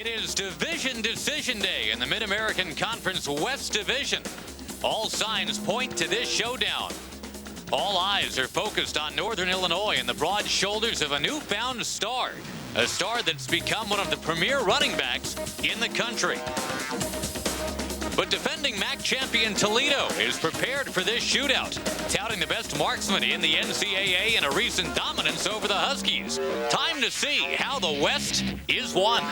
It is Division Decision Day in the Mid-American Conference West Division. All signs point to this showdown. All eyes are focused on Northern Illinois and the broad shoulders of a newfound star. A star that's become one of the premier running backs in the country. But defending MAC champion Toledo is prepared for this shootout, touting the best marksman in the NCAA and a recent dominance over the Huskies. Time to see how the West is won.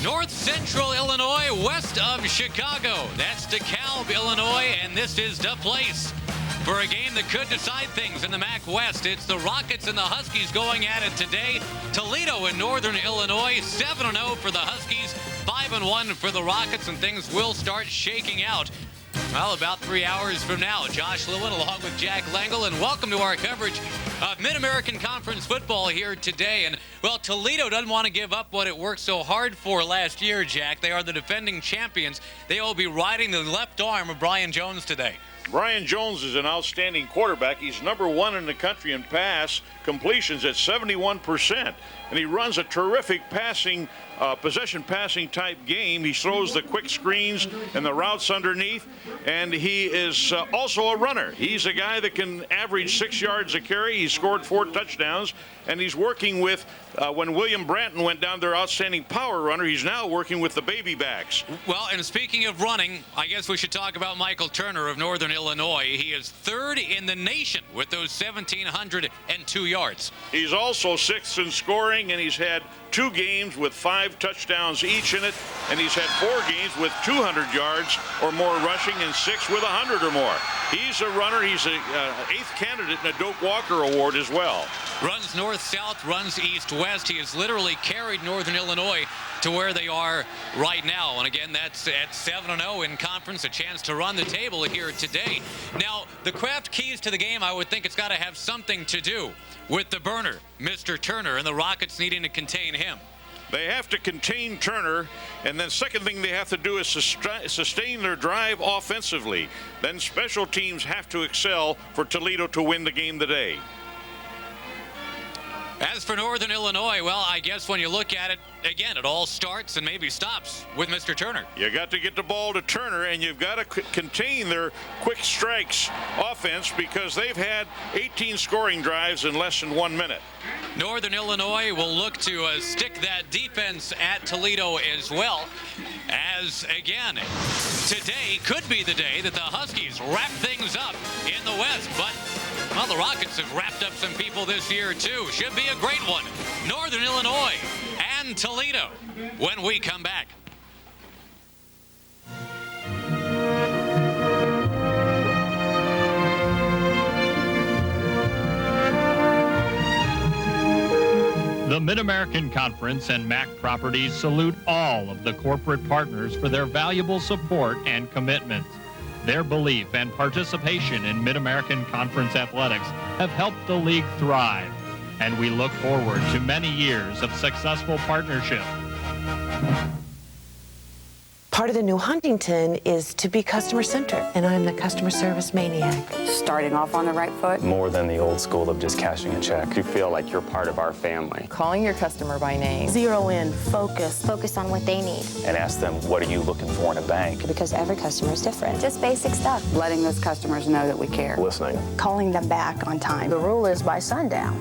North Central Illinois, west of Chicago. That's DeKalb, Illinois, and this is the place for a game that could decide things in the MAC West. It's the Rockets and the Huskies going at it today. Toledo in Northern Illinois, 7-0 for the Huskies, 5-1 for the Rockets, and things will start shaking out. Well, about 3 hours from now, Josh Lewin along with Jack Lengel, and welcome to our coverage of Mid-American Conference football here today. And, well, Toledo doesn't want to give up what it worked so hard for last year, Jack. They are the defending champions. They will be riding the left arm of Brian Jones today. Brian Jones is an outstanding quarterback. He's #1 in the country in pass completions at 71%. And he runs a terrific possession passing type game. He throws the quick screens and the routes underneath. And he is also a runner. He's a guy that can average 6 yards a carry. He scored 4 touchdowns. And he's working with, when William Branton went down, their outstanding power runner, he's now working with the baby backs. Well, and speaking of running, I guess we should talk about Michael Turner of Northern Illinois. He is 3rd in the nation with those 1,702 yards. He's also 6th in scoring, and he's had 2 games with 5 touchdowns each in it, and he's had 4 games with 200 yards or more rushing and 6 with 100 or more. He's a runner. He's a 8th candidate in a Doak Walker Award as well. Runs north-south, runs east-west. He has literally carried Northern Illinois to where they are right now. And again, that's at 7-0 in conference, a chance to run the table here today. Now, the Kraft keys to the game, I would think it's got to have something to do with the burner, Mr. Turner, and the Rockets needing to contain him. They have to contain Turner, and then second thing they have to do is sustain their drive offensively. Then special teams have to excel for Toledo to win the game today. As for Northern Illinois, well, I guess when you look at it, again, it all starts and maybe stops with Mr. Turner. You got to get the ball to Turner, and you've got to contain their quick strikes offense because they've had 18 scoring drives in less than 1 minute. Northern Illinois will look to stick that defense at Toledo as well. As, again, today could be the day that the Huskies wrap things up in the West, but well, the Rockets have wrapped up some people this year, too. Should be a great one. Northern Illinois and Toledo when we come back. The Mid-American Conference and MAC Properties salute all of the corporate partners for their valuable support and commitment. Their belief and participation in Mid-American Conference athletics have helped the league thrive, and we look forward to many years of successful partnership. Part of the new Huntington is to be customer-centered, and I'm the customer service maniac. Starting off on the right foot. More than the old school of just cashing a check. You feel like you're part of our family. Calling your customer by name. Zero in, focus. Focus on what they need. And ask them, what are you looking for in a bank? Because every customer is different. Just basic stuff. Letting those customers know that we care. Listening. Calling them back on time. The rule is by sundown.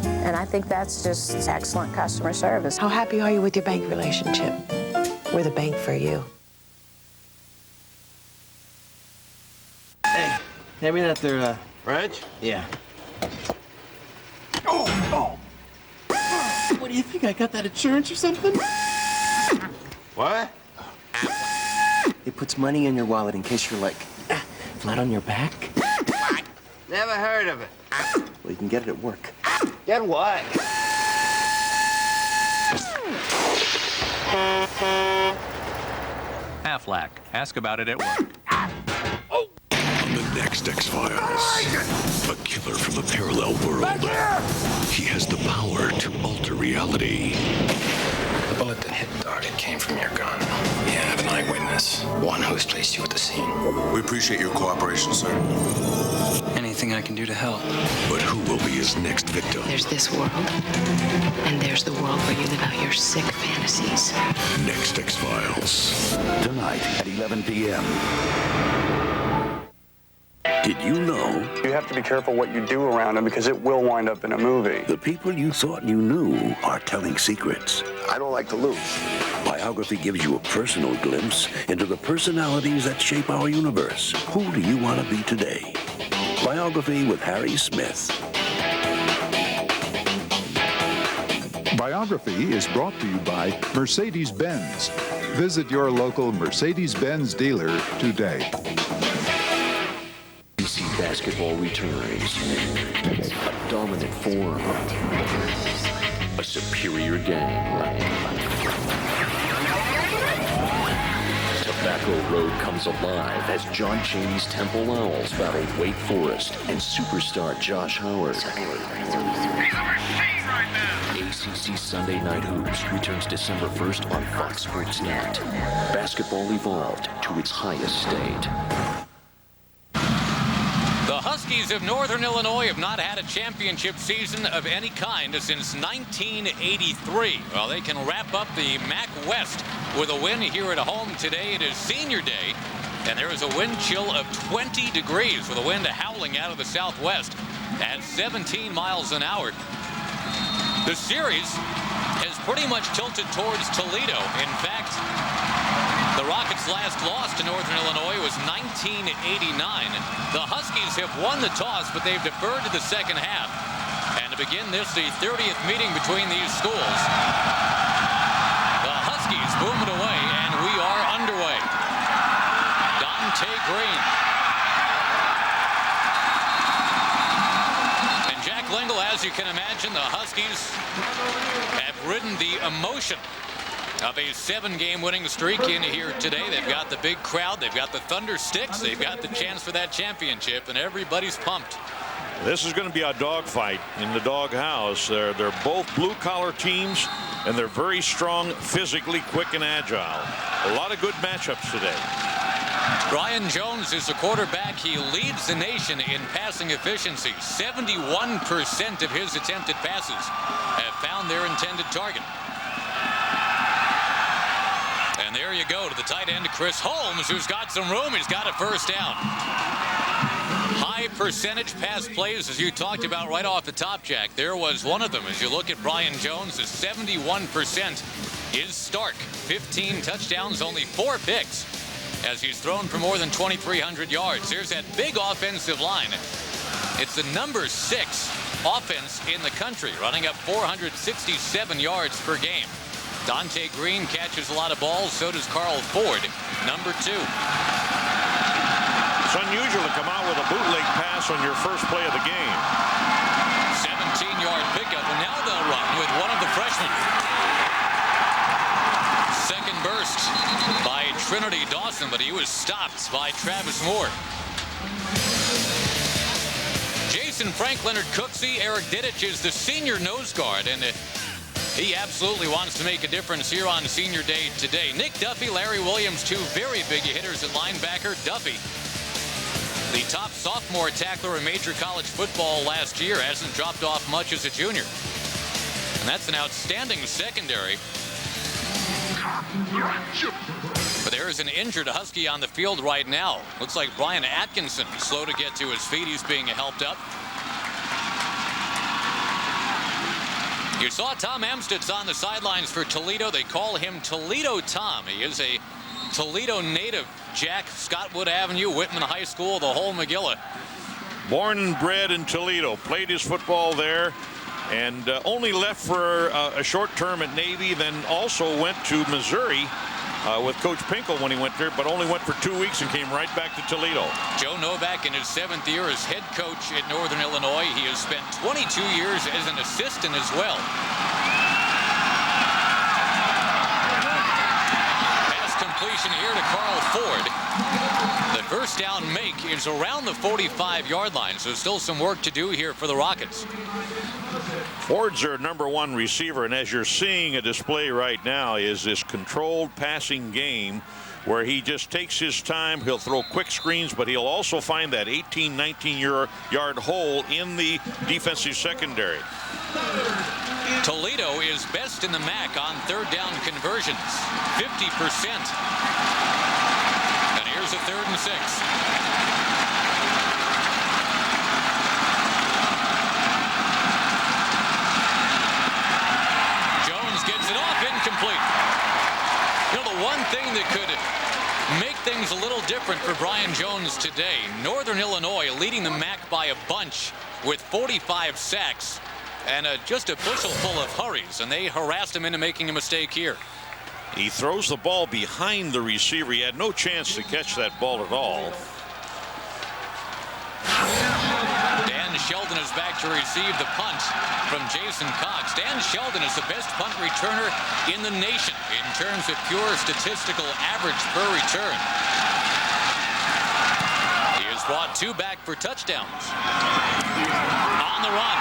And I think that's just excellent customer service. How happy are you with your bank relationship? We're the bank for you. Hey, hand me that there, Reg? Yeah. Oh! What do you think? I got that insurance or something? What? It puts money in your wallet in case you're like flat on your back. What? Never heard of it. Well, you can get it at work. Get what? Aflac. Ask about it at work. The next X-Files. A killer from a parallel world. He has the power to alter reality. The bullet that hit the target came from your gun. We have an eyewitness, one who's placed you at the scene. We appreciate your cooperation, sir. Anything I can do to help. But who will be his next victim? There's this world, and there's the world where you live out your sick fantasies. Next X-Files. Tonight at 11 p.m. Did you know? You have to be careful what you do around him because it will wind up in a movie. The people you thought you knew are telling secrets. I don't like to lose. Biography gives you a personal glimpse into the personalities that shape our universe. Who do you want to be today? Biography with Harry Smith. Biography is brought to you by Mercedes-Benz. Visit your local Mercedes-Benz dealer today. DC basketball returns. A dominant form. A superior gang. Tobacco Road comes alive as John Chaney's Temple Owls battle Wake Forest and superstar Josh Howard. ACC Sunday Night Hoops returns December 1st on Fox Sports Net. Basketball evolved to its highest state. The Huskies of Northern Illinois have not had a championship season of any kind since 1983. Well, they can wrap up the MAC West with a win here at home today. It is senior day, and there is a wind chill of 20 degrees with a wind howling out of the southwest at 17 miles an hour. The series has pretty much tilted towards Toledo. In fact, the Rockets' last loss to Northern Illinois was 1989. The Huskies have won the toss, but they've deferred to the second half. And to begin this, the 30th meeting between these schools, the Huskies boom it away, and we are underway. Dante Green. And Jack Lingle, as you can imagine, the Huskies have ridden the emotion of a 7-game winning streak in here today. They've got the big crowd, they've got the Thunder Sticks, they've got the chance for that championship, and everybody's pumped. This is going to be a dogfight in the doghouse. They're both blue-collar teams, and they're very strong, physically quick and agile. A lot of good matchups today. Brian Jones is the quarterback. He leads the nation in passing efficiency. 71% of his attempted passes have found their intended target. And there you go to the tight end, Chris Holmes, who's got some room. He's got a first down. High percentage pass plays, as you talked about right off the top, Jack. There was one of them. As you look at Brian Jones, the 71% is stark. 15 touchdowns, only 4 picks, as he's thrown for more than 2,300 yards. There's that big offensive line. It's the number 6 offense in the country, running up 467 yards per game. Dante Green catches a lot of balls, so does Carl Ford, number 2. It's unusual to come out with a bootleg pass on your first play of the game. 17-yard pickup, and now they'll run with one of the freshmen. Second burst by Trinity Dawson, but he was stopped by Travis Moore. Jason Frank, Leonard Cooksey, Eric Dittich is the senior nose guard, and he absolutely wants to make a difference here on senior day today. Nick Duffy, Larry Williams, 2 very big hitters at linebacker. Duffy, the top sophomore tackler in major college football last year, hasn't dropped off much as a junior. And that's an outstanding secondary. But there is an injured Husky on the field right now. Looks like Brian Atkinson, slow to get to his feet. He's being helped up. You saw Tom Amstutz on the sidelines for Toledo. They call him Toledo Tom. He is a Toledo native. Jack, Scottwood Avenue, Whitman High School, the whole Megillah. Born and bred in Toledo, played his football there, and only left for a short term at Navy, then also went to Missouri with Coach Pinkel when he went there, but only went for 2 weeks and came right back to Toledo. Joe Novak in his 7th year as head coach at Northern Illinois. He has spent 22 years as an assistant as well. Pass completion formation here to Carl Ford. The first down make is around the 45-yard line, so still some work to do here for the Rockets. Ford's their #1 receiver, and as you're seeing a display right now is this controlled passing game where he just takes his time. He'll throw quick screens, but he'll also find that 18, 19-yard hole in the defensive secondary. Toledo is best in the MAC on third down conversions, 50%. And here's a 3rd and 6. Jones gets it off, incomplete. You know, the one thing that could make things a little different for Brian Jones today, Northern Illinois leading the MAC by a bunch with 45 sacks and just a bushel full of hurries, and they harassed him into making a mistake here. He throws the ball behind the receiver. He had no chance to catch that ball at all. Dan Sheldon is back to receive the punt from Jason Cox. Dan Sheldon is the best punt returner in the nation in terms of pure statistical average per return. He has brought 2 back for touchdowns. On the run.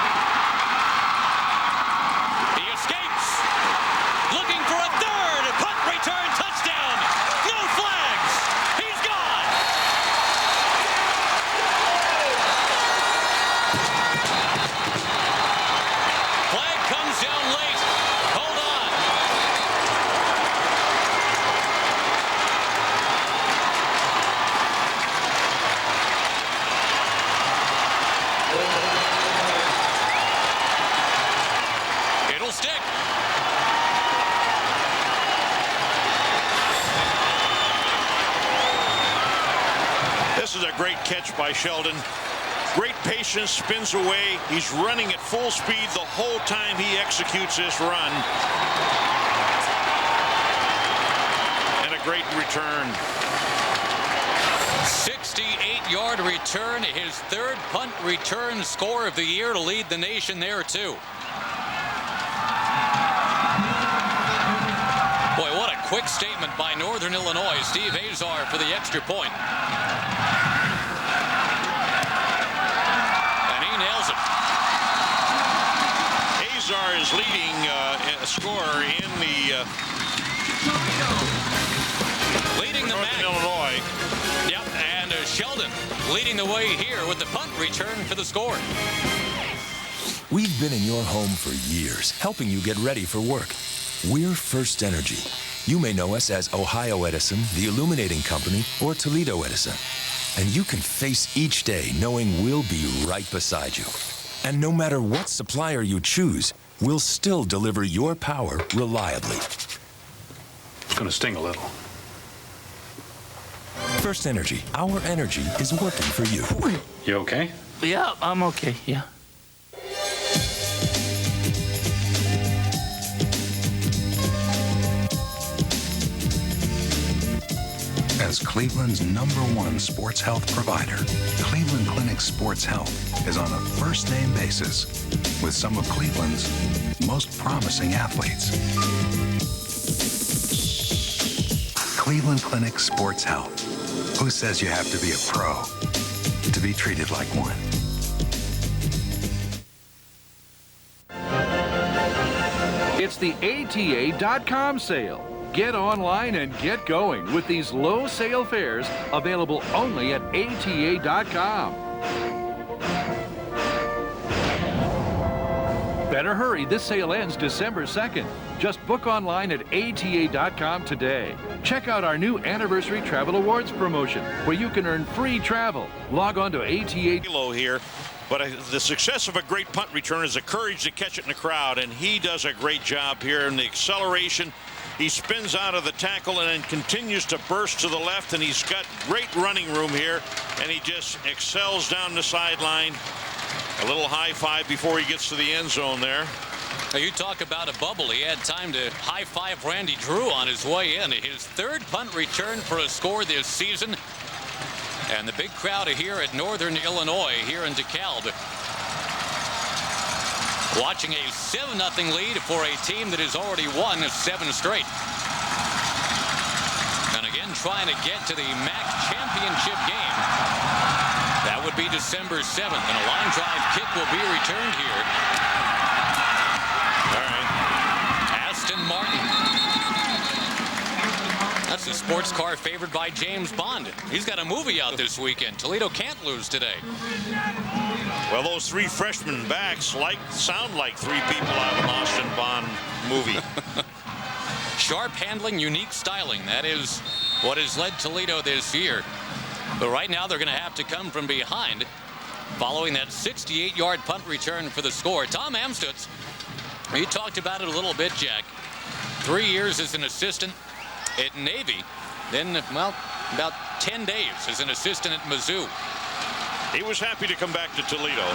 He escapes. Looking for a 3rd punt return touchdown. No flags. He's gone. Flag comes down late. Hold on. It'll stick. This is a great catch by Sheldon. Great patience, spins away. He's running at full speed the whole time he executes this run. And a great return. 68-yard return, his 3rd punt return score of the year to lead the nation there, too. Boy, what a quick statement by Northern Illinois. Steve Azar for the extra point. And he nails it. Azar is leading a scorer in the leading the MAC. Illinois. Yep, and Sheldon leading the way here with the punt return for the score. We've been in your home for years, helping you get ready for work. We're First Energy. You may know us as Ohio Edison, the Illuminating Company, or Toledo Edison. And you can face each day knowing we'll be right beside you. And no matter what supplier you choose, we'll still deliver your power reliably. It's gonna sting a little. First Energy, our energy is working for you. You okay? Yeah, I'm okay, yeah. As Cleveland's #1 sports health provider, Cleveland Clinic Sports Health is on a first-name basis with some of Cleveland's most promising athletes. Cleveland Clinic Sports Health. Who says you have to be a pro to be treated like one? It's the ATA.com sale. Get online and get going with these low sale fares available only at ATA.com. Better hurry, this sale ends December 2nd. Just book online at ATA.com today. Check out our new Anniversary Travel Awards promotion where you can earn free travel. Log on to ATA. Low here, but the success of a great punt return is the courage to catch it in the crowd, and he does a great job here in the acceleration. He spins out of the tackle and then continues to burst to the left, and he's got great running room here, and he just excels down the sideline. A little high five before he gets to the end zone there. Now you talk about a bubble. He had time to high five Randee Drew on his way in. His 3rd punt return for a score this season. And the big crowd here at Northern Illinois here in DeKalb watching a 7-0 lead for a team that has already won 7 straight. And again, trying to get to the MAC championship game. That would be December 7th, and a line drive kick will be returned here. All right. Aston Martin. That's a sports car favored by James Bond. He's got a movie out this weekend. Toledo can't lose today. Well, those three freshman backs sound like three people out of an Austin Bond movie. Sharp handling, unique styling. That is what has led Toledo this year. But right now they're going to have to come from behind following that 68-yard punt return for the score. Tom Amstutz, he talked about it a little bit, Jack. 3 years as an assistant at Navy. Then, well, about 10 days as an assistant at Mizzou. He was happy to come back to Toledo.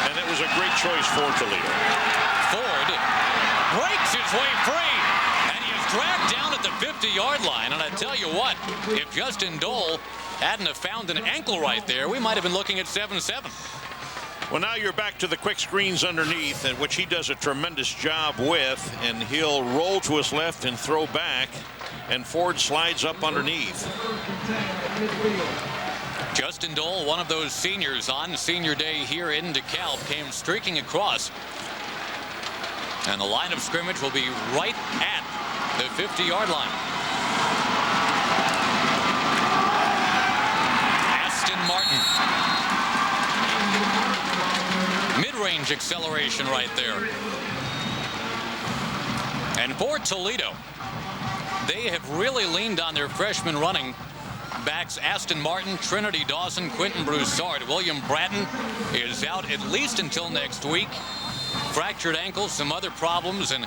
And it was a great choice for Toledo. Ford breaks his way free. And he is dragged down at the 50-yard line. And I tell you what, if Justin Dole hadn't have found an ankle right there, we might have been looking at 7-7. Well, now you're back to the quick screens underneath, and which he does a tremendous job with, and he'll roll to his left and throw back, and Ford slides up underneath. Justin Dole, one of those seniors on senior day here in DeKalb, came streaking across, and the line of scrimmage will be right at the 50-yard line. Aston Martin. Mid-range acceleration right there. And for Toledo, they have really leaned on their freshman running backs Aston Martin, Trinity Dawson, Quentin Broussard. William Bratton is out at least until next week. Fractured ankles, some other problems, and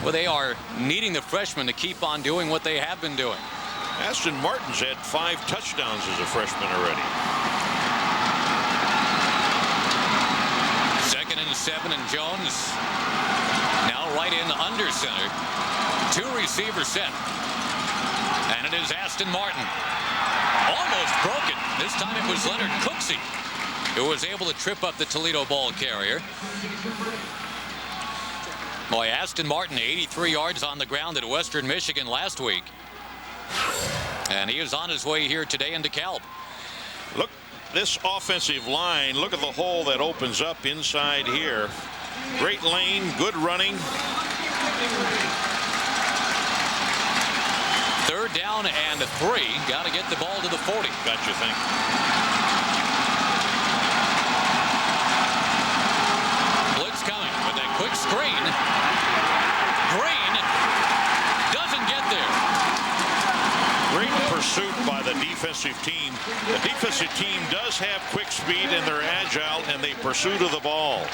well, they are needing the freshmen to keep on doing what they have been doing. Aston Martin's had 5 touchdowns as a freshman already. 2nd and 7, and Jones now right in under center. 2 receiver set. And it is Aston Martin. Almost broken. This time it was Leonard Cooksey who was able to trip up the Toledo ball carrier. Boy, Aston Martin 83 yards on the ground at Western Michigan last week. And he is on his way here today in DeKalb. Look, this offensive line, look at the hole that opens up inside here. Great lane, good running. 3rd down and 3. Got to get the ball to the 40. Got you think. Blitz coming with that quick screen. Green doesn't get there. Great pursuit by the defensive team. The defensive team does have quick speed and they're agile and they pursue to the ball.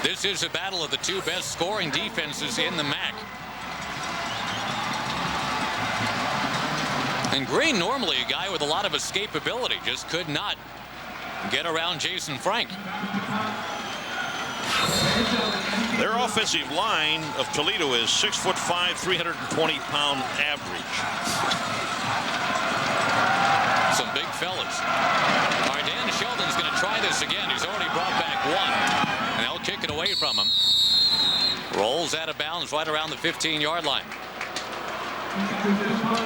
This is a battle of the 2 best scoring defenses in the MAC. And Green, normally a guy with a lot of escapability, just could not get around Jason Frank. Their offensive line of Toledo is 6'5", 320-pound average. Some big fellas. All right, Dan Sheldon's going to try this again. He's already brought back 1. And they'll kick it away from him. Rolls out of bounds right around the 15-yard line.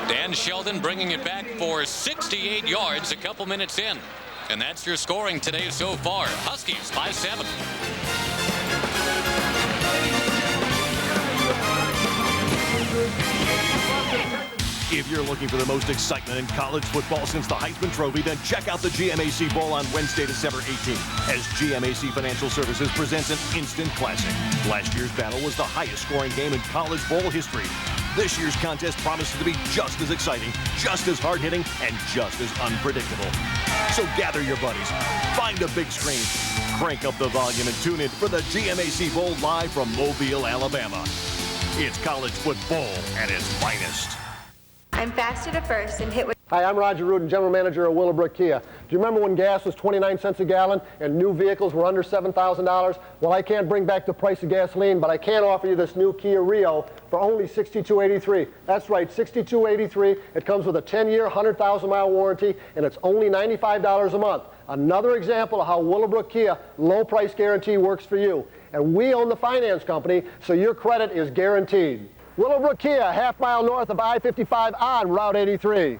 Dan Sheldon bringing it back for 68 yards a couple minutes in. And that's your scoring today so far. Huskies by 7. If you're looking for the most excitement in college football since the Heisman Trophy, then check out the GMAC Bowl on Wednesday, December 18th, as GMAC Financial Services presents an instant classic. Last year's battle was the highest scoring game in college bowl history. This year's contest promises to be just as exciting, just as hard-hitting, and just as unpredictable. So gather your buddies, find a big screen, crank up the volume, and tune in for the GMAC Bowl live from Mobile, Alabama. It's college football at its finest. I'm faster to first and hit with... Hi, I'm Roger Rudin, General Manager of Willowbrook Kia. Do you remember when gas was 29 cents a gallon and new vehicles were under $7,000? Well, I can't bring back the price of gasoline, but I can offer you this new Kia Rio for only $62.83. That's right, $62.83. It comes with a 10-year, 100,000-mile warranty, and it's only $95 a month. Another example of how Willowbrook Kia low price guarantee works for you. and we own the finance company, so your credit is guaranteed. Willowbrook Kia, half-mile north of I-55 on Route 83.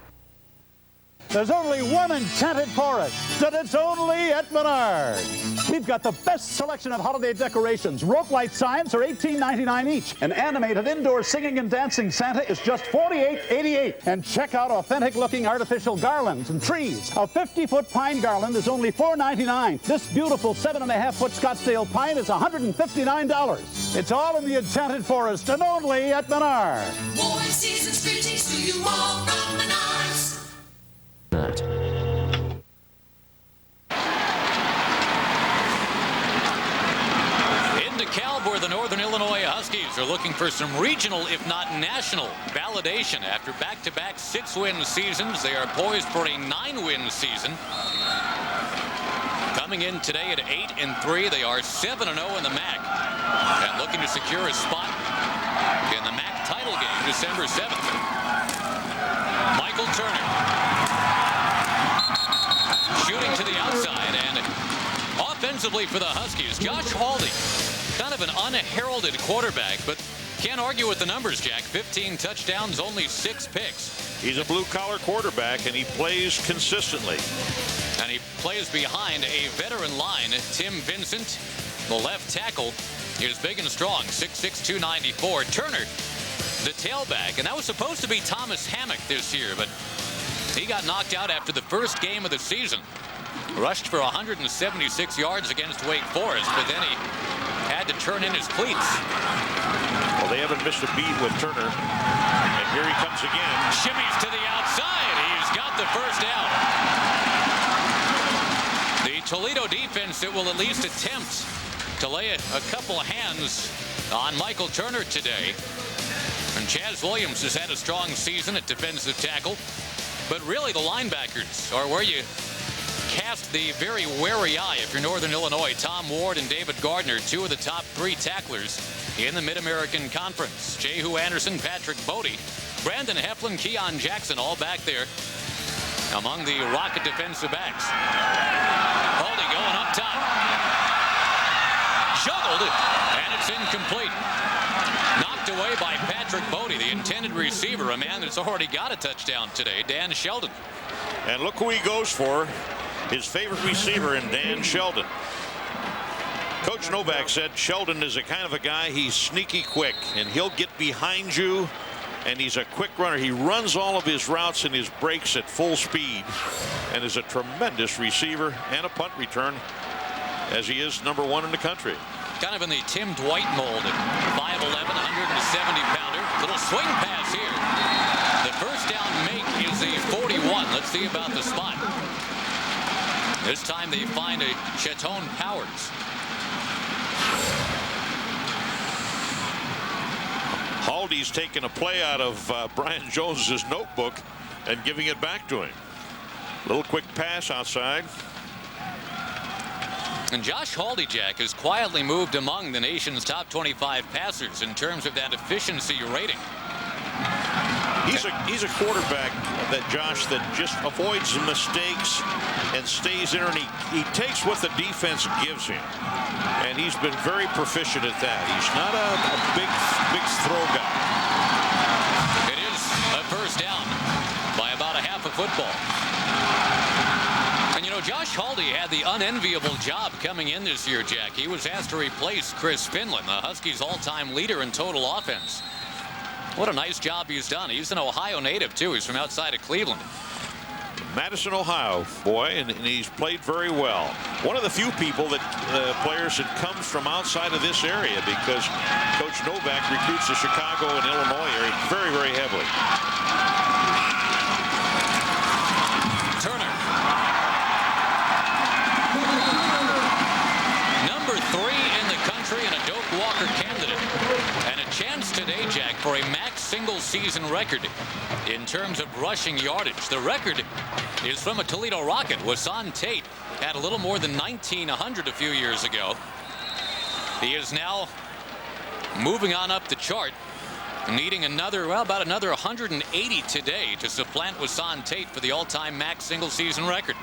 There's only one enchanted forest, and it's only at Menards. We've got the best selection of holiday decorations. Rope light signs are $18.99 each. An animated indoor singing and dancing Santa is just $48.88. And check out authentic-looking artificial garlands and trees. A 50-foot pine garland is only $4.99. This beautiful 7.5-foot Scottsdale pine is $159. It's all in the enchanted forest, and only at Menards. Warm season's greetings to you all from Menards. That. In DeKalb, where the Northern Illinois Huskies are looking for some regional, if not national, validation. After back-to-back 6-win seasons, they are poised for a 9-win season. Coming in today at 8-3, they are 7-0 in the MAC, and looking to secure a spot in the MAC title game December 7th. Michael Turner. Shooting to the outside, and offensively for the Huskies, Josh Haldie, kind of an unheralded quarterback, but can't argue with the numbers, Jack. 15 touchdowns, only 6 picks. He's a blue-collar quarterback, and he plays consistently. And he plays behind a veteran line. Tim Vincent, the left tackle, is big and strong, 6'6", 294. Turner, the tailback, and that was supposed to be Thomas Hammock this year, but he got knocked out after the first game of the season. Rushed for 176 yards against Wake Forest, but then he had to turn in his cleats. Well, they haven't missed a beat with Turner. And here he comes again. Shimmies to the outside. He's got the first down. The Toledo defense that will at least attempt to lay a couple of hands on Michael Turner today. And Chaz Williams has had a strong season at defensive tackle. But really, the linebackers are where you cast the very wary eye if you're Northern Illinois. Tom Ward and David Gardner, 2 of the top 3 tacklers in the Mid-American Conference. Jehu Anderson, Patrick Bodie, Brandon Heflin, Keon Jackson, all back there among the Rocket defensive backs. Haldie going up top. Juggled, and it's incomplete. Knocked away by Patrick Bodie, the intended receiver, a man that's already got a touchdown today, Dan Sheldon. And look who he goes for, his favorite receiver in Dan Sheldon. Coach Novak said Sheldon is a kind of a guy, he's sneaky quick, and he'll get behind you, and he's a quick runner. He runs all of his routes and his breaks at full speed, and is a tremendous receiver and a punt return, as he is #1 in the country. Kind of in the Tim Dwight mold at 5'11", 170-pounder. Little swing pass here. The first down make is the 41. Let's see about the spot. This time they find a Chaton Powers. Haldie's taking a play out of Brian Jones's notebook and giving it back to him. Little quick pass outside. And Josh Haldie, Jack, has quietly moved among the nation's top 25 passers in terms of that efficiency rating. He's a quarterback, that Josh, that just avoids mistakes and stays there, and he takes what the defense gives him. And he's been very proficient at that. He's not a big throw guy. It is a first down by about a half a football. And, you know, Josh Haldie had the unenviable job coming in this year, Jack. He was asked to replace Chris Finland, the Huskies' all-time leader in total offense. What a nice job he's done. He's an Ohio native, too. He's from outside of Cleveland. Madison, Ohio, boy, and he's played very well. One of the few people that players that comes from outside of this area, because Coach Novak recruits the Chicago and Illinois area very, very heavily. Turner. Number 3 in the country and a Doak Walker candidate. And a chance today, Jack, for a MAC single-season record in terms of rushing yardage. The record is from a Toledo Rocket. Wasan Tate had a little more than 1,900 a few years ago. He is now moving on up the chart, needing another, well, about another 180 today to supplant Wasan Tate for the all-time MAC single-season record.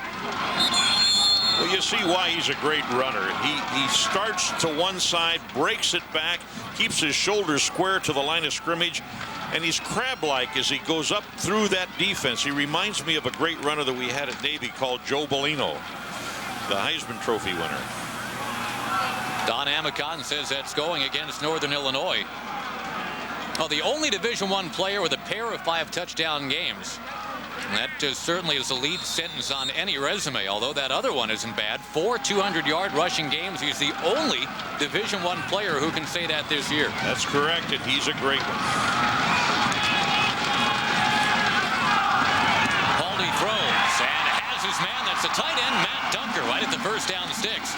Well, you see see why he's a great runner. He starts to one side, breaks it back, keeps his shoulders square to the line of scrimmage, and he's crab-like as he goes up through that defense. He reminds me of a great runner that we had at Navy called Joe Bellino, the Heisman Trophy winner. Don Amicon says that's going against Northern Illinois. Well, the only Division I player with a pair of 5 touchdown games. That certainly is the lead sentence on any resume, although that other one isn't bad. 4 200-yard rushing games. He's the only Division I player who can say that this year. That's correct, and he's a great one. Haldy throws and has his man. That's the tight end, Matt Dunker, right at the first down sticks.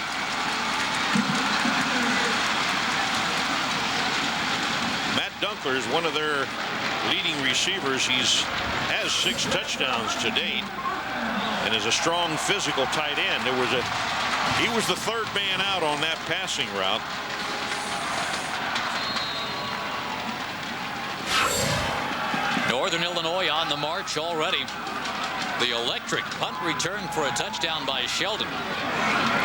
Matt Dunker is one of their leading receivers. He has 6 touchdowns to date and is a strong physical tight end. He was the third man out on that passing route. Northern Illinois on the march already. The electric punt return for a touchdown by Sheldon.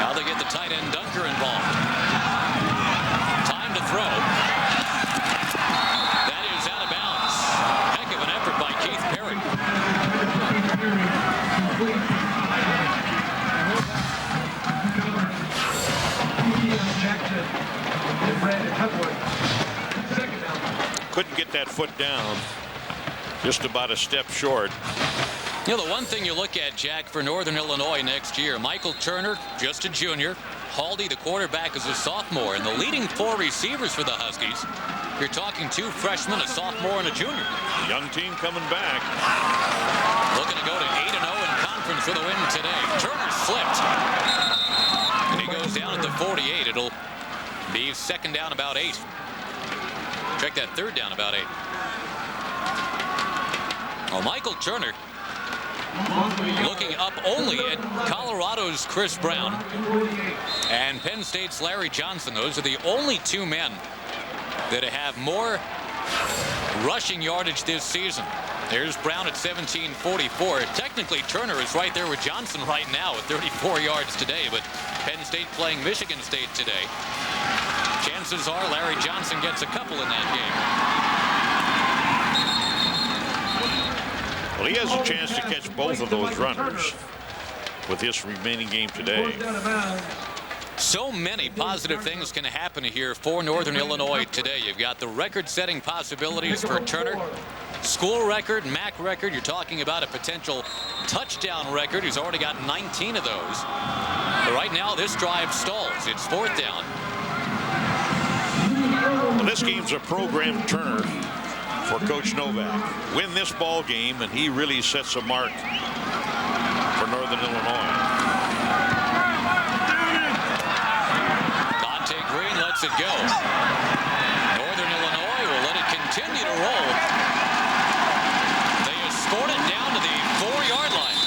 Now they get the tight end Dunker involved. Time to throw. That is out of bounds. Heck of an effort by Keith Perry. Couldn't get that foot down. Just about a step short. You know, the one thing you look at, Jack, for Northern Illinois next year, Michael Turner, just a junior. Haldy, the quarterback, is a sophomore. And the leading 4 receivers for the Huskies, you're talking 2 freshmen, a sophomore, and a junior. Young team coming back. Looking to go to 8-0 in conference for the win today. Turner slipped. And he goes down at the 48. It'll be second down about 8. Check that third down about 8. Well, Michael Turner looking up only at Colorado's Chris Brown and Penn State's Larry Johnson. Those are the only 2 men that have more rushing yardage this season. There's Brown at 1744. Technically, Turner is right there with Johnson right now at 34 yards today, but Penn State playing Michigan State today. Chances are Larry Johnson gets a couple in that game. Well, he has a chance to catch both of those runners with this remaining game today. So many positive things can happen here for Northern Illinois today. You've got the record-setting possibilities for Turner. School record, MAC record. You're talking about a potential touchdown record. He's already got 19 of those. But right now, this drive stalls. It's 4th down. Well, this game's a program turner for Coach Novak. Win this ball game, and he really sets a mark for Northern Illinois. Dante Green lets it go. Northern Illinois will let it continue to roll. They escort it down to the 4-yard line.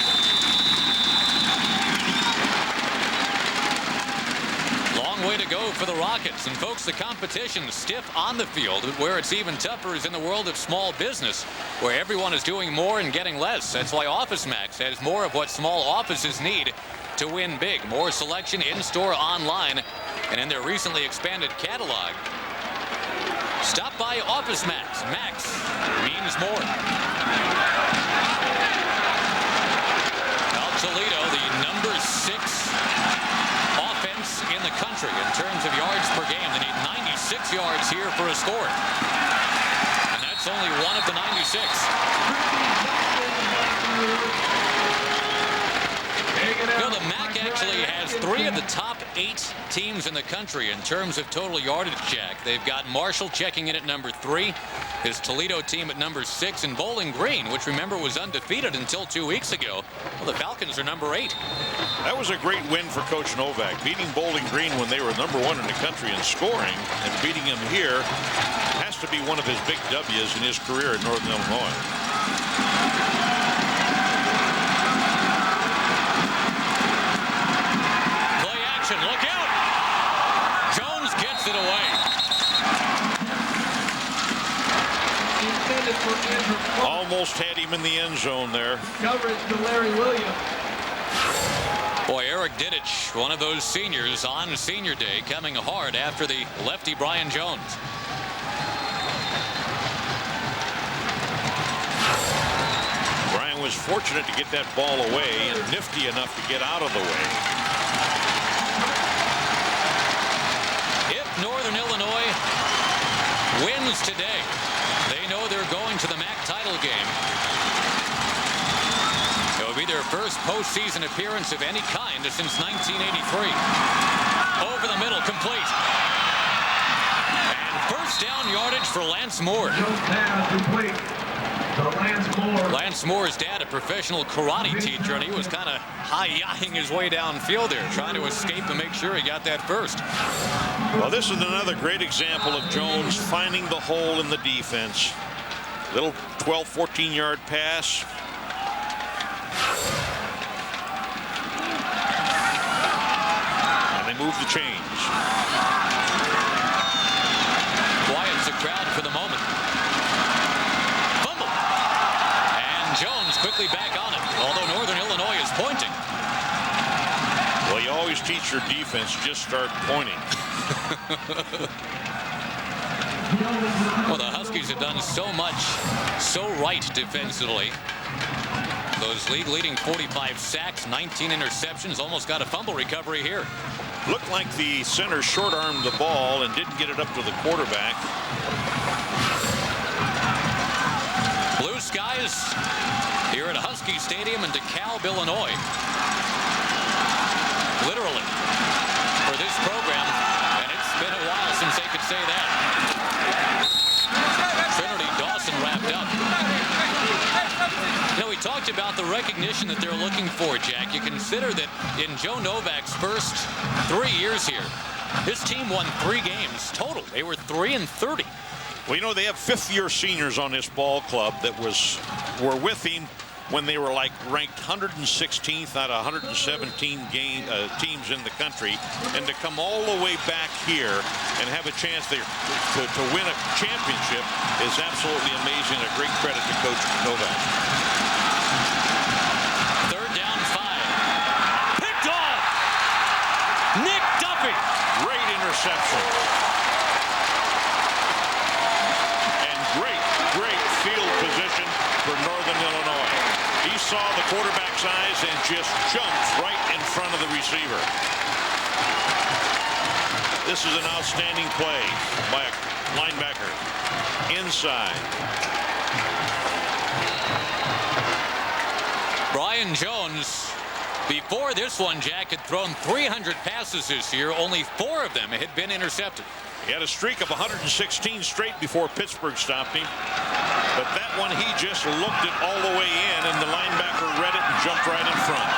Long way to go for the Rockets. And folks, the competition stiff on the field. Where it's even tougher is in the world of small business, where everyone is doing more and getting less. That's why OfficeMax has more of what small offices need to win big. More selection in-store, online, and in their recently expanded catalog. Stop by OfficeMax. Max means more. Now Toledo, the number 6 offense in the country in terms of yards per game. They need 96 yards here for a score. And that's only one of the 96. You know, the MAC actually has 3 of the top 8 teams in the country in terms of total yardage, Jack. They've got Marshall checking in at number 3, his Toledo team at number 6, and Bowling Green, which remember was undefeated until 2 weeks ago. Well, the Falcons are number 8. That was a great win for Coach Novak, beating Bowling Green when they were number 1 in the country in scoring, and beating him here has to be one of his big W's in his career at Northern Illinois. Look out! Jones gets it away. Almost had him in the end zone there. Coverage to Larry Williams. Boy, Eric Dittich, one of those seniors on senior day, coming hard after the lefty Brian Jones. Brian was fortunate to get that ball away and nifty enough to get out of the way. If Northern Illinois wins today, they know they're going to the MAC title game. It will be their first postseason appearance of any kind since 1983. Over the middle, complete. And first down yardage for Lance Moore. Lance Moore's dad, a professional karate teacher, and he was kind of high-yahing his way downfield there, trying to escape and make sure he got that first. Well, this is another great example of Jones finding the hole in the defense. Little 12, 14-yard pass. And they move the chains. Quiets the crowd for the moment. Fumble. And Jones quickly back on it, although Northern Illinois is pointing. Well, you always teach your defense, just start pointing. Well, the Huskies have done so much, so right defensively. Those league-leading 45 sacks, 19 interceptions, almost got a fumble recovery here. Looked like the center short-armed the ball and didn't get it up to the quarterback. Blue skies here at Husky Stadium in DeKalb, Illinois. Literally, for this program, and it's been a while since they could say that. Trinity Dawson wrapped up. You know, we talked about the recognition that they're looking for, Jack. You consider that in Joe Novak's first 3 years here, his team won 3 games total. They were 3-30. Well, you know, they have fifth-year seniors on this ball club that were with him when they were like ranked 116th out of 117 teams in the country, and to come all the way back here and have a chance there to win a championship is absolutely amazing. A great credit to Coach Novak. Third down 5. Picked off. Nick Duffy. Great interception. And great field position for Northern Illinois. He saw the quarterback's eyes and just jumped right in front of the receiver. This is an outstanding play by a linebacker. Inside. Brian Jones, before this one, Jack, had thrown 300 passes this year. Only 4 of them had been intercepted. He had a streak of 116 straight before Pittsburgh stopped him. But that one, he just looked it all the way in, and the linebacker read it and jumped right in front.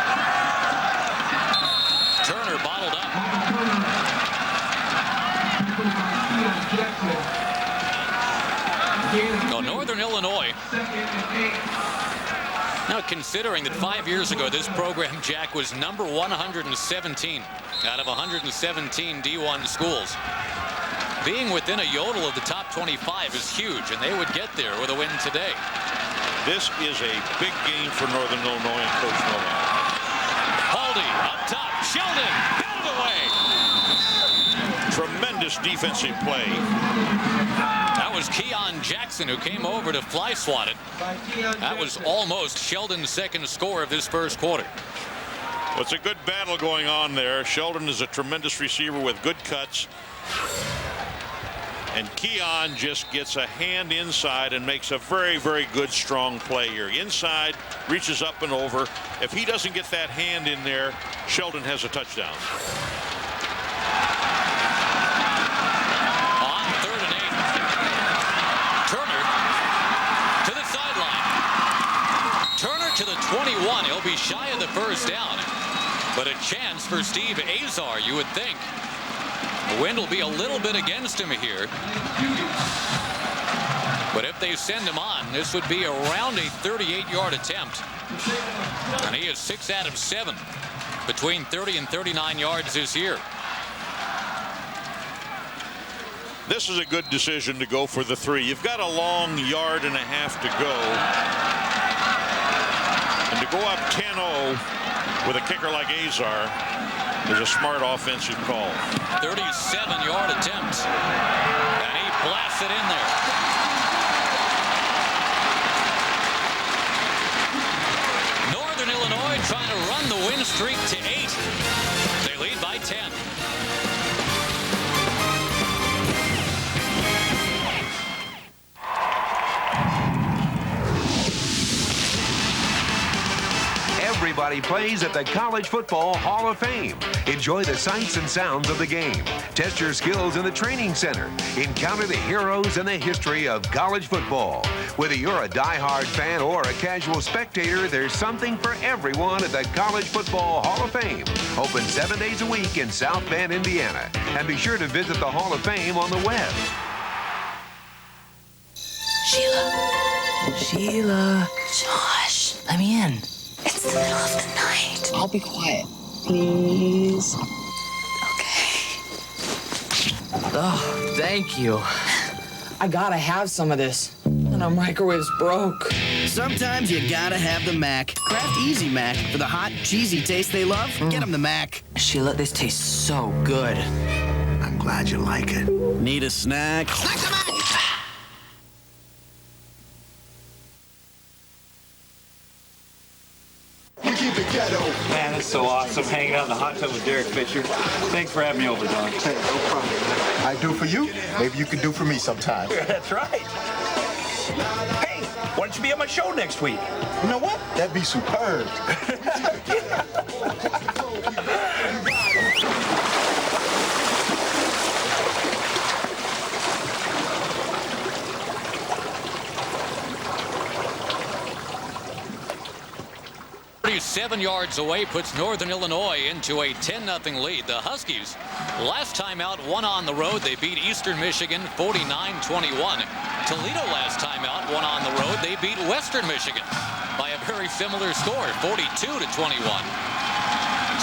Turner bottled up. Oh, Northern Illinois. Now, considering that 5 years ago, this program, Jack, was number 117 out of 117 D1 schools. Being within a yodel of the top 25 is huge, and they would get there with a win today. This is a big game for Northern Illinois and Coach Novak. Haldy up top. Sheldon got it away. Tremendous defensive play. That was Keon Jackson who came over to fly swat it. That was almost Sheldon's second score of this first quarter. Well, it's a good battle going on there. Sheldon is a tremendous receiver with good cuts. And Keon just gets a hand inside and makes a very good, strong play here. Inside, reaches up and over. If he doesn't get that hand in there, Sheldon has a touchdown. On 3rd and 8. Turner to the sideline. Turner to the 21. He'll be shy of the first down. But a chance for Steve Azar, you would think. The wind will be a little bit against him here. But if they send him on, this would be around a 38-yard attempt. And he is 6 out of 7 between 30 and 39 yards this year. This is a good decision to go for the 3. You've got a long yard and a half to go. And to go up 10-0 with a kicker like Azar is a smart offensive call. 37-yard attempt. And he blasts it in there. Northern Illinois trying to run the win streak to 8. They lead by 10. Everybody plays at the College Football Hall of Fame. Enjoy the sights and sounds of the game. Test your skills in the training center. Encounter the heroes and the history of college football. Whether you're a diehard fan or a casual spectator, there's something for everyone at the College Football Hall of Fame. Open 7 days a week in South Bend, Indiana. And be sure to visit the Hall of Fame on the web. Sheila. Josh, let me in. It's the middle of the night. I'll be quiet. Please. Okay. Oh, thank you. I gotta have some of this. And our microwave's broke. Sometimes you gotta have the Mac. Kraft Easy Mac. For the hot, cheesy taste they love, get them the Mac. Sheila, this tastes so good. I'm glad you like it. Need a snack? Snack the Mac! Man, it's so awesome hanging out in the hot tub with Derek Fisher. Thanks for having me over, Don. Hey, no problem. I do for you, maybe you can do for me sometime. That's right. Hey, why don't you be on my show next week? You know what? That'd be superb. Seven yards away puts Northern Illinois into a 10-0 lead. The Huskies, last time out, won on the road. They beat Eastern Michigan 49-21. Toledo last time out, won on the road. They beat Western Michigan by a very similar score, 42-21.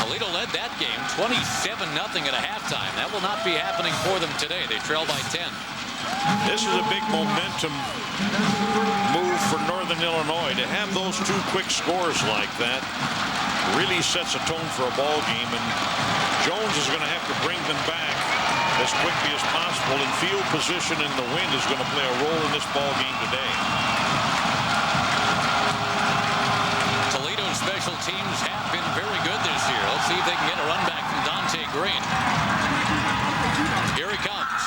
Toledo led that game 27-0 at a halftime. That will not be happening for them today. They trail by 10. This is a big momentum move for Northern Illinois. To have those two quick scores like that really sets a tone for a ball game, and Jones is going to have to bring them back as quickly as possible, and field position in the wind is going to play a role in this ball game today. Toledo's special teams have been very good this year. Let's see if they can get a run back from Dante Green. Here he comes.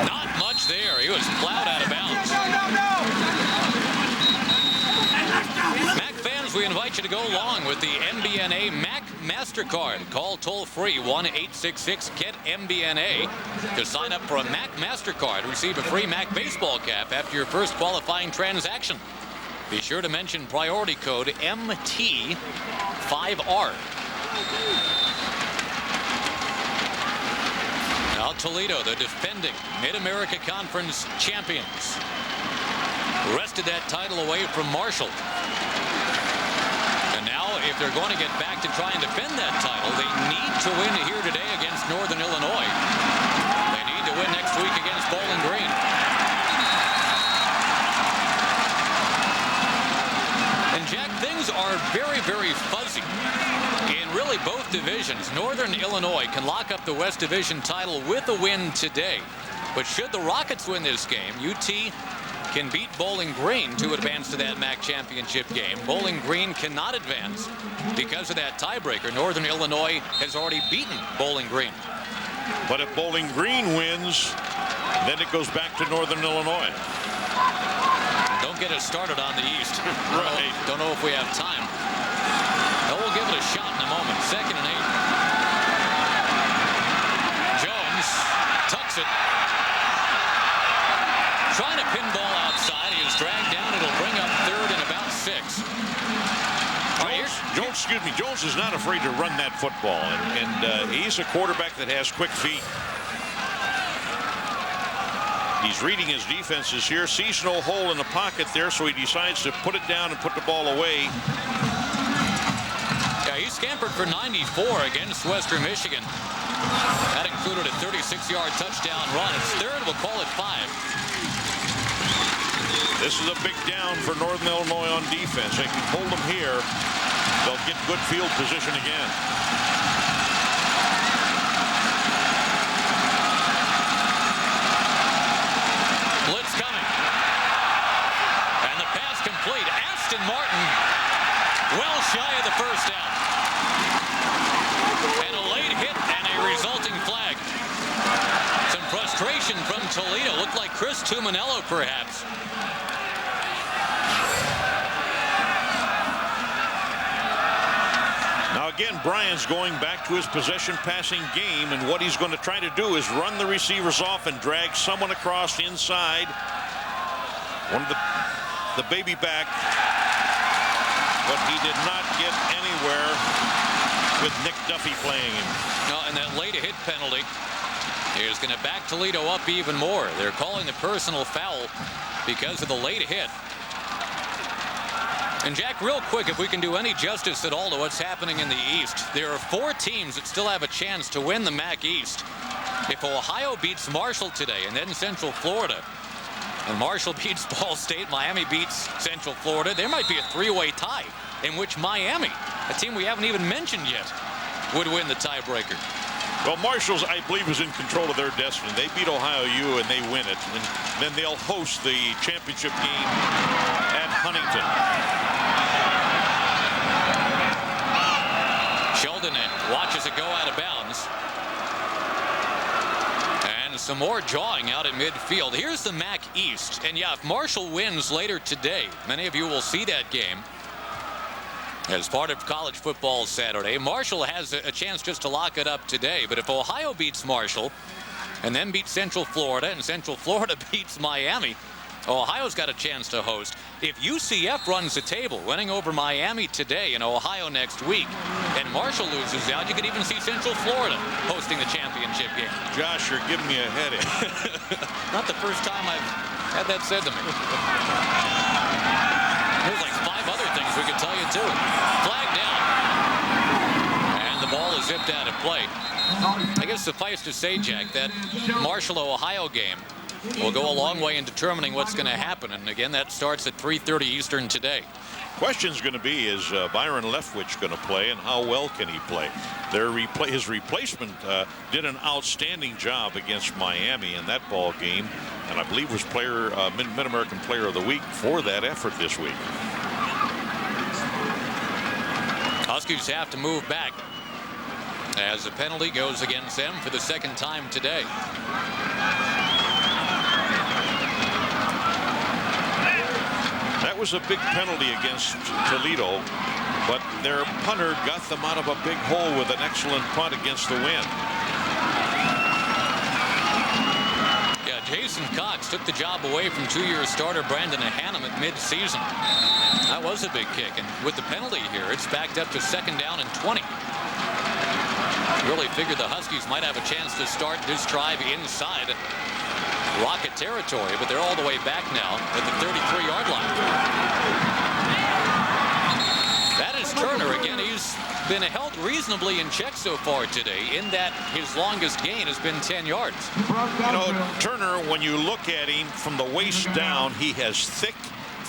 Not much there. He was plowed out of bounds. Mac fans, we invite you to go along with the MBNA Mac MasterCard. Call toll-free 1-866-KET-MBNA to sign up for a Mac MasterCard. Receive a free Mac baseball cap after your first qualifying transaction. Be sure to mention priority code MT5R. Now Toledo, the defending Mid-America Conference champions, wrested that title away from Marshall. And now, if they're going to get back to try and defend that title, they need to win here today against Northern Illinois. They need to win next week against Bowling Green. And Jack, things are very, very fuzzy in really both divisions. Northern Illinois can lock up the West Division title with a win today. But should the Rockets win this game, UT can beat Bowling Green to advance to that MAC championship game. Bowling Green cannot advance because of that tiebreaker. Northern Illinois has already beaten Bowling Green. But if Bowling Green wins, then it goes back to Northern Illinois. Don't get us started on the East. Right. Don't know if we have time. But we'll give it a shot in a moment. 2nd and 8. Jones tucks it. Trying to pinball outside. He is dragged down. It'll bring up 3rd and about 6. Jones is not afraid to run that football, and he's a quarterback that has quick feet. He's reading his defenses here, sees no hole in the pocket there, so he decides to put it down and put the ball away. Yeah, he scampered for 94 against Western Michigan. That included a 36-yard touchdown run. It's 3rd. We'll call it 5. This is a big down for Northern Illinois on defense. They can hold them here. They'll get good field position again. Blitz coming. And the pass complete. Aston Martin well shy of the first down. And a late hit and a resulting flag. Some frustration from Toledo. Looked like Chris Tuminello, perhaps. Now again, Brian's going back to his possession passing game, and what he's going to try to do is run the receivers off and drag someone across inside. One of the baby back, but he did not get anywhere with Nick Duffy playing him. No, and that late hit penalty is going to back Toledo up even more. They're calling the personal foul because of the late hit. And Jack, real quick, if we can do any justice at all to what's happening in the East, there are 4 teams that still have a chance to win the MAC East. If Ohio beats Marshall today and then Central Florida, and Marshall beats Ball State, Miami beats Central Florida, there might be a 3-way tie in which Miami, a team we haven't even mentioned yet, would win the tiebreaker. Well, Marshall's, I believe, is in control of their destiny. They beat Ohio U and they win it, and then they'll host the championship game at Huntington. Sheldon watches it go out of bounds. And some more jawing out at midfield. Here's the MAC East. And yeah, if Marshall wins later today, many of you will see that game as part of college football Saturday. Marshall has a chance just to lock it up today. But if Ohio beats Marshall and then beats Central Florida and Central Florida beats Miami, Ohio's got a chance to host. If UCF runs the table, winning over Miami today and Ohio next week, and Marshall loses out, you could even see Central Florida hosting the championship game. Josh, you're giving me a headache. Not the first time I've had that said to me. There's like 5 other things we could tell you too. Flag down. And the ball is zipped out of play. I guess suffice to say, Jack, that Marshall-Ohio game will go a long way in determining what's going to happen. And again, that starts at 3:30 Eastern today. Question's going to be, is Byron Leftwich going to play, and how well can he play? His replacement did an outstanding job against Miami in that ball game, and I believe was Mid-American Player of the Week for that effort this week. Huskies have to move back as the penalty goes against them for the 2nd time today. That was a big penalty against Toledo, but their punter got them out of a big hole with an excellent punt against the wind. Yeah, Jason Cox took the job away from 2-year starter Brandon Hannum at mid-season. That was a big kick, and with the penalty here, it's backed up to 2nd down and 20. Really figured the Huskies might have a chance to start this drive inside Rocket territory, but they're all the way back now at the 33-yard line. That is Turner again. He's been held reasonably in check so far today, in that his longest gain has been 10 yards. You know, Turner, when you look at him from the waist down, he has thick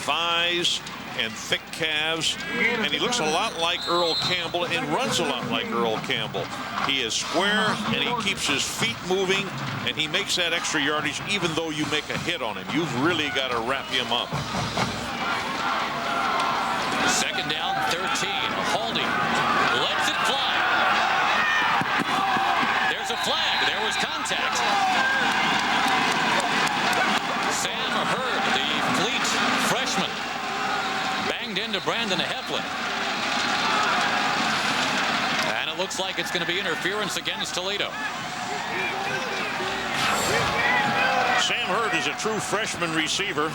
thighs and thick calves, and he looks a lot like Earl Campbell and runs a lot like Earl Campbell. He is square, and he keeps his feet moving, and he makes that extra yardage even though you make a hit on him. You've really got to wrap him up. 2nd down, 13. Holding lets it fly. There's a flag. There was contact. Sam Hurd, the fleet freshman, banged into Brandon Heflin. And it looks like it's going to be interference against Toledo. Sam Hurd is a true freshman receiver.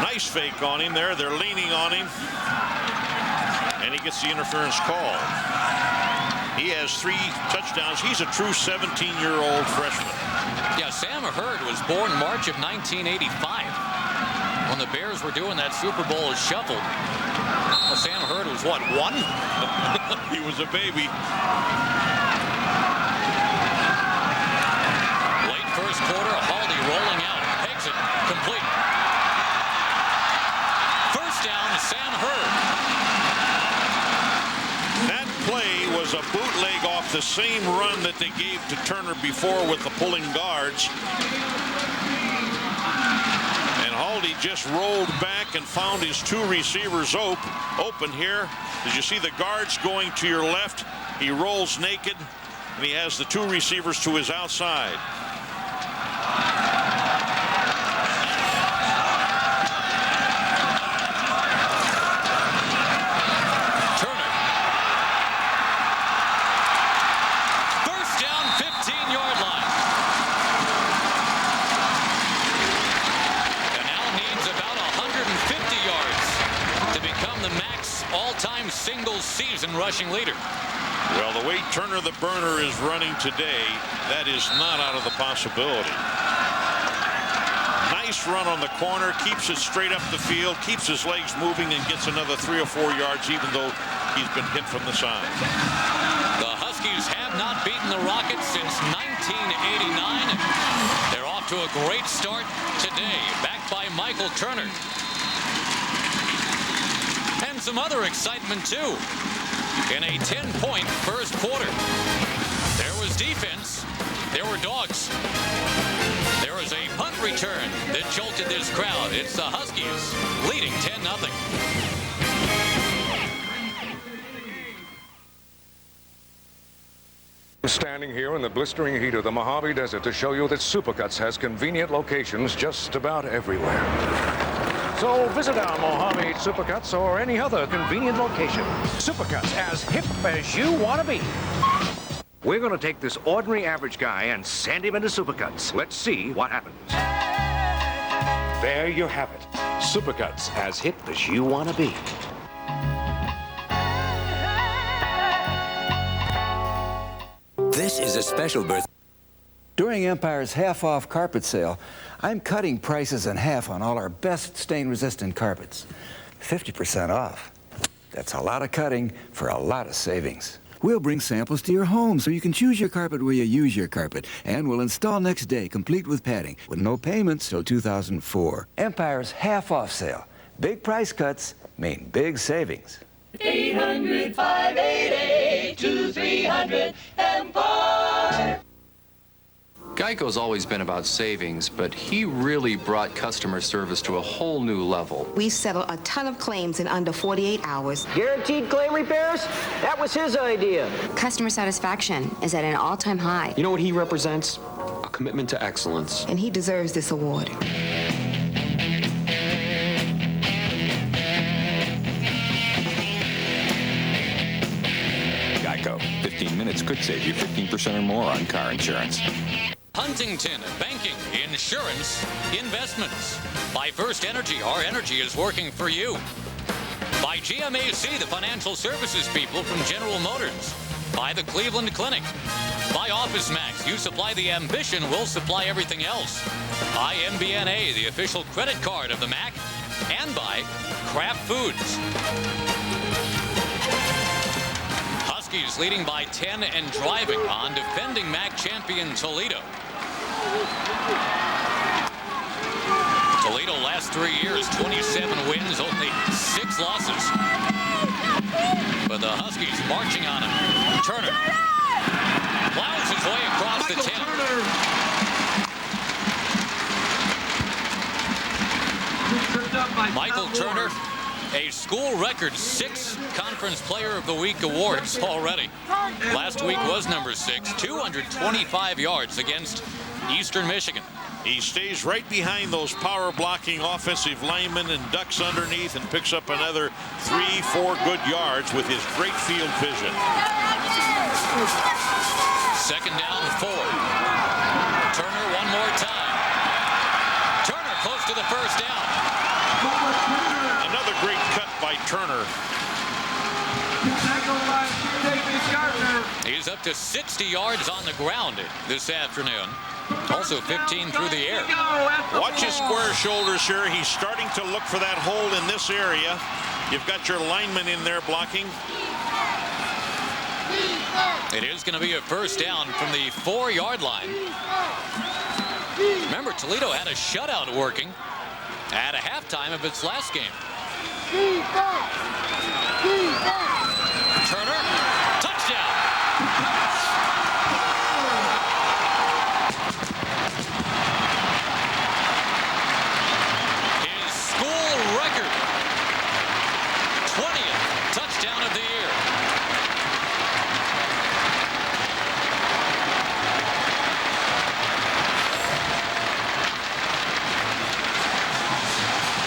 Nice fake on him there. They're leaning on him. And he gets the interference call. He has 3 touchdowns. He's a true 17-year-old freshman. Yeah, Sam Hurd was born March of 1985. When the Bears were doing that Super Bowl shuffle. Well, Sam Hurd was what, 1? He was a baby. Late first quarter, Haldy rolling out. Pegs it complete. First down, Sam Hurd. That play was a bootleg off the same run that they gave to Turner before with the pulling guards. And Haldy just rolled back and found his two receivers open here. As you see the guards going to your left, he rolls naked, and he has the two receivers to his outside. Single-season rushing leader. Well, the way Turner the Burner is running today, that is not out of the possibility. Nice run on the corner, keeps it straight up the field, keeps his legs moving, and gets another 3 or 4 yards, even though he's been hit from the side. The Huskies have not beaten the Rockets since 1989. They're off to a great start today, backed by Michael Turner. And some other excitement, too, in a 10-point first quarter. There was defense. There were dogs. There was a punt return that jolted this crowd. It's the Huskies leading 10-0. Standing here in the blistering heat of the Mojave Desert to show you that Supercuts has convenient locations just about everywhere. So visit our Mojave Supercuts or any other convenient location. Supercuts, as hip as you want to be. We're going to take this ordinary average guy and send him into Supercuts. Let's see what happens. There you have it. Supercuts, as hip as you want to be. This is a special birth. During Empire's half-off carpet sale, I'm cutting prices in half on all our best stain-resistant carpets. 50% off. That's a lot of cutting for a lot of savings. We'll bring samples to your home so you can choose your carpet where you use your carpet. And we'll install next day, complete with padding, with no payments till 2004. Empire's half-off sale. Big price cuts mean big savings. 800-588-2300 Empire. Geico's always been about savings, but he really brought customer service to a whole new level. We settle a ton of claims in under 48 hours. Guaranteed claim repairs? That was his idea. Customer satisfaction is at an all-time high. You know what he represents? A commitment to excellence. And he deserves this award. Geico. 15 minutes could save you 15% or more on car insurance. Huntington, banking, insurance, investments. By First Energy, our energy is working for you. By GMAC, the financial services people from General Motors. By the Cleveland Clinic. By Office Max, you supply the ambition, we'll supply everything else. By MBNA, the official credit card of the Mac. And by Kraft Foods. Huskies leading by 10 and driving on defending MAC champion Toledo. Toledo last 3 years, 27 wins, only 6 losses. But the Huskies marching on him. Turner plows his way across the 10. Michael Turner, a school record 6 Conference Player of the Week awards already. Last week was number 6, 225 yards against Eastern Michigan. He stays right behind those power blocking offensive linemen and ducks underneath and picks up another 3-4 good yards with his great field vision. Second down, 4. Turner one more time. Turner close to the first down. Another great cut by Turner. He's up to 60 yards on the ground this afternoon. Also 15 through the air. Watch his square shoulders here. He's starting to look for that hole in this area. You've got your lineman in there blocking. It is going to be a first down from the 4-yard line. Remember, Toledo had a shutout working at a halftime of its last game. Turner, touchdown. His school record, 20th touchdown of the year.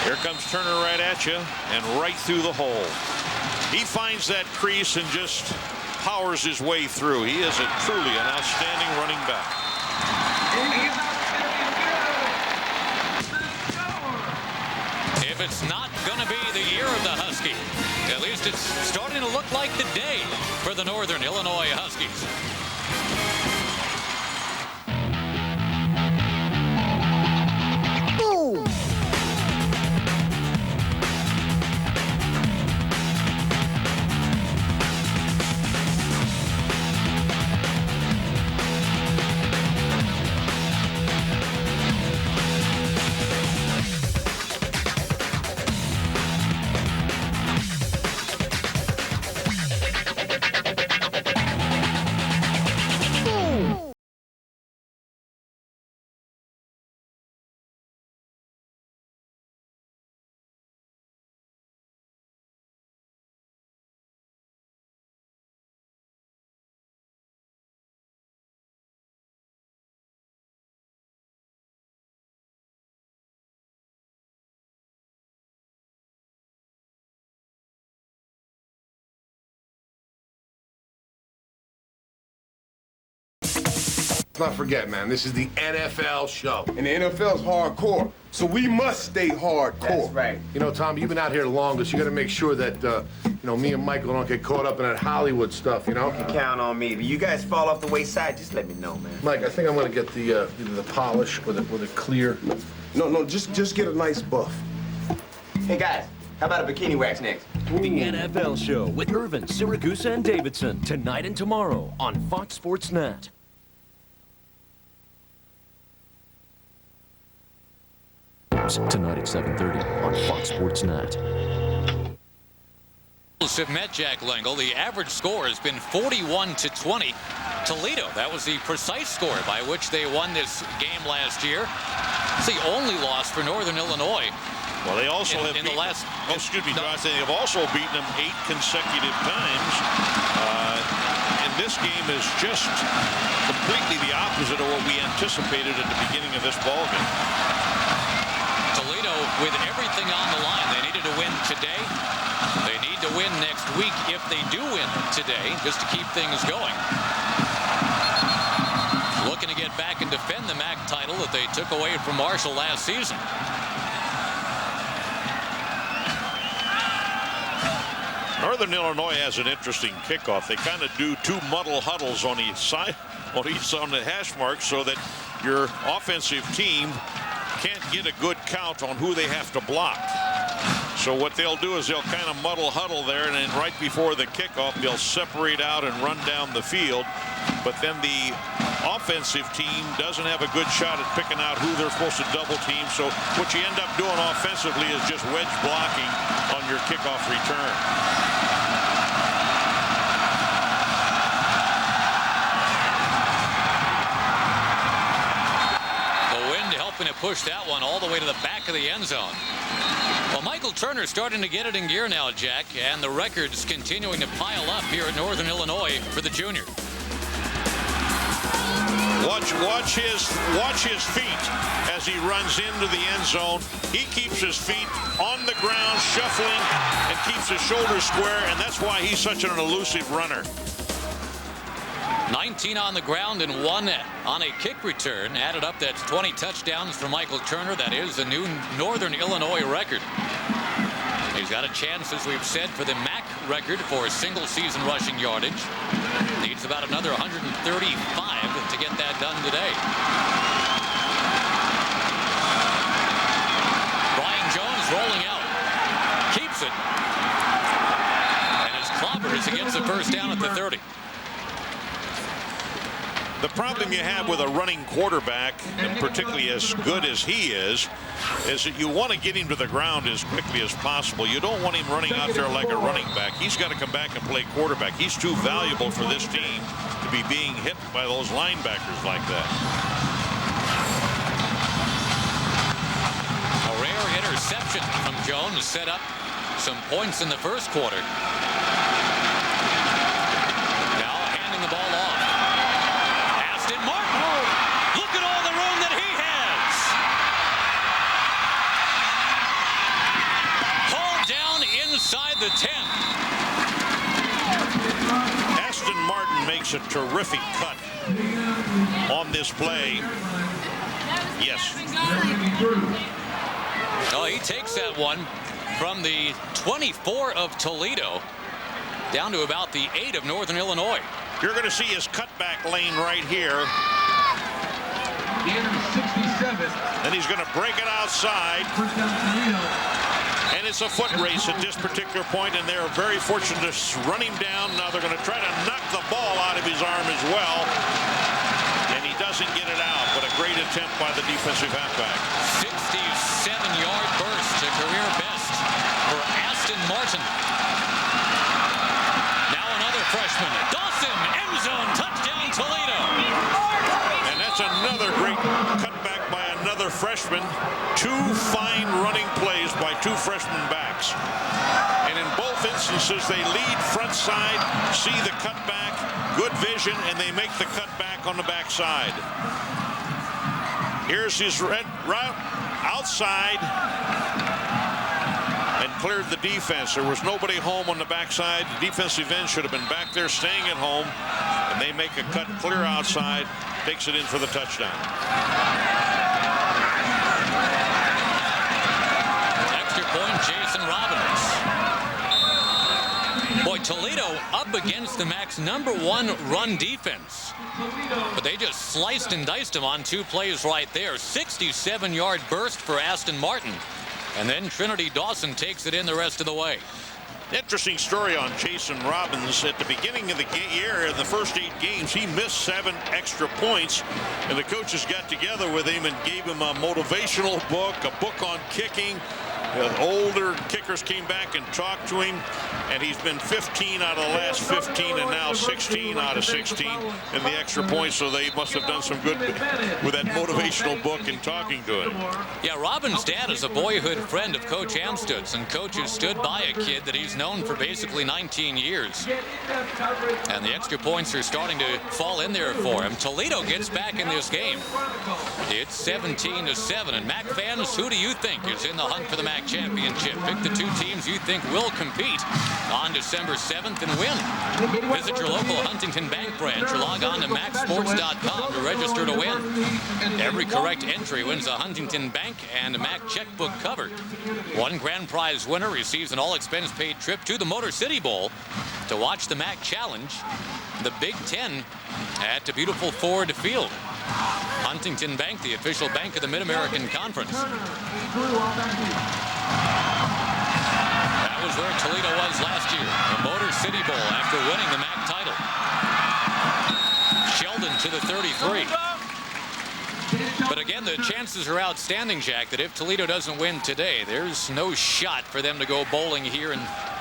Here comes Turner right at you and right through the hole. He finds that crease and just powers his way through. He is truly an outstanding running back. If it's not going to be the year of the Husky, at least it's starting to look like the day for the Northern Illinois Huskies. Let's not forget, man, this is the NFL show. And the NFL's hardcore, so we must stay hardcore. That's right. You know, Tom, you've been out here the longest. You got to make sure that, you know, me and Michael don't get caught up in that Hollywood stuff, you know? You can count on me. If you guys fall off the wayside, just let me know, man. Mike, I think I'm going to get the either the polish or the clear. No, just get a nice buff. Hey, guys, how about a bikini wax next? The NFL show with Irvin, Siragusa, and Davidson tonight and tomorrow on Fox Sports Net. Tonight at 7:30 on Fox Sports Net. Have met Jack Lingle. The average score has been 41-20. Toledo, that was the precise score by which they won this game last year. It's the only loss for Northern Illinois. Well, they also have in the last. Oh, excuse me, Josh. They have also beaten them 8 consecutive times. And this game is just completely the opposite of what we anticipated at the beginning of this ballgame. Toledo with everything on the line. They needed to win today. They need to win next week if they do win today, just to keep things going. Looking to get back and defend the MAC title that they took away from Marshall last season. Northern Illinois has an interesting kickoff. They kind of do 2 muddle huddles on each side, on the hash mark, so that your offensive team can't get a good count on who they have to block. So what they'll do is they'll kind of muddle huddle there, and then right before the kickoff, they'll separate out and run down the field. But then the offensive team doesn't have a good shot at picking out who they're supposed to double team. So what you end up doing offensively is just wedge blocking on your kickoff return. To push that one all the way to the back of the end zone. Well, Michael Turner starting to get it in gear now, Jack, and the records continuing to pile up here at Northern Illinois for the junior. Watch his feet as he runs into the end zone. He keeps his feet on the ground, shuffling, and keeps his shoulders square, and that's why he's such an elusive runner. 19 on the ground and 1 on a kick return. Added up, that's 20 touchdowns for Michael Turner. That is the new Northern Illinois record. He's got a chance, as we've said, for the MAC record for single-season rushing yardage. Needs about another 135 to get that done today. Brian Jones rolling out. Keeps it. And his clobber is against the first down at the 30. The problem you have with a running quarterback, and particularly as good as he is that you want to get him to the ground as quickly as possible. You don't want him running out there like a running back. He's got to come back and play quarterback. He's too valuable for this team to be being hit by those linebackers like that. A rare interception from Jones set up some points in the first quarter. Now handing the ball off. Aston Martin. Look at all the room that he has. Hauled down inside the 10. Aston Martin makes a terrific cut on this play. Yes. Oh, he takes that one from the 24 of Toledo down to about the 8 of Northern Illinois. You're going to see his cutback lane right here. Then he's going to break it outside. And it's a foot race at this particular point, and they're very fortunate to run him down. Now they're going to try to knock the ball out of his arm as well. And he doesn't get it out, but a great attempt by the defensive halfback. 67-yard burst, a career best for Aston Martin. Now another freshman, Dawson, end zone, touchdown Toledo. And that's another great cutback by another freshman. Two fine running plays by two freshman backs. And in both instances, they lead front side, see the cutback, good vision, and they make the cutback on the backside. Here's his red route outside and cleared the defense. There was nobody home on the backside. The defensive end should have been back there staying at home, and they make a cut clear outside, takes it in for the touchdown. Extra point, Jason Robbins. Boy, Toledo up against the MAC's #1 run defense. But they just sliced and diced him on two plays right there. 67-yard burst for Aston Martin. And then Trinity Dawson takes it in the rest of the way. Interesting story on Jason Robbins. At the beginning of the year, in the first 8 games, he missed 7 extra points. And the coaches got together with him and gave him a motivational book, a book on kicking. Older kickers came back and talked to him, and he's been 15 out of the last 15 and now 16 out of 16 in the extra points, so they must have done some good with that motivational book and talking to him. Yeah, Robin's dad is a boyhood friend of Coach Amstutz, and Coach has stood by a kid that he's known for basically 19 years. And the extra points are starting to fall in there for him. Toledo gets back in this game. It's 17-7, and MAC fans, who do you think is in the hunt for the MAC championship? Pick the 2 teams you think will compete on December 7th and win. Visit your local Huntington Bank branch or log on to MacSports.com to register to win. Every correct entry wins a Huntington Bank and a MAC checkbook cover. One grand prize winner receives an all-expense-paid trip to the Motor City Bowl to watch the MAC Challenge, the Big Ten, at the beautiful Ford Field. Huntington Bank, the official bank of the Mid-American Conference. That was where Toledo was last year, the Motor City Bowl, after winning the MAC title. Sheldon to the 33. But again, the chances are outstanding, Jack, that if Toledo doesn't win today, there's no shot for them to go bowling here in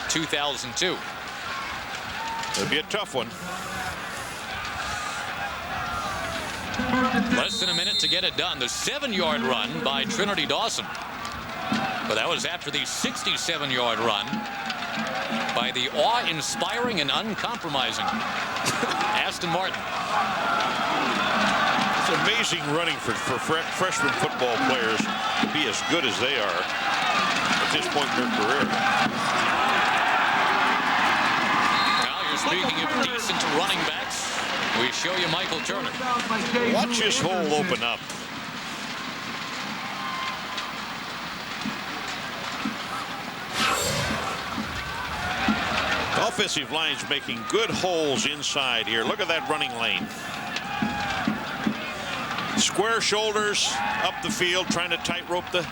2002. It'll be a tough one. Less than a minute to get it done. The 7-yard run by Trinity Dawson. But that was after the 67-yard run by the awe-inspiring and uncompromising Aston Martin. It's amazing running for freshman football players to be as good as they are at this point in their career. Now you're speaking of decent running backs. We show you Michael Turner. Watch his hole open up. The offensive line's making good holes inside here. Look at that running lane. Square shoulders up the field, trying to tightrope the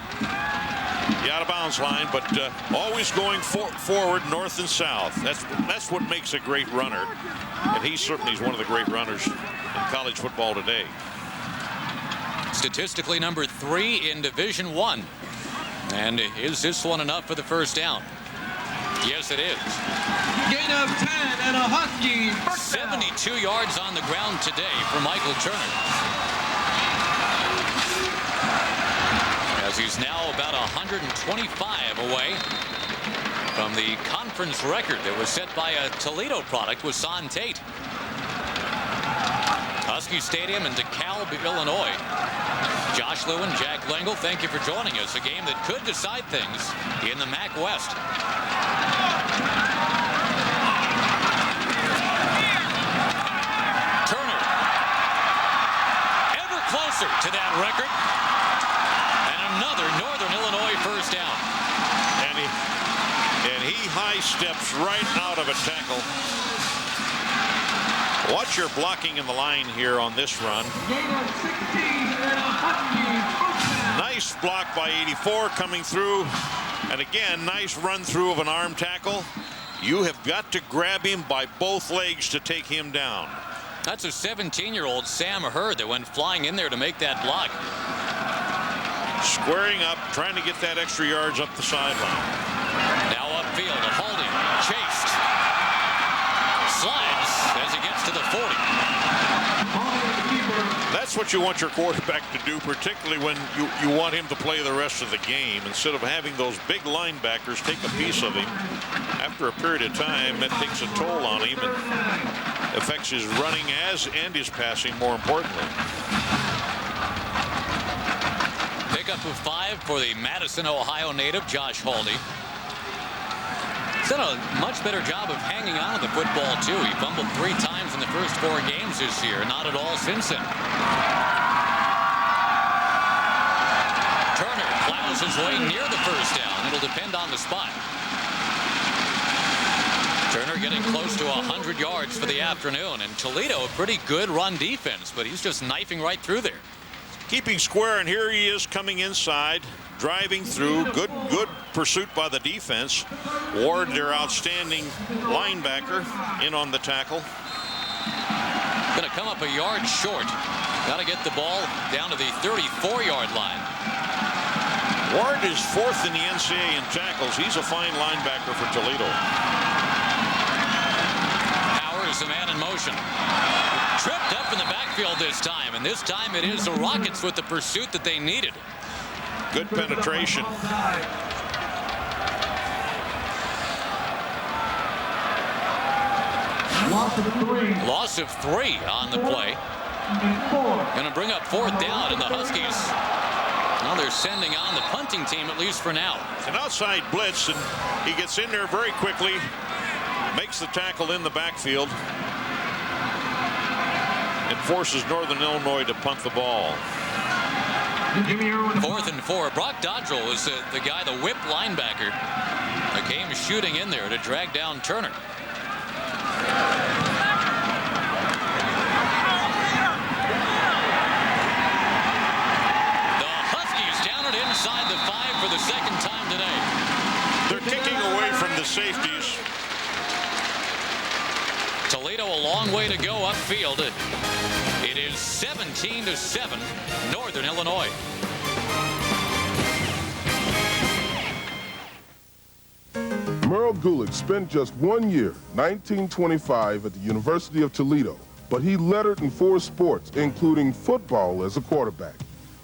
the out-of-bounds line, but always going forward, north and south. That's what makes a great runner, and he's one of the great runners in college football today. Statistically number 3 in Division I. And is this one enough for the first down? Yes, it is. Gain of 10 and a Husky. 72 yards on the ground today for Michael Turner. As he's now about 125 away from the conference record that was set by a Toledo product with Son Tate. Husky Stadium in DeKalb, Illinois. Josh Lewin, Jack Lingle, thank you for joining us. A game that could decide things in the MAC West. Turner, ever closer to that record. And another Northern Illinois first down. And he high steps right out of a tackle. Watch your blocking in the line here on this run. Nice block by 84 coming through. And again, nice run through of an arm tackle. You have got to grab him by both legs to take him down. That's a 17-year-old Sam Hurd that went flying in there to make that block. Squaring up, trying to get that extra yards up the sideline. Now upfield, a holding, chased. Slides as he gets to the 40. That's what you want your quarterback to do, particularly when you want him to play the rest of the game. Instead of having those big linebackers take a piece of him, after a period of time, that takes a toll on him and affects his running and his passing, more importantly. Pickup of 5 for the Madison, Ohio native, Josh Haldy. He's done a much better job of hanging on to the football, too. He fumbled 3 times in the first 4 games this year, not at all since then. Turner plows his way near the first down. It'll depend on the spot. Turner getting close to 100 yards for the afternoon. And Toledo, a pretty good run defense, but he's just knifing right through there. Keeping square, and here he is coming inside, driving through. Good pursuit by the defense. Ward, their outstanding linebacker, in on the tackle. Going to come up a yard short. Got to get the ball down to the 34-yard line. Ward is 4th in the NCAA in tackles. He's a fine linebacker for Toledo. Power is the man in motion. Tripped up in the backfield this time, and this time it is the Rockets with the pursuit that they needed. Good penetration. Loss of 3 on the play. Going to bring up 4th down, and the Huskies, well, they're sending on the punting team, at least for now. It's an outside blitz, and he gets in there very quickly, makes the tackle in the backfield, and forces Northern Illinois to punt the ball. 4th and 4. Brock Dodrell was the guy, the whip linebacker, that came shooting in there to drag down Turner. The Huskies down it inside the 5 for the 2nd time today. They're kicking away from the safeties. Toledo a long way to go upfield. It is 17-7, Northern Illinois. Merle Gulick spent just 1 year, 1925, at the University of Toledo, but he lettered in 4 sports, including football as a quarterback.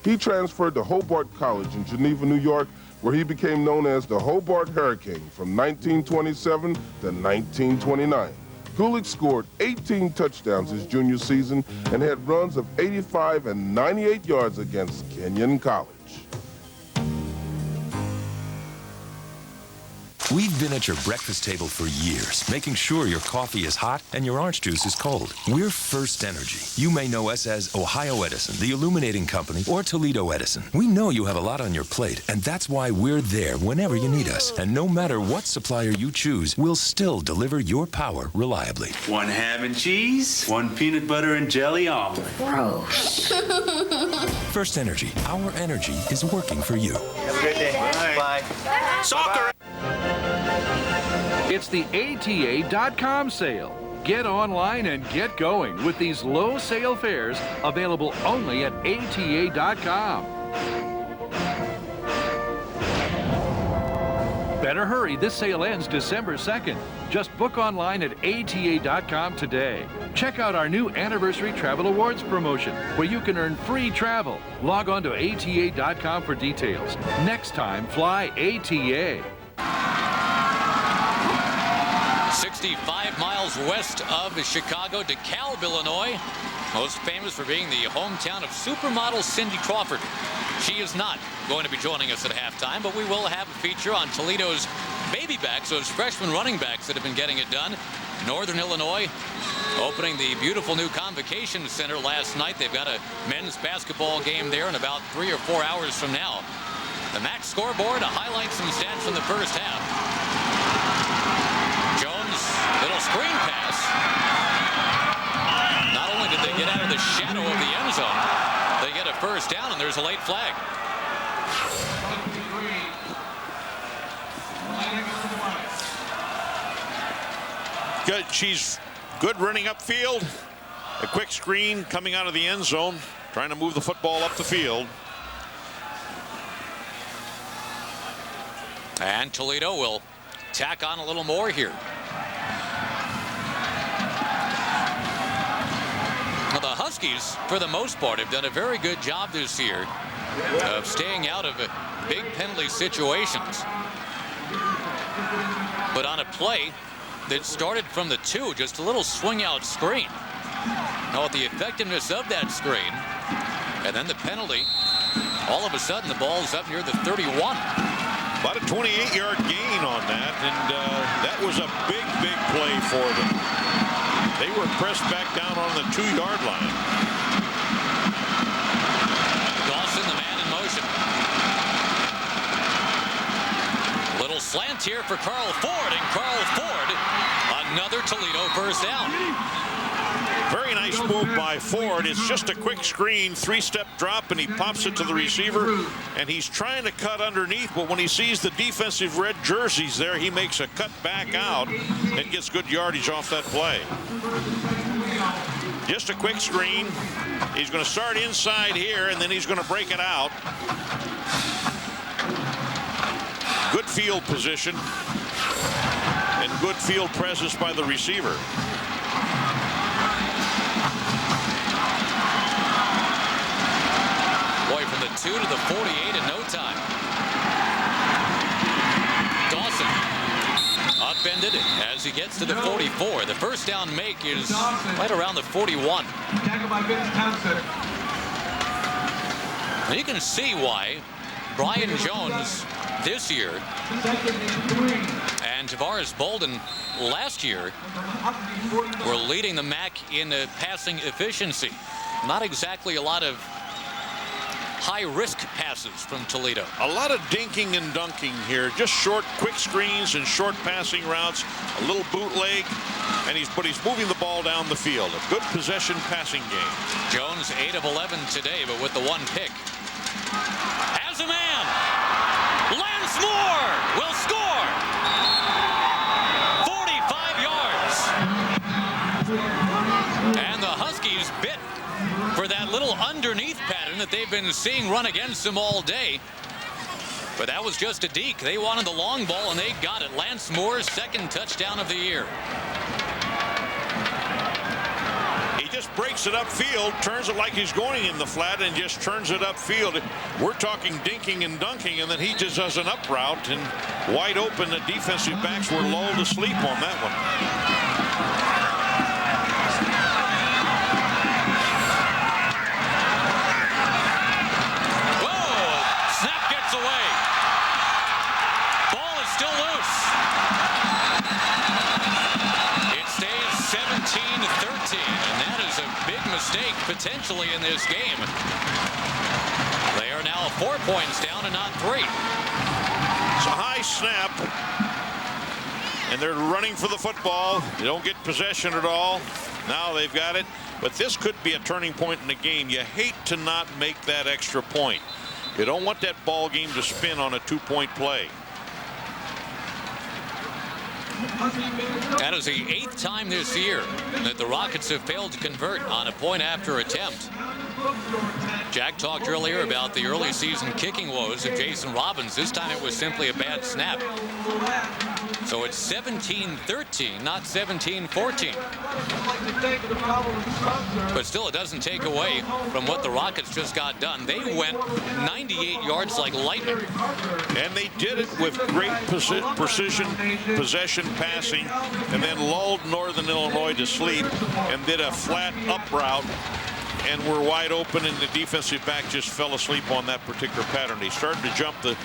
He transferred to Hobart College in Geneva, New York, where he became known as the Hobart Hurricane from 1927 to 1929. Gulick scored 18 touchdowns his junior season and had runs of 85 and 98 yards against Kenyon College. We've been at your breakfast table for years, making sure your coffee is hot and your orange juice is cold. We're First Energy. You may know us as Ohio Edison, the illuminating company, or Toledo Edison. We know you have a lot on your plate, and that's why we're there whenever you need us. And no matter what supplier you choose, we'll still deliver your power reliably. One ham and cheese, one peanut butter and jelly omelet. Gross. First Energy. Our energy is working for you. Have a good day. Bye. Soccer! It's the ATA.com sale. Get online and get going with these low sale fares available only at ATA.com. Better hurry, this sale ends December 2nd. Just book online at ATA.com today. Check out our new Anniversary Travel Awards promotion, where you can earn free travel. Log on to ATA.com for details. Next time, fly ATA. 65 miles west of Chicago, DeKalb, Illinois. Most famous for being the hometown of supermodel Cindy Crawford. She is not going to be joining us at halftime, but we will have a feature on Toledo's baby backs, those freshman running backs that have been getting it done. Northern Illinois opening the beautiful new Convocation Center last night. They've got a men's basketball game there in about 3 or 4 hours from now. The MAC scoreboard to highlight some stats from the first half. Jones, little screen pass. Not only did they get out of the shadow of the end zone, they get a first down, and there's a late flag. Good. She's good running upfield. A quick screen coming out of the end zone, trying to move the football up the field. And Toledo will tack on a little more here. Well, the Huskies, for the most part, have done a very good job this year of staying out of big penalty situations. But on a play that started from the 2, just a little swing out screen. Now, the effectiveness of that screen, and then the penalty, all of a sudden the ball's up near the 31. About a 28-yard gain on that, and that was a big play for them. They were pressed back down on the 2-yard line. Dawson, the man in motion. Little slant here for Carl Ford, and Carl Ford, another Toledo first down. Very nice move by Ford. It's just a quick screen, 3-step drop, and he pops it to the receiver, and he's trying to cut underneath, but when he sees the defensive red jerseys there, he makes a cut back out and gets good yardage off that play. Just a quick screen. He's going to start inside here, and then he's going to break it out. Good field position and good field presence by the receiver. Boy, from the 2 to the 48 in no time. Dawson upended as he gets to the 44. The first down make is right around the 41. Now you can see why Brian Jones this year and Tavares Bolden last year were leading the MAC in passing efficiency. Not exactly a lot of high-risk passes from Toledo. A lot of dinking and dunking here. Just short, quick screens and short passing routes. A little bootleg, and he's moving the ball down the field. A good possession passing game. Jones 8 of 11 today, but with the 1 pick. Has a man. Lance Moore will score. 45 yards. And the Huskies bit for that little underneath pattern that they've been seeing run against them all day. But that was just a deke. They wanted the long ball, and they got it. Lance Moore's 2nd touchdown of the year. He just breaks it upfield, turns it like he's going in the flat, and just turns it upfield. We're talking dinking and dunking, and then he just does an up route, and wide open. The defensive backs were lulled to sleep on that one. mistake potentially in this game. They are now 4 points down and not 3. It's a high snap, and they're running for the football. They don't get possession at all. Now they've got it, but this could be a turning point in the game. You hate to not make that extra point. You don't want that ball game to spin on a 2-point play. That is the 8th time this year that the Rockets have failed to convert on a point after attempt. Jack talked earlier about the early season kicking woes of Jason Robbins. This time it was simply a bad snap. So it's 17-13, not 17-14. But still, it doesn't take away from what the Rockets just got done. They went 98 yards like lightning. And they did it with great precision, possession passing, and then lulled Northern Illinois to sleep and did a flat up route. And were wide open, and the defensive back just fell asleep on that particular pattern. He started to jump the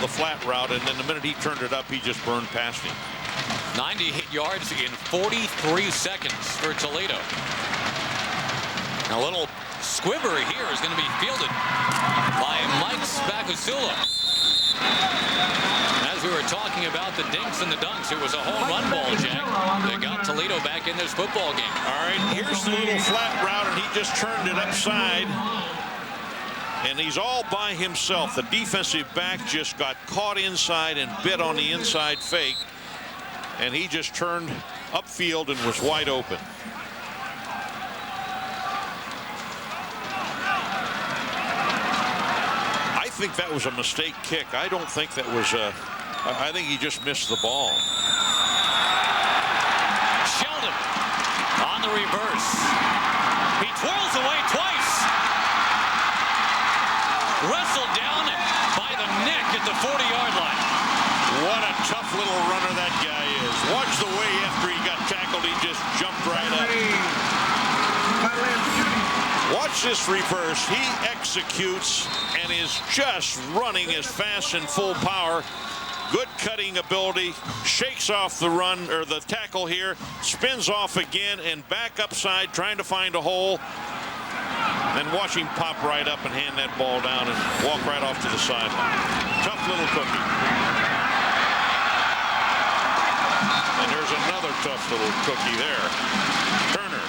flat route, and then the minute he turned it up, he just burned past him. 98 yards in 43 seconds for Toledo. A little squibber here is going to be fielded by Mike Spagusula. As we were talking about the dinks and the dunks, it was a home run ball, Jack, that got Toledo back in this football game. All right, here's the little flat route, and he just turned it upside. And he's all by himself. The defensive back just got caught inside and bit on the inside fake. And he just turned upfield and was wide open. I think that was a mistake kick. I don't think that was a... I think he just missed the ball. Sheldon on the reverse. He twirls away twice. Wrestled down by the neck at the 40-yard line. What a tough little runner that guy is. Watch the way after he got tackled, he just jumped right up. Watch this reverse. He executes and is just running as fast and full power. Good cutting ability, shakes off the run or the tackle here, spins off again and back upside trying to find a hole. Then watch him pop right up and hand that ball down and walk right off to the sideline. Tough little cookie. And there's another tough little cookie there. Turner.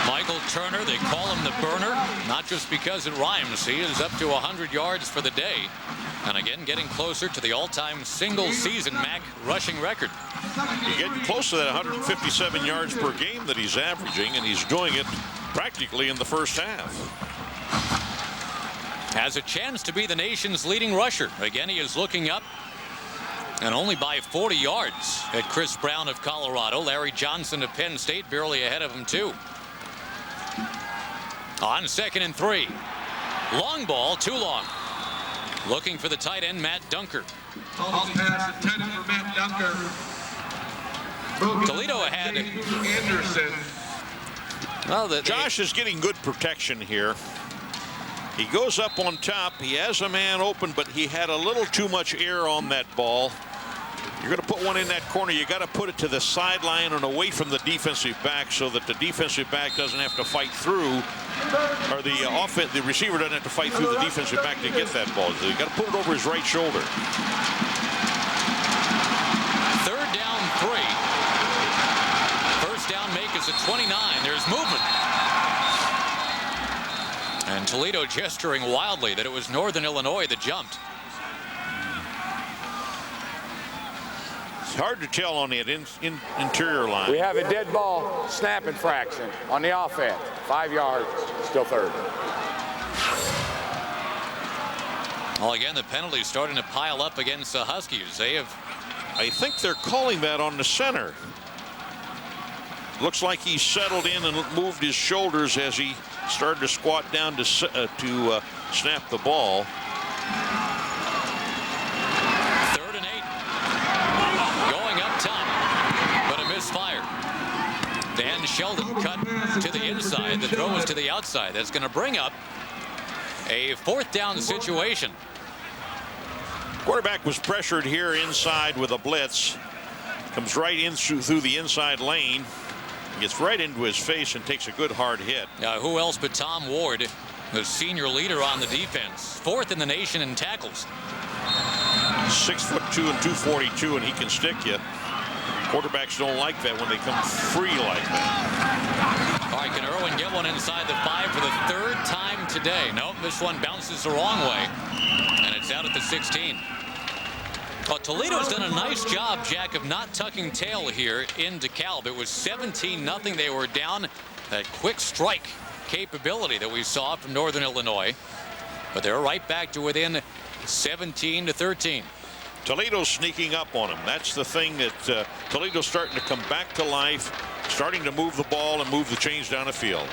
Michael Turner, they call him the burner, not just because it rhymes. He is up to 100 yards for the day. And again, getting closer to the all-time single-season MAC rushing record. You're getting close to that 157 yards per game that he's averaging, and he's doing it practically in the first half. Has a chance to be the nation's leading rusher. Again, he is looking up, and only by 40 yards at Chris Brown of Colorado. Larry Johnson of Penn State barely ahead of him, too. On 2nd and 3. Long ball, too long. Looking for the tight end, Matt Dunker. Toledo had Anderson. Well, Josh is getting good protection here. He goes up on top. He has a man open, but he had a little too much air on that ball. You're going to put one in that corner. You got to put it to the sideline and away from the defensive back so that the defensive back doesn't have to fight through, or the receiver doesn't have to fight through the defensive back to get that ball. So you got to put it over his right shoulder. 3rd down 3. First down make is at 29. There's movement. And Toledo gesturing wildly that it was Northern Illinois that jumped. It's hard to tell on the interior line. We have a dead ball snap infraction on the offense. 5 yards, still 3rd. Well, again, the penalties starting to pile up against the Huskies. I think they're calling that on the center. Looks like he settled in and moved his shoulders as he started to squat down to snap the ball. 3rd and 8. Going up top, but a misfire. Dan Sheldon cut to the inside. The throw is to the outside. That's going to bring up a 4th down situation. Quarterback was pressured here inside with a blitz. Comes right in through the inside lane. He gets right into his face and takes a good hard hit. Who else but Tom Ward, the senior leader on the defense, 4th in the nation in tackles. 6'2" and 242, and he can stick you. Quarterbacks don't like that when they come free like that. All right, can Irwin get one inside the 5 for the 3rd time today? Nope, this one bounces the wrong way, and it's out at the 16. Well, Toledo's done a nice job, Jack, of not tucking tail here in DeKalb. It was 17-0. They were down. That quick strike capability that we saw from Northern Illinois, but they're right back to within 17-13. Toledo's sneaking up on him. That's the thing that Toledo's starting to come back to life, starting to move the ball and move the chains down the field.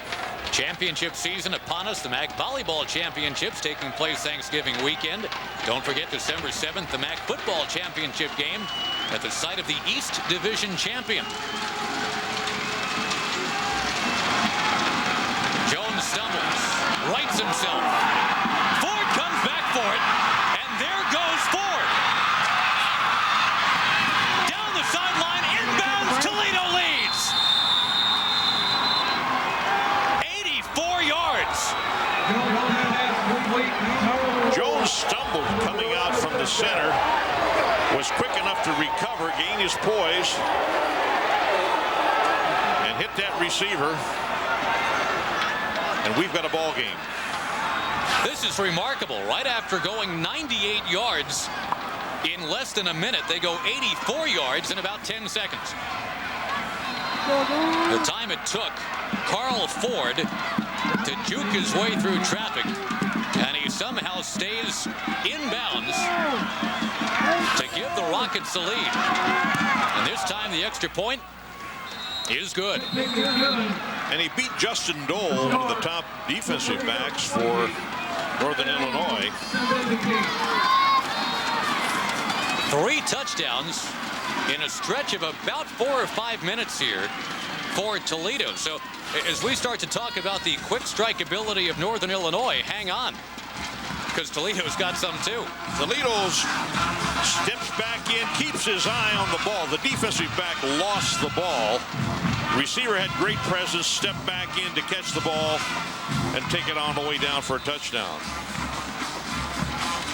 Championship season upon us. The MAC Volleyball Championships taking place Thanksgiving weekend. Don't forget December 7th, the MAC Football Championship game at the site of the East Division champion. Jones stumbles, rights himself. Ford comes back for it, and there goes Ford. Down the sideline, inbounds, Toledo leads. 84 yards. Jones stumbled coming out from the center, was quick enough to recover, gain his poise, and hit that receiver. And we've got a ball game. This is remarkable. Right after going 98 yards in less than a minute, they go 84 yards in about 10 seconds. The time it took Carl Ford to juke his way through traffic, and he somehow stays inbounds to give the Rockets the lead. And this time the extra point is good. And he beat Justin Dole, one of the top defensive backs for Northern Illinois. 3 touchdowns in a stretch of about 4 or 5 minutes here for Toledo. So as we start to talk about the quick strike ability of Northern Illinois, hang on, because Toledo's got some too. Toledo's steps back in, keeps his eye on the ball. The defensive back lost the ball. Receiver had great presence, stepped back in to catch the ball and take it on the way down for a touchdown.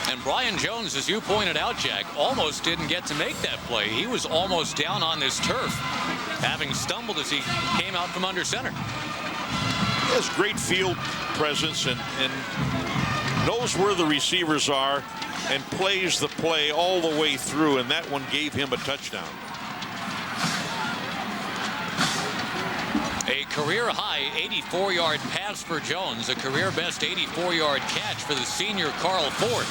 And Brian Jones, as you pointed out, Jack, almost didn't get to make that play. He was almost down on this turf, having stumbled as he came out from under center. He has great field presence and knows where the receivers are and plays the play all the way through, and that one gave him a touchdown. A career-high 84-yard pass for Jones, a career-best 84-yard catch for the senior Carl Ford.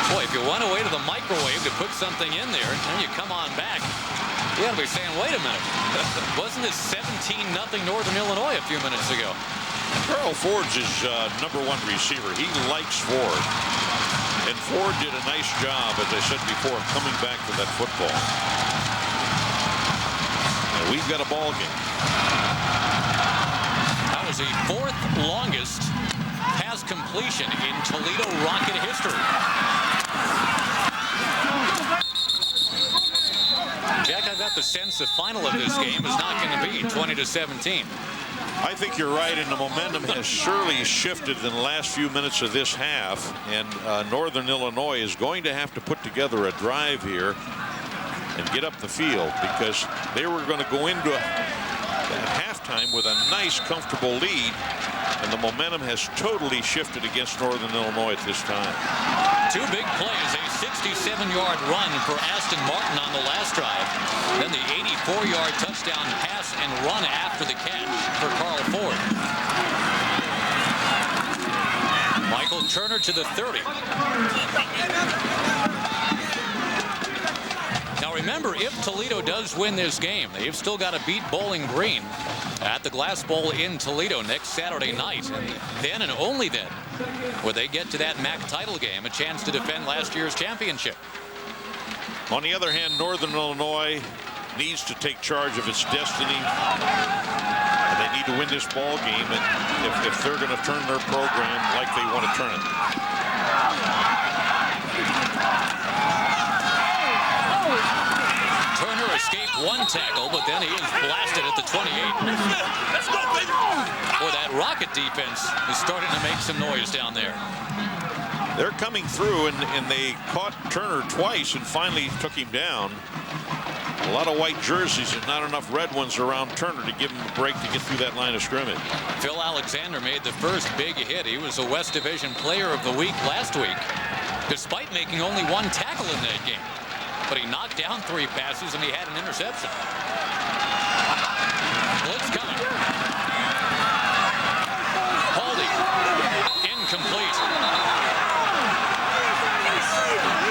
Boy, if you went away to the microwave to put something in there, and you come on back, you gotta be saying, wait a minute, wasn't this 17-0 Northern Illinois a few minutes ago? Carl Ford's his #1 receiver. He likes Ford. And Ford did a nice job, as I said before, coming back to that football. We've got a ball game. That was the 4th longest pass completion in Toledo Rocket history. Jack, I got the sense the final of this game is not going to be 20-17. I think you're right, and the momentum has surely shifted in the last few minutes of this half, and Northern Illinois is going to have to put together a drive here and get up the field, because they were going to go into at halftime with a nice, comfortable lead, and the momentum has totally shifted against Northern Illinois at this time. 2 big plays, a 67-yard run for Aston Martin on the last drive, then the 84-yard touchdown pass and run after the catch for Carl Ford. Michael Turner to the 30. Now remember, if Toledo does win this game, they've still got to beat Bowling Green at the Glass Bowl in Toledo next Saturday night. And then and only then will they get to that MAC title game, a chance to defend last year's championship. On the other hand, Northern Illinois needs to take charge of its destiny. And they need to win this ball game, and if they're going to turn their program like they want to turn it. Turner escapes one tackle, but then he is blasted at the 28. Let's go, baby. Boy, that Rocket defense is starting to make some noise down there. They're coming through, and they caught Turner twice and finally took him down. A lot of white jerseys and not enough red ones around Turner to give him a break to get through that line of scrimmage. Phil Alexander made the first big hit. He was the West Division Player of the Week last week, despite making only one tackle in that game. But he knocked down 3 passes and he had an interception. Blitz coming. Holding. Incomplete.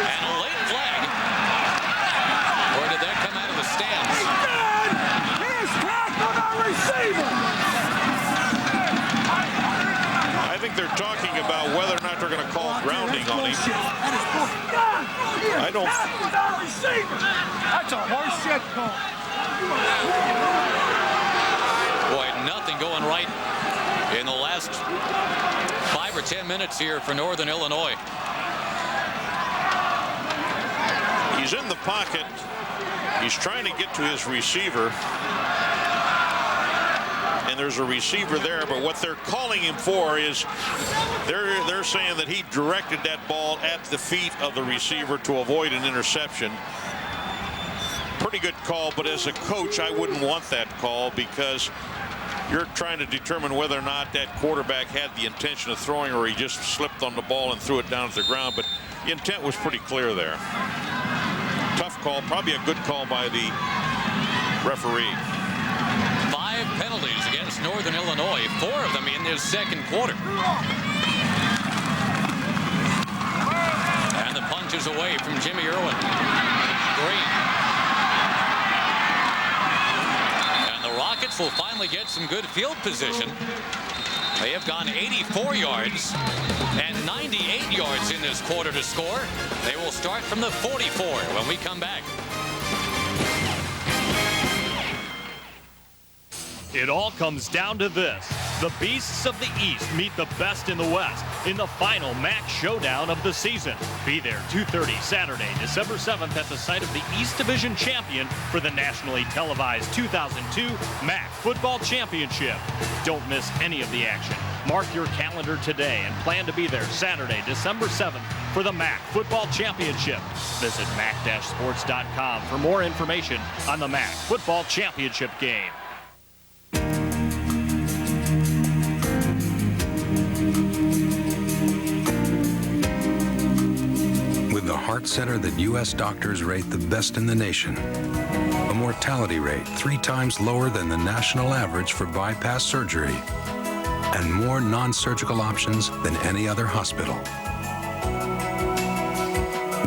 And a late flag. Or did that come out of the stands? I think they're talking about whether or not they're going to call grounding on him. I don't. That's a horse shit call. Boy, nothing going right in the last 5 or 10 minutes here for Northern Illinois. He's in the pocket. He's trying to get to his receiver. And there's a receiver there, but what they're calling him for is they're saying that he directed that ball at the feet of the receiver to avoid an interception. Pretty good call, but as a coach, I wouldn't want that call because you're trying to determine whether or not that quarterback had the intention of throwing or he just slipped on the ball and threw it down to the ground. But the intent was pretty clear there. Tough call, probably a good call by the referee. 5 penalties against Northern Illinois, 4 of them in this second quarter. And the punch is away from Jimmy Irwin. Green. And the Rockets will finally get some good field position. They have gone 84 yards and 98 yards in this quarter to score. They will start from the 44 when we come back. It all comes down to this. The Beasts of the East meet the best in the West in the final MAC showdown of the season. Be there 2:30 Saturday, December 7th at the site of the East Division champion for the nationally televised 2002 MAC Football Championship. Don't miss any of the action. Mark your calendar today and plan to be there Saturday, December 7th for the MAC Football Championship. Visit mac-sports.com for more information on the MAC Football Championship game. With the heart center that U.S. doctors rate the best in the nation, a mortality rate 3 times lower than the national average for bypass surgery, and more non-surgical options than any other hospital.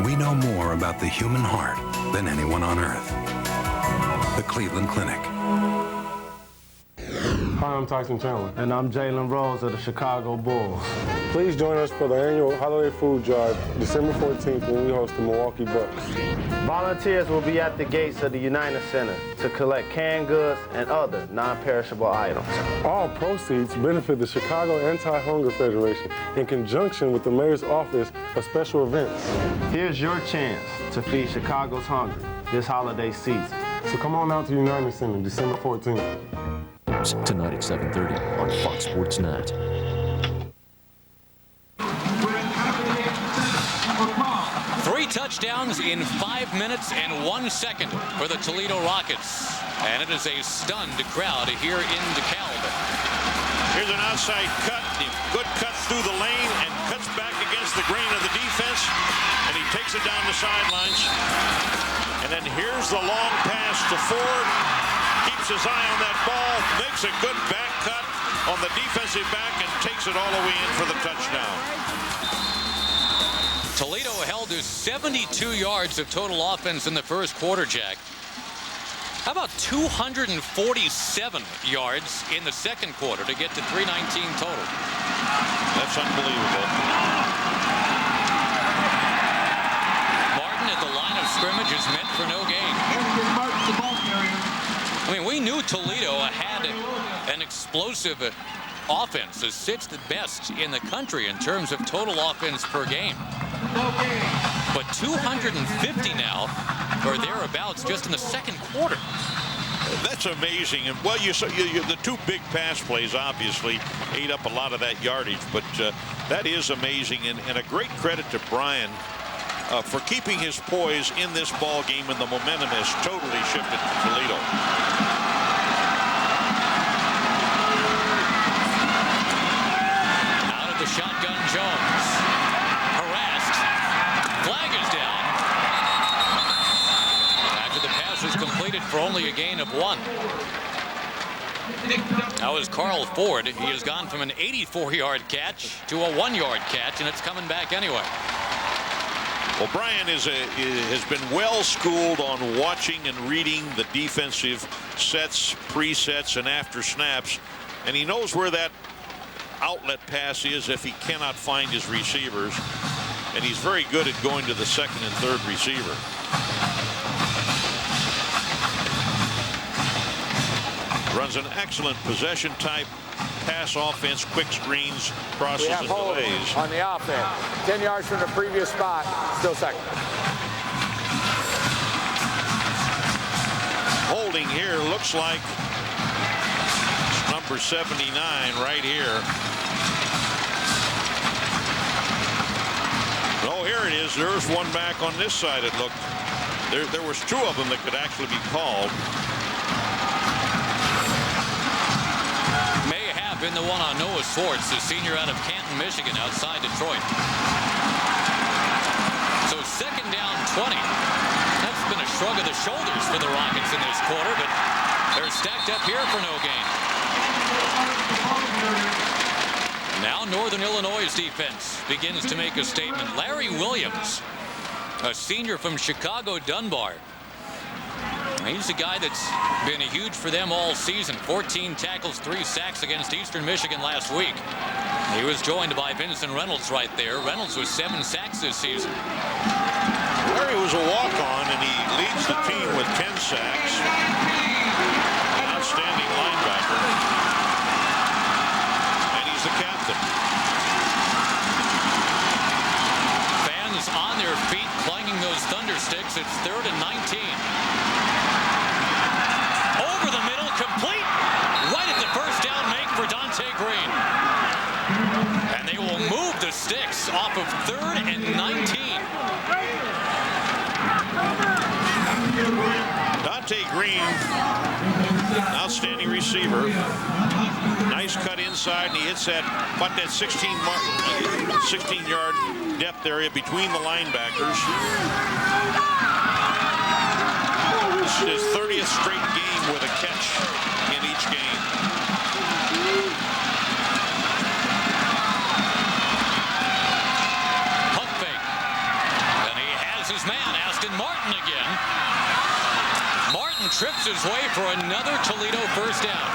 We know more about the human heart than anyone on earth. The Cleveland Clinic. Hi, I'm Tyson Chandler. And I'm Jalen Rose of the Chicago Bulls. Please join us for the annual holiday food drive, December 14th, when we host the Milwaukee Bucks. Volunteers will be at the gates of the United Center to collect canned goods and other non-perishable items. All proceeds benefit the Chicago Anti-Hunger Federation in conjunction with the Mayor's Office of Special Events. Here's your chance to feed Chicago's hunger this holiday season. So come on out to United Center, December 14th. Tonight at 7:30 on Fox Sports Net. 3 touchdowns in 5 minutes and 1 second for the Toledo Rockets. And it is a stunned crowd here in DeKalb. Here's an outside cut. Good cut through the lane and cuts back against the grain of the defense. And he takes it down the sidelines. And then here's the long pass to Ford. Keeps his eye on that ball. Makes a good back cut on the defensive back and takes it all the way in for the touchdown. Toledo held to 72 yards of total offense in the first quarter, Jack. How about 247 yards in the second quarter to get to 319 total? That's unbelievable. Martin at the line of scrimmage is meant for no gain. I mean, we knew Toledo had an explosive offense, the 6th best in the country in terms of total offense per game. But 250 now or thereabouts just in the second quarter. That's amazing. And well, the two big pass plays obviously ate up a lot of that yardage, but that is amazing, and a great credit to Brian for keeping his poise in this ball game, and the momentum has totally shifted to Toledo. Out of the shotgun, Jones harassed. Flag is down. After the pass was completed for only a gain of 1. Now is Carl Ford. He has gone from an 84-yard catch to a 1-yard catch, and it's coming back anyway. Well, Brian has been well schooled on watching and reading the defensive sets, presets, and after snaps, and he knows where that outlet pass is if he cannot find his receivers, and he's very good at going to the second and third receiver. Runs an excellent possession type pass offense, quick screens, crosses, and delays. On the offense, 10 yards from the previous spot, still second. Holding here looks like number 79 right here. Oh, here it is. There's one back on this side. It looked there was 2 of them that could actually be called. In the one on Noah Swartz, the senior out of Canton, Michigan, outside Detroit. So second down 20. That's been a shrug of the shoulders for the Rockets in this quarter, but they're stacked up here for no gain. Now Northern Illinois' defense begins to make a statement. Larry Williams, a senior from Chicago Dunbar. He's a guy that's been huge for them all season. 14 tackles, 3 sacks against Eastern Michigan last week. He was joined by Vincent Reynolds right there. Reynolds with 7 sacks this season. Larry was a walk-on, and he leads the team with 10 sacks. An outstanding linebacker. And he's the captain. Fans on their feet clanging those thunder sticks. It's 3rd and 19. Over the middle, complete, right at the first down make for Dante Green. And they will move the sticks off of 3rd and 19. Dante Green, outstanding receiver. Nice cut inside, and he hits that 16-yard depth area between the linebackers. This is his 30th straight game with a catch in each game. Pump fake. And he has his man, Aston Martin again. Martin trips his way for another Toledo first down.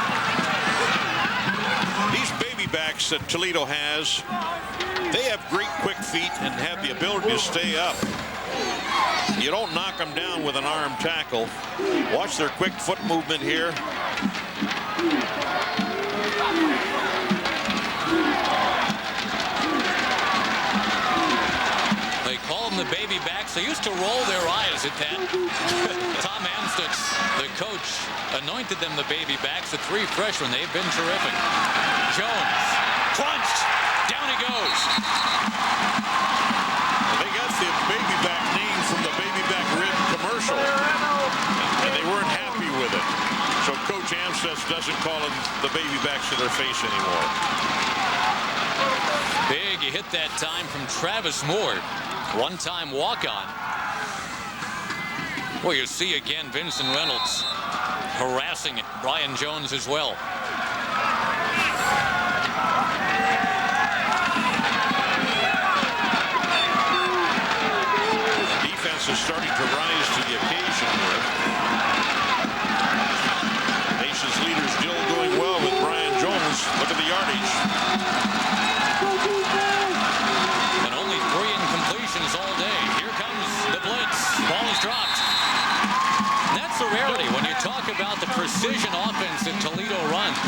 These baby backs that Toledo has, they have great quick feet and have the ability to stay up. You don't knock them down with an arm tackle. Watch their quick foot movement here. They call them the baby backs. They used to roll their eyes at that. Tom Amstutz, the coach, anointed them the baby backs. The 3 freshmen, they've been terrific. Jones, crunched, down he goes. They got the baby back name from the baby back rib commercial, and they weren't happy with it. So Coach Amstutz doesn't call them the baby backs to their face anymore. Big hit that time from Travis Moore. One-time walk-on. Well, you see again Vincent Reynolds harassing Brian Jones as well. Defense is starting to rise to the occasion here. Nation's leader still doing well with Brian Jones. Look at the yardage. And only 3 incompletions all day. Here comes the blitz. Ball is dropped. And that's a rarity when you talk about the precision offense that Toledo runs.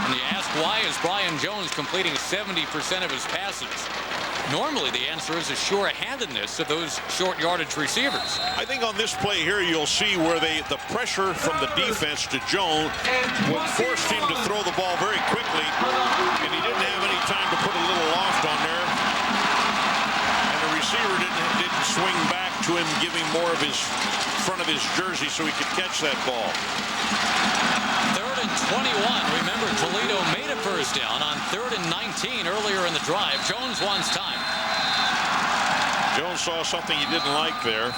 And you ask, why is Brian Jones completing 70% of his passes? Normally, the answer is a sure-handedness of those short yardage receivers. I think on this play here, you'll see where the pressure from the defense to Jones forced him to throw the ball very quickly, and he didn't have any time to put a little loft on there. And the receiver didn't swing back to him, give him more of his front of his jersey so he could catch that ball. 3rd and 21. Remember, Toledo made a first down on 3rd and 19 earlier in the drive. Jones wants time. Jones saw something he didn't like there.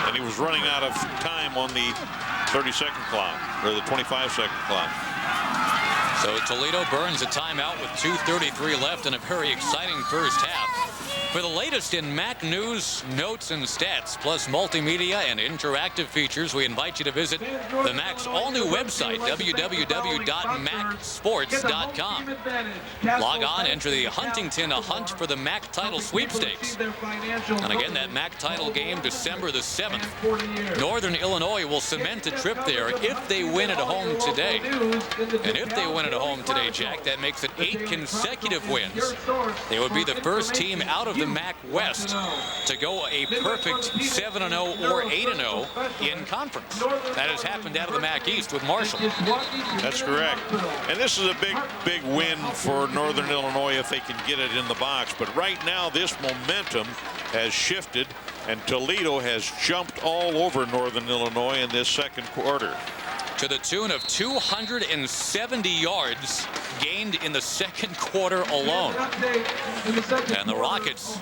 And he was running out of time on the 30-second clock, or the 25-second clock. So Toledo burns a timeout with 2:33 left in a very exciting first half. For the latest in MAC news, notes, and stats, plus multimedia and interactive features, we invite you to visit the MAC's all-new website, www.macsports.com. Log on, enter the Huntington Hunt for the MAC title sweepstakes. And again, that MAC title game, December the 7th. Northern Illinois will cement a trip there if they win at home today. And if they win at home today, Jack, that makes it 8 consecutive wins. They would be the first team out of the MAC West to go a perfect 7-0 or 8-0 in conference. That has happened out of the MAC East with Marshall. That's correct. And this is a big win for Northern Illinois if they can get it in the box. But right now, this momentum has shifted, and Toledo has jumped all over Northern Illinois in this second quarter. To the tune of 270 yards gained in the second quarter alone. And the Rockets,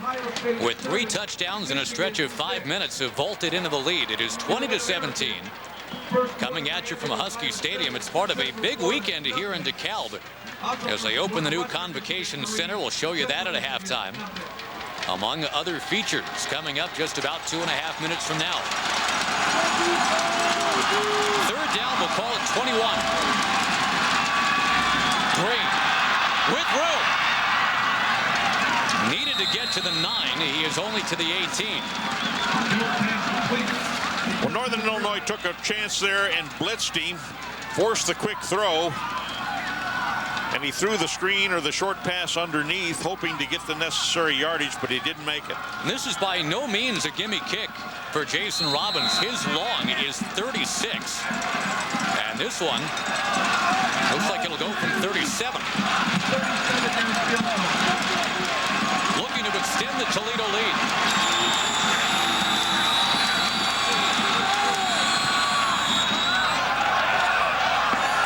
with 3 touchdowns in a stretch of 5 minutes, have vaulted into the lead. It is 20-17. Coming at you from a Husky Stadium, it's part of a big weekend here in DeKalb. As they open the new Convocation Center, we'll show you that at a halftime. Among other features coming up just about 2.5 minutes from now. 3rd down, we'll call it 21. Green with room. Needed to get to the 9. He is only to the 18. Well, Northern Illinois took a chance there and blitzed him, forced the quick throw, and he threw the screen or the short pass underneath, hoping to get the necessary yardage, but he didn't make it. And this is by no means a gimme kick for Jason Robbins. His long is 36. And this one looks like it'll go from 37. Looking to extend the Toledo lead.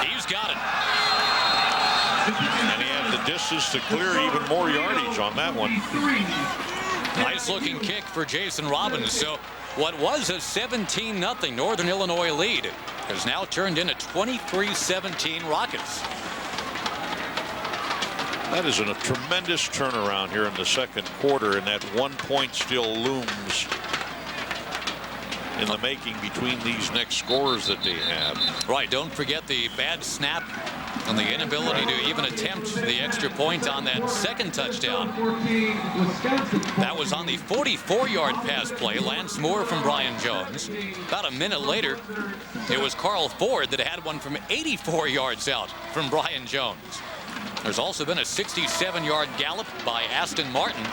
He's got it. And he had the distance to clear even more yardage on that one. Nice looking kick for Jason Robbins. So what was a 17-0 Northern Illinois lead has now turned into 23-17 Rockets. That is a tremendous turnaround here in the second quarter, and that 1 point still looms in the making between these next scores that they have. Right, don't forget the bad snap and the inability to even attempt the extra point on that second touchdown. That was on the 44-yard pass play. Lance Moore from Brian Jones. About a minute later, it was Carl Ford that had one from 84 yards out from Brian Jones. There's also been a 67-yard gallop by Aston Martin.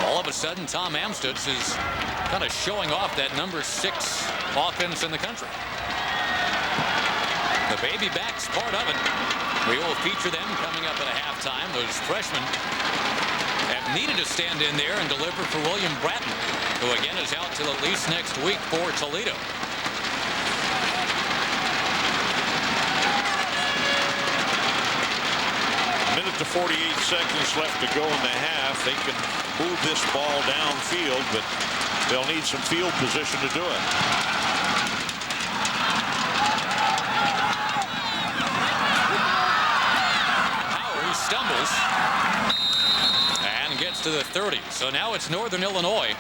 All of a sudden, Tom Amstutz is kind of showing off that number 6 offense in the country. The baby back's part of it. We will feature them coming up at a halftime. Those freshmen have needed to stand in there and deliver for William Bratton, who again is out till at least next week for Toledo. Minute to 48 seconds left to go in the half. They can move this ball downfield, but they'll need some field position to do it. Howard stumbles and gets to the 30. So now it's Northern Illinois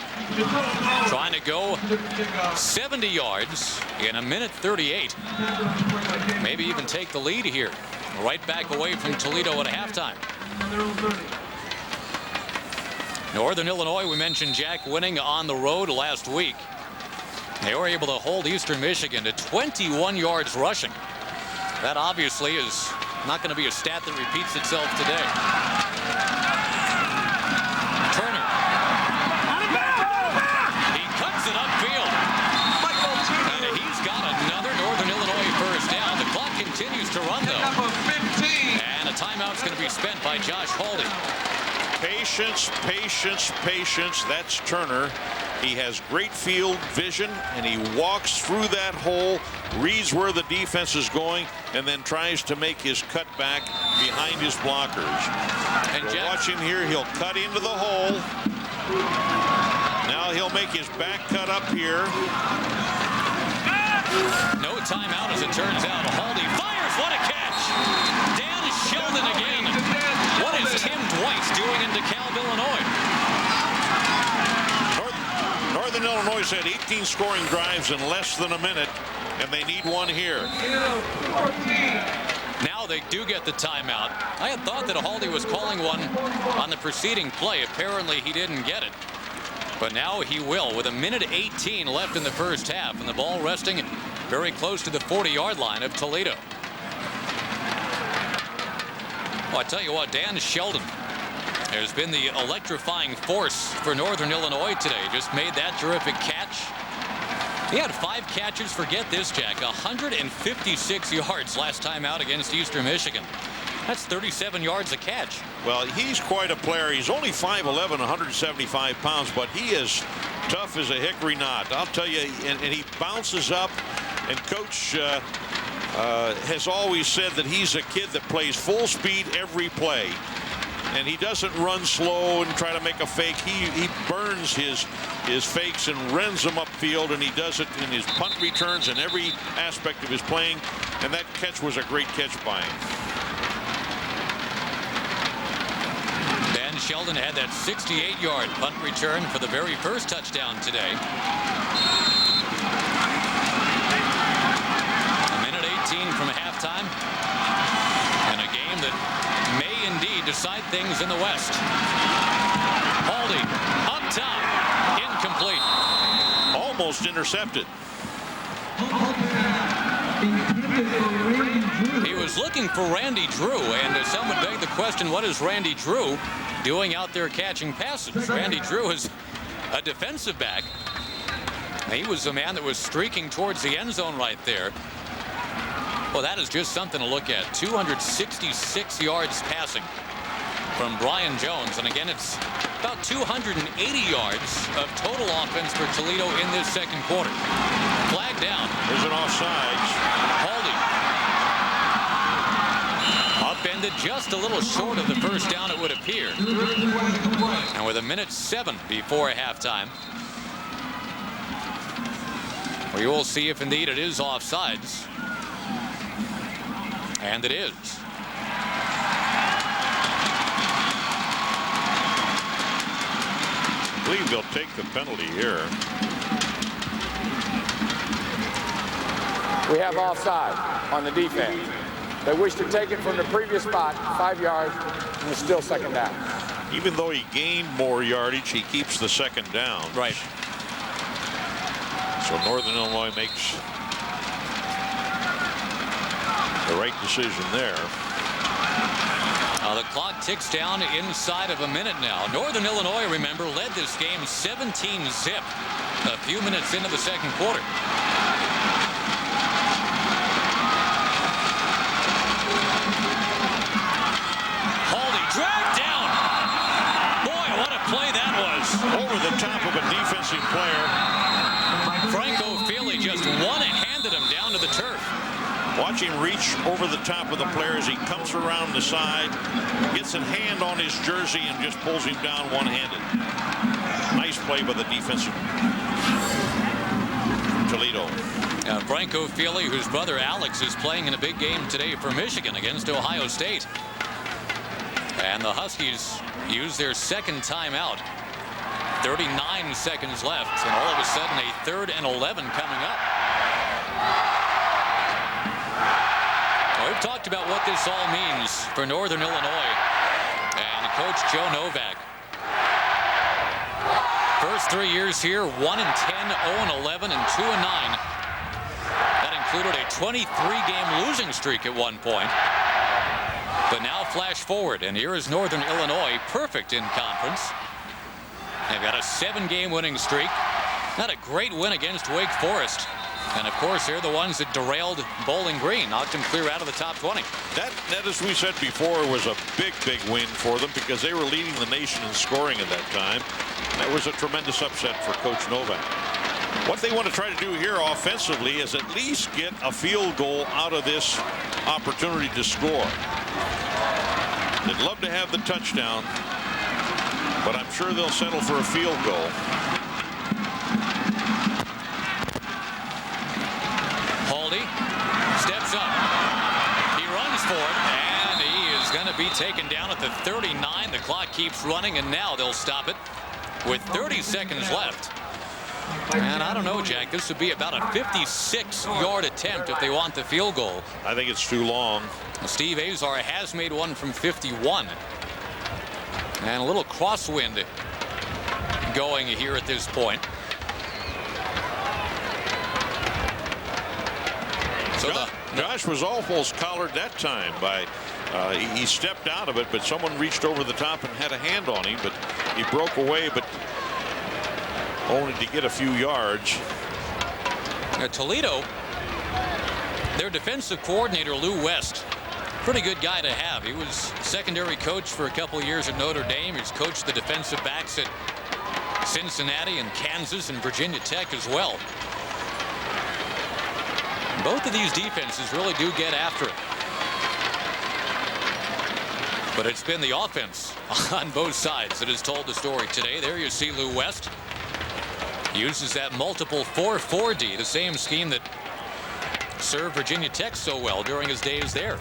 trying to go 70 yards in a minute 38. Maybe even take the lead here. Right back away from Toledo at halftime. Northern Illinois, we mentioned, Jack, winning on the road last week. They were able to hold Eastern Michigan to 21 yards rushing. That obviously is not going to be a stat that repeats itself today. timeout's going to be spent by Josh Haldy. Patience, patience, patience. That's Turner. He has great field vision, and he walks through that hole, reads where the defense is going, and then tries to make his cut back behind his blockers. And watch him here. He'll cut into the hole. Now he'll make his back cut up here. No timeout as it turns out. Haldy fires. What a catch. Dan Sheldon again. What is Tim Dwight doing in DeKalb, Illinois? Northern Illinois had 18 scoring drives in less than a minute, and they need one here. Now they do get the timeout. I had thought that Haldy was calling one on the preceding play. Apparently he didn't get it. But now he will, with 1:18 left in the first half, and the ball resting very close to the 40-yard line of Toledo. Well, I tell you what, Dan Sheldon has been the electrifying force for Northern Illinois today. Just made that terrific catch. He had 5 catches. Forget this, Jack. 156 yards last time out against Eastern Michigan. That's 37 yards a catch. Well, he's quite a player. He's only 5'11", 175 pounds, but he is tough as a hickory knot. I'll tell you, and he bounces up, and Coach has always said that he's a kid that plays full speed every play. And he doesn't run slow and try to make a fake. He burns his fakes and runs them upfield, and he does it in his punt returns and every aspect of his playing. And that catch was a great catch by him. Dan Sheldon had that 68-yard punt return for the very first touchdown today. 1:18 from halftime, and a game that may indeed decide things in the West. Haldy up top, incomplete. Almost intercepted. He was looking for Randee Drew, and some would beg the question, what is Randee Drew doing out there catching passes? Randee Drew is a defensive back. He was a man that was streaking towards the end zone right there. Well, that is just something to look at. 266 yards passing from Brian Jones. And again, it's about 280 yards of total offense for Toledo in this second quarter. Flag down. There's an offsides. Haldy. Upended just a little short of the first down, it would appear. And with 1:07 before halftime, we will see if indeed it is offsides. And it is. I believe they'll take the penalty here. We have offside on the defense. They wish to take it from the previous spot, 5 yards, and it's still second down. Even though he gained more yardage, he keeps the second down. Right. So Northern Illinois makes the right decision there. The clock ticks down inside of a minute now. Northern Illinois, remember, led this game 17-zip a few minutes into the second quarter. Haldy dragged down. Boy, what a play that was. Over the top of a defensive player. Franco Feely just one-handed him down to the turf. Watch him reach over the top of the player as he comes around the side, gets a hand on his jersey, and just pulls him down one-handed. Nice play by the defensive Toledo. Franco Feely, whose brother Alex is playing in a big game today for Michigan against Ohio State. And the Huskies use their second timeout. 39 seconds left, and all of a sudden a 3rd and 11 coming up. We've talked about what this all means for Northern Illinois and Coach Joe Novak. First 3 years here, 1-10, 0-11, and 2-9. That included a 23-game losing streak at one point. But now flash forward, and here is Northern Illinois, perfect in conference. They've got a 7-game winning streak. Not a great win against Wake Forest. And, of course, they're the ones that derailed Bowling Green, knocked them clear out of the top 20. That, as we said before, was a big win for them because they were leading the nation in scoring at that time. That was a tremendous upset for Coach Novak. What they want to try to do here offensively is at least get a field goal out of this opportunity to score. They'd love to have the touchdown, but I'm sure they'll settle for a field goal. Haldy steps up. He runs for it, and he is going to be taken down at the 39. The clock keeps running, and now they'll stop it with 30 seconds left. And I don't know, Jack, this would be about a 56-yard attempt if they want the field goal. I think it's too long. Steve Azar has made one from 51. And a little crosswind going here at this point. So Josh was almost collared that time by he stepped out of it, but someone reached over the top and had a hand on him, but he broke away, but only to get a few yards. Toledo, their defensive coordinator, Lou West, pretty good guy to have. He was secondary coach for a couple of years at Notre Dame. He's coached the defensive backs at Cincinnati and Kansas and Virginia Tech as well. Both of these defenses really do get after it. But it's been the offense on both sides that has told the story today. There you see Lou West. Uses that multiple 4-4-D, the same scheme that served Virginia Tech so well during his days there.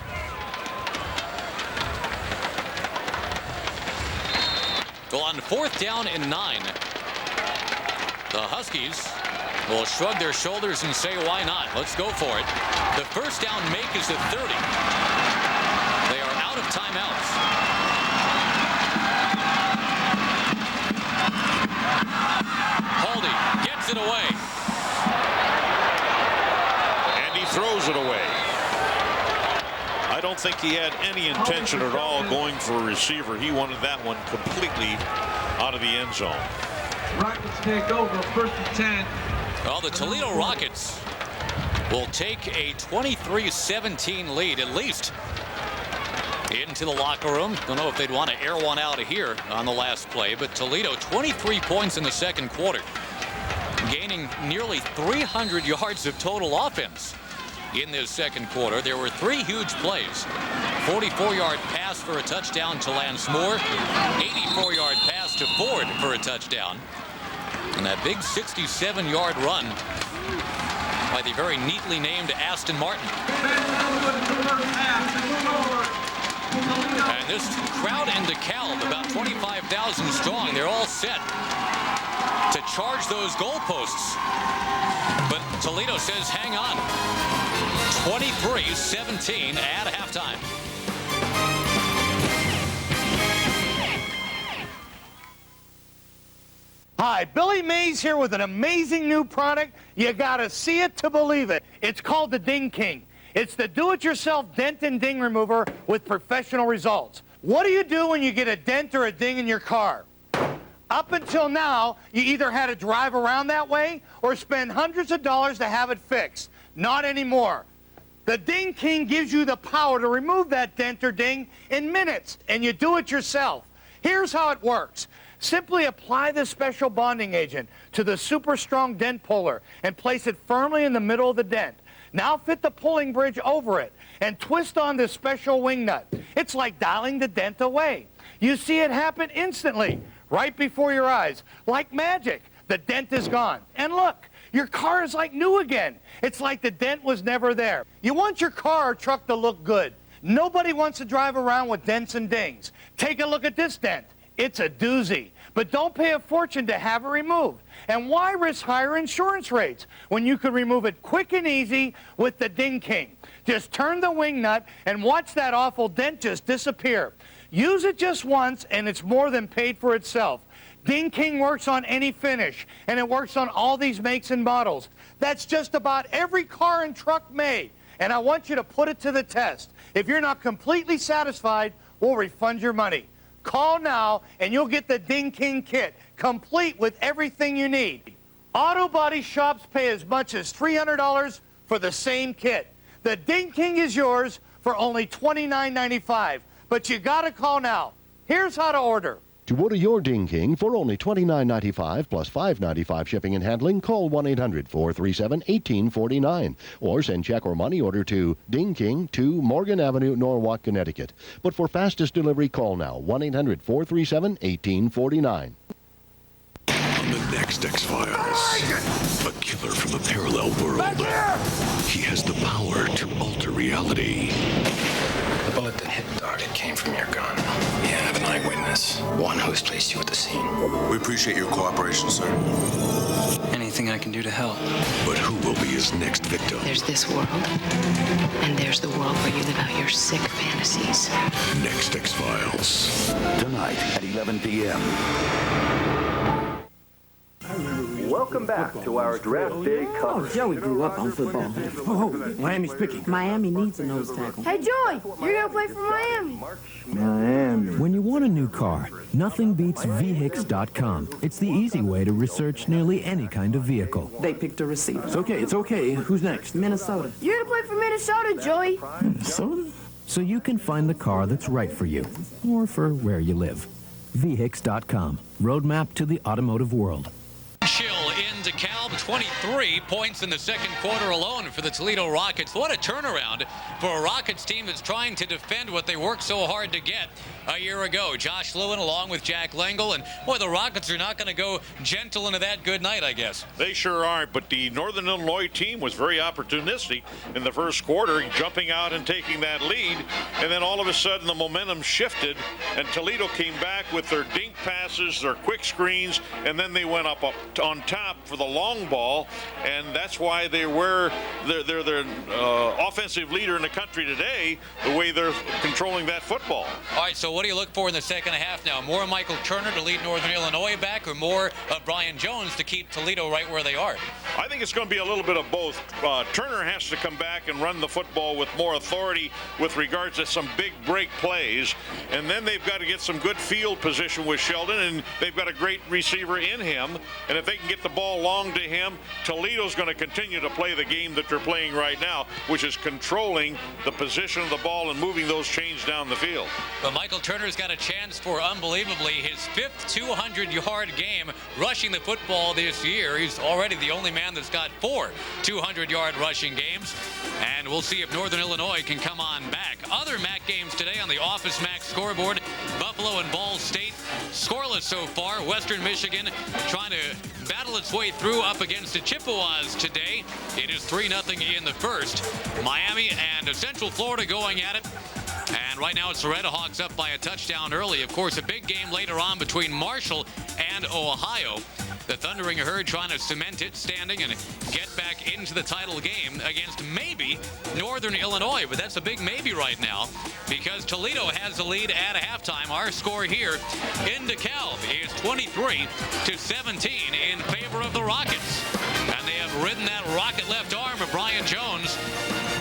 Well, on 4th down and 9, the Huskies will shrug their shoulders and say, why not? Let's go for it. The first down make is at 30. They are out of timeouts. Haldy gets it away. And he throws it away. I don't think he had any intention at all going for a receiver. He wanted that one completely out of the end zone. Rockets take over, 1st and 10. Well, the Toledo Rockets will take a 23-17 lead, at least into the locker room. Don't know if they'd want to air one out of here on the last play, but Toledo 23 points in the second quarter, gaining nearly 300 yards of total offense in this second quarter. There were 3 huge plays. 44-yard pass for a touchdown to Lance Moore, 84-yard pass to Ford for a touchdown, and that big 67-yard run by the very neatly named Aston Martin. And this crowd in DeKalb, about 25,000 strong, they're all set to charge those goalposts. But Toledo says, hang on. 23-17 at halftime. Hi, Billy Mays here with an amazing new product. You gotta see it to believe it. It's called the Ding King. It's the do-it-yourself dent and ding remover with professional results. What do you do when you get a dent or a ding in your car? Up until now, you either had to drive around that way or spend hundreds of dollars to have it fixed. Not anymore. The Ding King gives you the power to remove that dent or ding in minutes, and you do it yourself. Here's how it works. Simply apply this special bonding agent to the super strong dent puller and place it firmly in the middle of the dent. Now fit the pulling bridge over it and twist on this special wing nut. It's like dialing the dent away. You see it happen instantly, right before your eyes. Like magic, the dent is gone. And look, your car is like new again. It's like the dent was never there. You want your car or truck to look good. Nobody wants to drive around with dents and dings. Take a look at this dent. It's a doozy. But don't pay a fortune to have it removed. And why risk higher insurance rates when you could remove it quick and easy with the Ding King? Just turn the wing nut and watch that awful dent just disappear. Use it just once and it's more than paid for itself. Ding King works on any finish, and it works on all these makes and models. That's just about every car and truck made. And I want you to put it to the test. If you're not completely satisfied, we'll refund your money. Call now, and you'll get the Ding King kit, complete with everything you need. Auto body shops pay as much as $300 for the same kit. The Ding King is yours for only $29.95, but you gotta call now. Here's how to order. To order your Ding King for only $29.95 plus $5.95 shipping and handling, call 1-800-437-1849 or send check or money order to Ding King, 2 Morgan Avenue, Norwalk, Connecticut. But for fastest delivery, call now 1-800-437-1849. On the next X-Files, a killer from a parallel world. He has the power to alter reality. The bullet that hit the target came from your gun. We have an eyewitness, one who has placed you at the scene. We appreciate your cooperation, sir. Anything I can do to help. But who will be his next victim? There's this world, and there's the world where you live out your sick fantasies. Next X-Files. Tonight at 11 p.m. Welcome back to our draft day coverage. Oh, Joey grew up on football. Oh, Miami's picking. Miami needs a nose tackle. Hey, Joey, you're going to play for Miami. Miami. When you want a new car, nothing beats VHIX.com. It's the easy way to research nearly any kind of vehicle. They picked a receiver. It's okay. Who's next? Minnesota. You're going to play for Minnesota, Joey. Minnesota? So you can find the car that's right for you, or for where you live. VHIX.com. Roadmap to the automotive world. Chill in DeKalb, 23 points in the second quarter alone for the Toledo Rockets. What a turnaround for a Rockets team that's trying to defend what they worked so hard to get a year ago. Josh Lewin along with Jack Lengel, and boy, the Rockets are not going to go gentle into that good night, I guess. They sure aren't, but the Northern Illinois team was very opportunistic in the first quarter, jumping out and taking that lead, and then all of a sudden the momentum shifted, and Toledo came back with their dink passes, their quick screens, and then they went up on top for the long ball, and that's why they were their offensive leader in the country today, the way they're controlling that football. All right, so what do you look for in the second half now? More Michael Turner to lead Northern Illinois back, or more of Brian Jones to keep Toledo right where they are? I think it's going to be a little bit of both. Turner has to come back and run the football with more authority with regards to some big break plays, and then they've got to get some good field position with Sheldon, and they've got a great receiver in him, and if they can get the ball long to him, Toledo's going to continue to play the game that they're playing right now, which is controlling the position of the ball and moving those chains down the field. But Michael Turner's got a chance for, unbelievably, his 5th 200-yard game rushing the football this year. He's already the only man that's got 4 200-yard rushing games, and we'll see if Northern Illinois can come on back. Other MAC games today on the Office MAC scoreboard: Buffalo and Ball State scoreless so far. Western Michigan trying to battle its way through up against the Chippewas today. It is 3-0 in the first. Miami and Central Florida going at it. And right now it's the Red Hawks up by a touchdown early. Of course, a big game later on between Marshall and Ohio. The Thundering Herd trying to cement its standing and get back into the title game against maybe Northern Illinois. But that's a big maybe right now because Toledo has the lead at halftime. Our score here in DeKalb is 23-17 in favor of the Rockets. And they have ridden that rocket left arm of Brian Jones.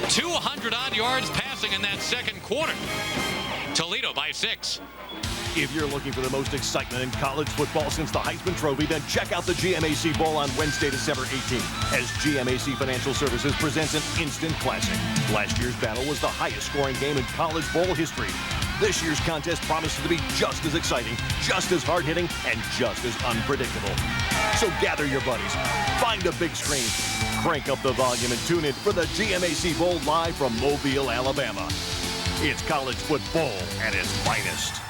200-odd yards passing in that second quarter. Toledo by 6. If you're looking for the most excitement in college football since the Heisman Trophy, then check out the GMAC Bowl on Wednesday, December 18th, as GMAC Financial Services presents an instant classic. Last year's battle was the highest scoring game in college bowl history. This year's contest promises to be just as exciting, just as hard-hitting, and just as unpredictable. So gather your buddies, find a big screen, crank up the volume, and tune in for the GMAC Bowl live from Mobile, Alabama. It's college football at its finest.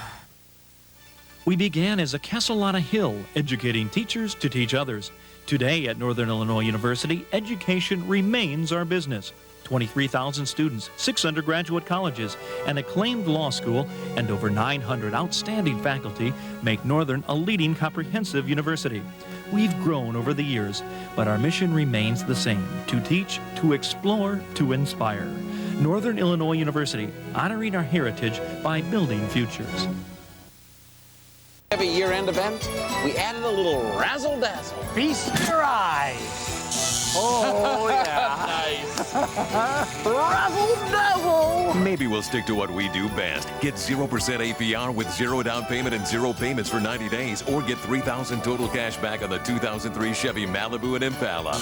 We began as a castle on a hill, educating teachers to teach others. Today at Northern Illinois University, education remains our business. 23,000 students, 6 undergraduate colleges, an acclaimed law school, and over 900 outstanding faculty make Northern a leading comprehensive university. We've grown over the years, but our mission remains the same: to teach, to explore, to inspire. Northern Illinois University, honoring our heritage by building futures. Every year-end event, we added a little razzle-dazzle. Feast your eyes. Oh, yeah. Nice. Razzle-dazzle! Maybe we'll stick to what we do best. Get 0% APR with 0 down payment and 0 payments for 90 days, or get $3,000 total cash back on the 2003 Chevy Malibu and Impala.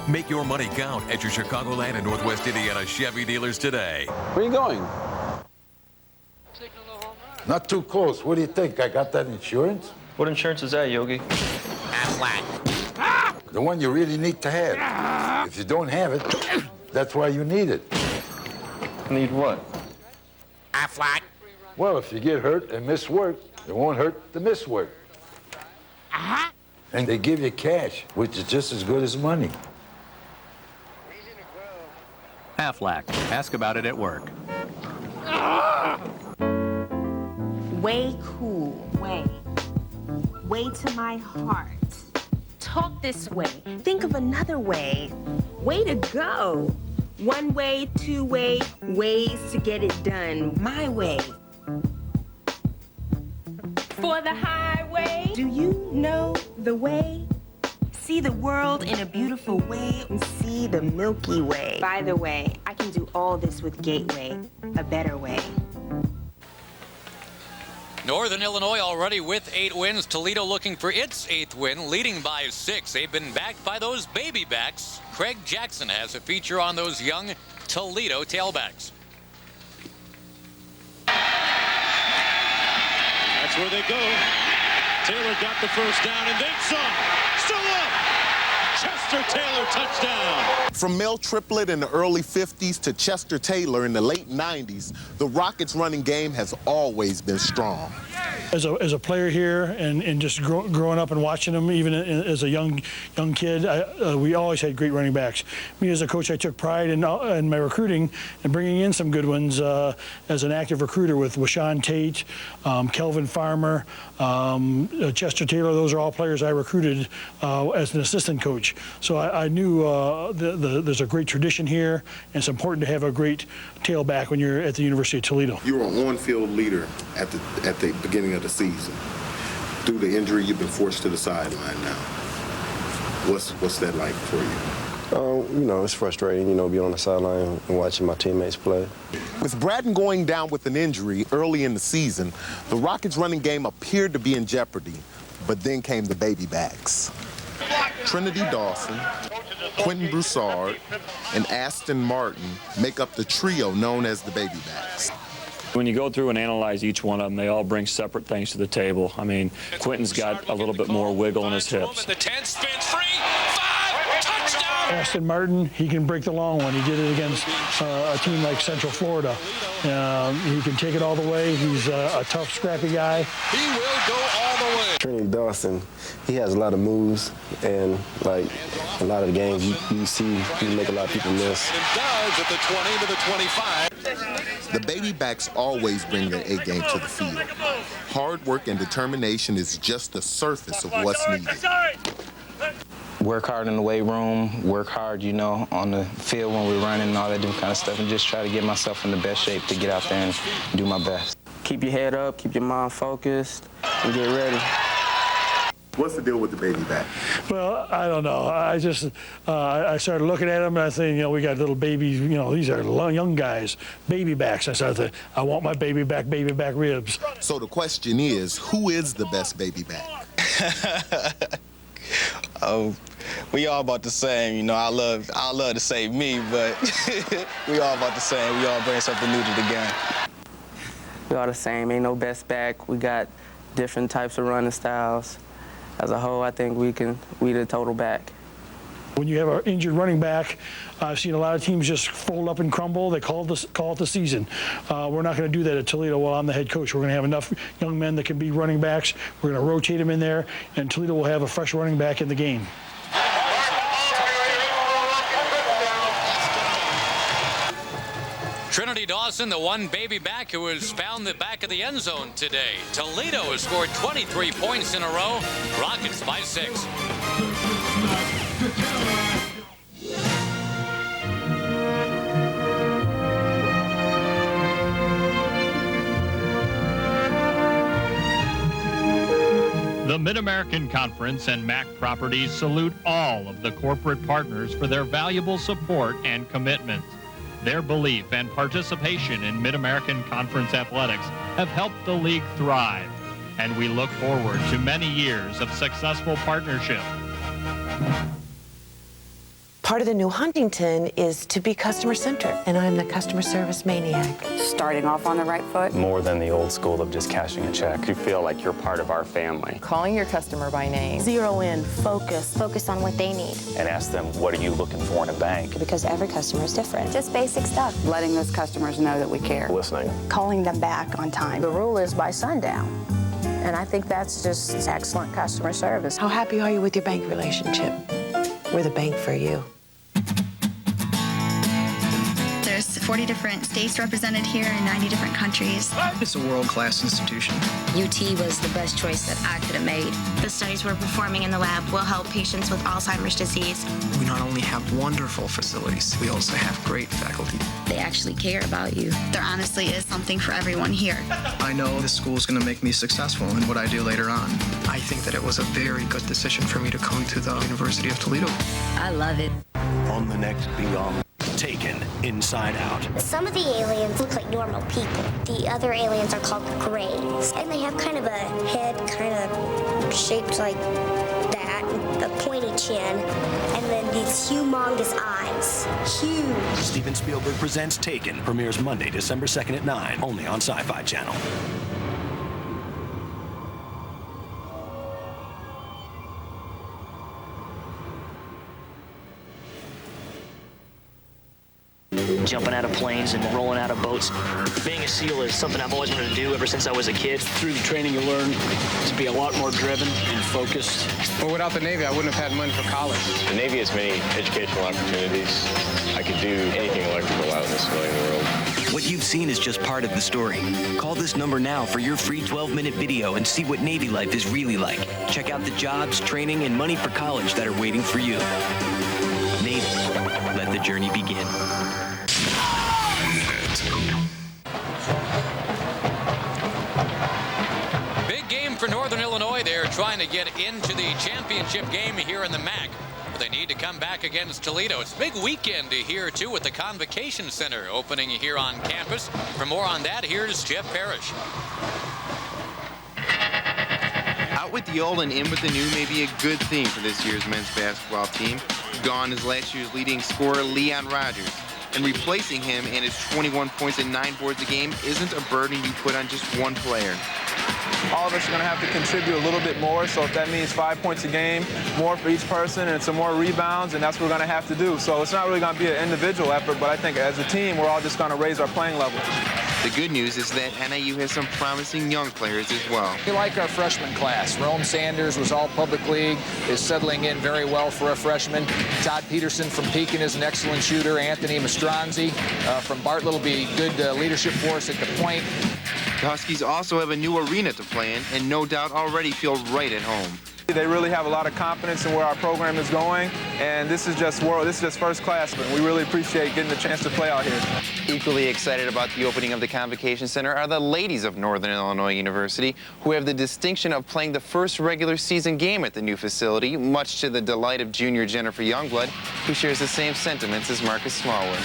Make your money count at your Chicagoland and Northwest Indiana Chevy dealers today. Where are you going? Not too close. What do you think? I got that insurance? What insurance is that, Yogi? The one you really need to have. If you don't have it, that's why you need it. Need what? Aflac. Well, if you get hurt and miss work, it won't hurt to miss work. And they give you cash, which is just as good as money. Aflac. Ask about it at work. Way cool. Way to my heart. Talk this way. Think of another way. Way to go. One way, two way, ways to get it done. My way. For the highway. Do you know the way? See the world in a beautiful way and see the Milky Way. By the way, I can do all this with Gateway, a better way. Northern Illinois already with 8 wins. Toledo looking for its 8th win, leading by 6. They've been backed by those baby backs. Craig Jackson has a feature on those young Toledo tailbacks. That's where they go. Taylor got the first down and then some. Still up. Chester Taylor touchdown. From Mel Triplett in the early 50s to Chester Taylor in the late 90s, the Rockets' running game has always been strong. As a player here and just growing up and watching them, even as a young kid, we always had great running backs. Me as a coach, I took pride in my recruiting and bringing in some good ones as an active recruiter with Washawn Tate, Kelvin Farmer, Chester Taylor. Those are all players I recruited as an assistant coach. So I knew there's a great tradition here, and it's important to have a great tailback when you're at the University of Toledo. You were an on-field leader at the beginning of the season. Due to injury, you've been forced to the sideline now. What's that like for you? You know, it's frustrating, being on the sideline and watching my teammates play. With Bratton going down with an injury early in the season, the Rockets' running game appeared to be in jeopardy, but then came the baby backs. Trinity Dawson, Quentin Broussard, and Aston Martin make up the trio known as the baby backs. When you go through and analyze each one of them, they all bring separate things to the table. I mean, Quentin's got a little bit more wiggle in his hips. The 10 spins free. 5, touchdown. Aston Martin, he can break the long one. He did it against a team like Central Florida. He can take it all the way. He's a tough, scrappy guy. He will go all the way. Trinity Dawson, he has a lot of moves, and like a lot of the games you see, he make a lot of people miss. And does at the 20 to the 25. The baby backs always bring their A game to the field. Hard work and determination is just the surface of what's needed. Work hard in the weight room, work hard, on the field when we're running and all that different kind of stuff, and just try to get myself in the best shape to get out there and do my best. Keep your head up, keep your mind focused, and get ready. What's the deal with the baby back? Well, I don't know. I just, I started looking at them and I think, we got little babies, these are young guys, baby backs. I started thinking, I want my baby back ribs. So the question is, who is the best baby back? Oh, we all about the same, I love to say me, but we all about the same. We all bring something new to the game. We all the same. Ain't no best back. We got different types of running styles. As a whole, I think we the total back. When you have an injured running back, I've seen a lot of teams just fold up and crumble. They call it the season. We're not going to do that at Toledo while I'm the head coach. We're going to have enough young men that can be running backs. We're going to rotate them in there, and Toledo will have a fresh running back in the game. Trinity Dawson, the one baby back who was found the back of the end zone today. Toledo has scored 23 points in a row. Rockets by 6. The The Mid-American Conference and MAC Properties salute all of the corporate partners for their valuable support and commitment. Their belief and participation in Mid-American Conference athletics have helped the league thrive, and we look forward to many years of successful partnership. Part of the new Huntington is to be customer-centric, and I'm the customer service maniac. Starting off on the right foot. More than the old school of just cashing a check. You feel like you're part of our family. Calling your customer by name. Zero in, focus. Focus on what they need. And ask them, what are you looking for in a bank? Because every customer is different. Just basic stuff. Letting those customers know that we care. Listening. Calling them back on time. The rule is by sundown. And I think that's just excellent customer service. How happy are you with your bank relationship? We're the bank for you. There's 40 different states represented here in 90 different countries. It's a world-class institution. UT was the best choice that I could have made. The studies we're performing in the lab will help patients with Alzheimer's disease. We not only have wonderful facilities, we also have great faculty. They actually care about you. There honestly is something for everyone here. I know this school is going to make me successful in what I do later on. I think that it was a very good decision for me to come to the University of Toledo. I love it. On the next Beyond Taken Inside Out. Some of the aliens look like normal people. The other aliens are called Greys. And they have kind of a head kind of shaped like that, a pointy chin, and then these humongous eyes. Huge. Steven Spielberg Presents Taken premieres Monday, December 2nd at 9, only on Sci-Fi Channel. Jumping out of planes and rolling out of boats. Being a SEAL is something I've always wanted to do ever since I was a kid. Through the training you learn to be a lot more driven and focused. Well, without the Navy, I wouldn't have had money for college. The Navy has many educational opportunities. I could do anything electrical out in the civilian world. What you've seen is just part of the story. Call this number now for your free 12-minute video and see what Navy life is really like. Check out the jobs, training, and money for college that are waiting for you. Navy, let the journey begin. Big game for Northern Illinois. They're trying to get into the championship game here in the MAC. But they need to come back against Toledo. It's a big weekend here, too, with the Convocation Center opening here on campus. For more on that, here's Jeff Parrish. Out with the old and in with the new may be a good thing for this year's men's basketball team. Gone is last year's leading scorer, Leon Rogers. And replacing him and his 21 points and 9 boards a game isn't a burden you put on just one player. All of us are going to have to contribute a little bit more, so if that means 5 points a game, more for each person, and some more rebounds, and that's what we're going to have to do. So it's not really going to be an individual effort, but I think as a team, we're all just going to raise our playing level. The good news is that NIU has some promising young players as well. We like our freshman class. Rome Sanders was all public league, is settling in very well for a freshman. Todd Peterson from Pekin is an excellent shooter. Anthony Mastronzi from Bartlett will be good leadership for us at the point. The Huskies also have a new arena to play in and no doubt already feel right at home. They really have a lot of confidence in where our program is going, and this is just first class, but we really appreciate getting the chance to play out here. Equally excited about the opening of the Convocation Center are the ladies of Northern Illinois University, who have the distinction of playing the first regular season game at the new facility, much to the delight of junior Jennifer Youngblood, who shares the same sentiments as Marcus Smallwood.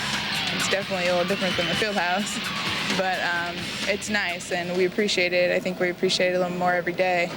It's definitely a little different than the field house, but it's nice, and we appreciate it. I think we appreciate it a little more every day.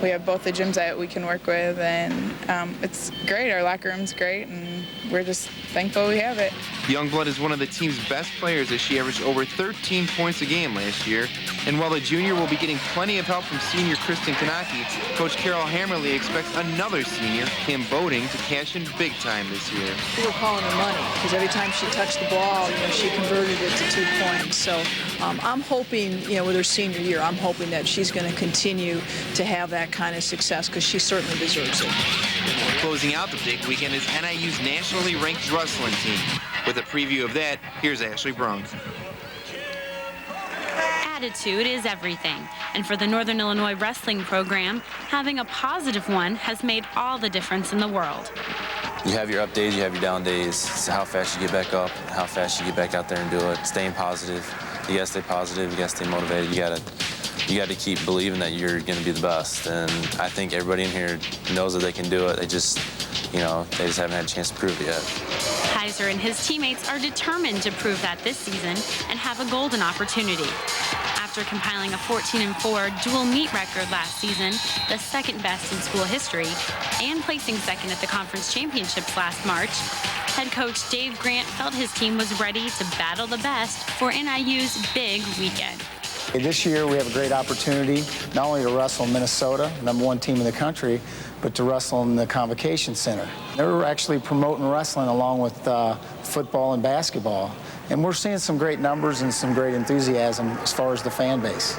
We have both the gyms that we can work with, and it's great. Our locker room's great, and we're just thankful we have it. Youngblood is one of the team's best players as she averaged over 13 points a game last year. And while the junior will be getting plenty of help from senior Kristen Kanaki, Coach Carol Hammerly expects another senior, Kim Boding, to cash in big time this year. We were calling her money because every time she touched the ball, she converted it to 2 points. So I'm hoping, with her senior year, I'm hoping that she's going to continue to have that kind of success because she certainly deserves it. Closing out the big weekend is NIU's nationally ranked wrestling team. With a preview of that, here's Ashley Brunk. Attitude is everything, and for the Northern Illinois wrestling program, having a positive one has made all the difference in the world. You have your up days, you have your down days. It's how fast you get back up, how fast you get back out there and do it. Staying positive. You gotta stay positive, you gotta stay motivated. You you got to keep believing that you're going to be the best. And I think everybody in here knows that they can do it. They just, they just haven't had a chance to prove it yet. Heiser and his teammates are determined to prove that this season and have a golden opportunity. After compiling a 14-4 dual meet record last season, the second best in school history, and placing second at the conference championships last March, head coach Dave Grant felt his team was ready to battle the best for NIU's big weekend. This year we have a great opportunity not only to wrestle in Minnesota, #1 team in the country, but to wrestle in the Convocation Center. They're actually promoting wrestling along with football and basketball. And we're seeing some great numbers and some great enthusiasm as far as the fan base.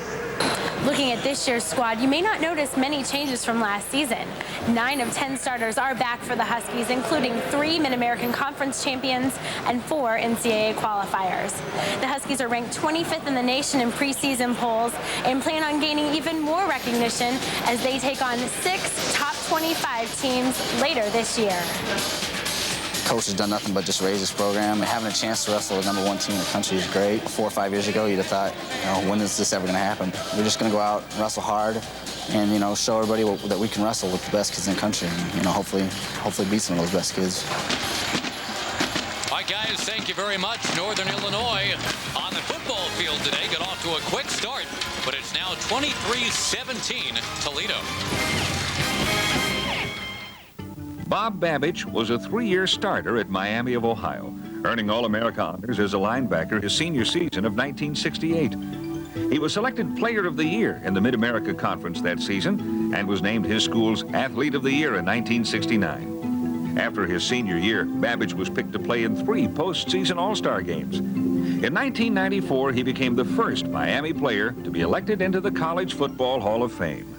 Looking at this year's squad, you may not notice many changes from last season. 9 of 10 starters are back for the Huskies, including 3 Mid-American Conference champions and 4 NCAA qualifiers. The Huskies are ranked 25th in the nation in preseason polls and plan on gaining even more recognition as they take on 6 top 25 teams later this year. Coach has done nothing but just raise this program, and having a chance to wrestle the #1 team in the country is great. 4 or 5 years ago, you'd have thought, when is this ever going to happen? We're just going to go out and wrestle hard and, show everybody that we can wrestle with the best kids in the country and, hopefully beat some of those best kids. All right, guys, thank you very much. Northern Illinois on the football field today got off to a quick start, but it's now 23-17 Toledo. Bob Babbage was a 3-year starter at Miami of Ohio, earning All-America honors as a linebacker his senior season of 1968. He was selected Player of the Year in the Mid-America Conference that season and was named his school's Athlete of the Year in 1969. After his senior year, Babbage was picked to play in 3 postseason All-Star games. In 1994, he became the first Miami player to be elected into the College Football Hall of Fame.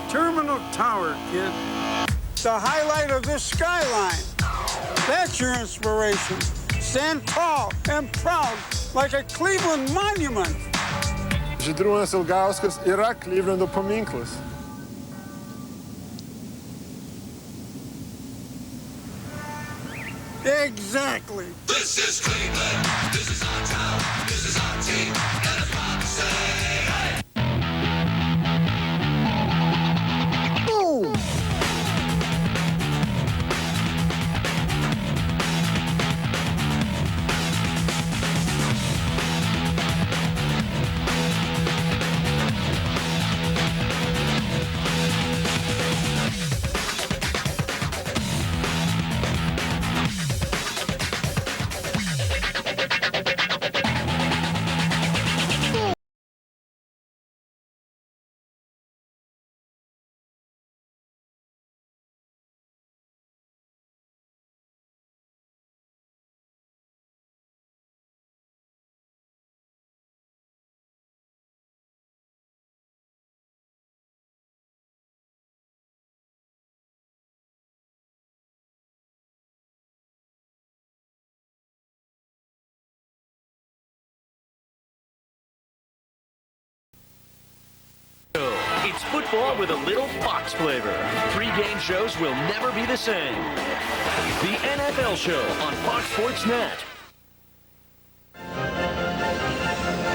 Terminal Tower, kid. The highlight of this skyline. That's your inspiration. Stand tall and proud like a Cleveland monument. Žydrūnas Ilgauskas yra Clevelando paminklas. Exactly. This is Cleveland. This is our town. This is our team. Let us rock and say, hey. It's football with a little Fox flavor. Pre-game shows will never be the same. The NFL Show on Fox Sports Net.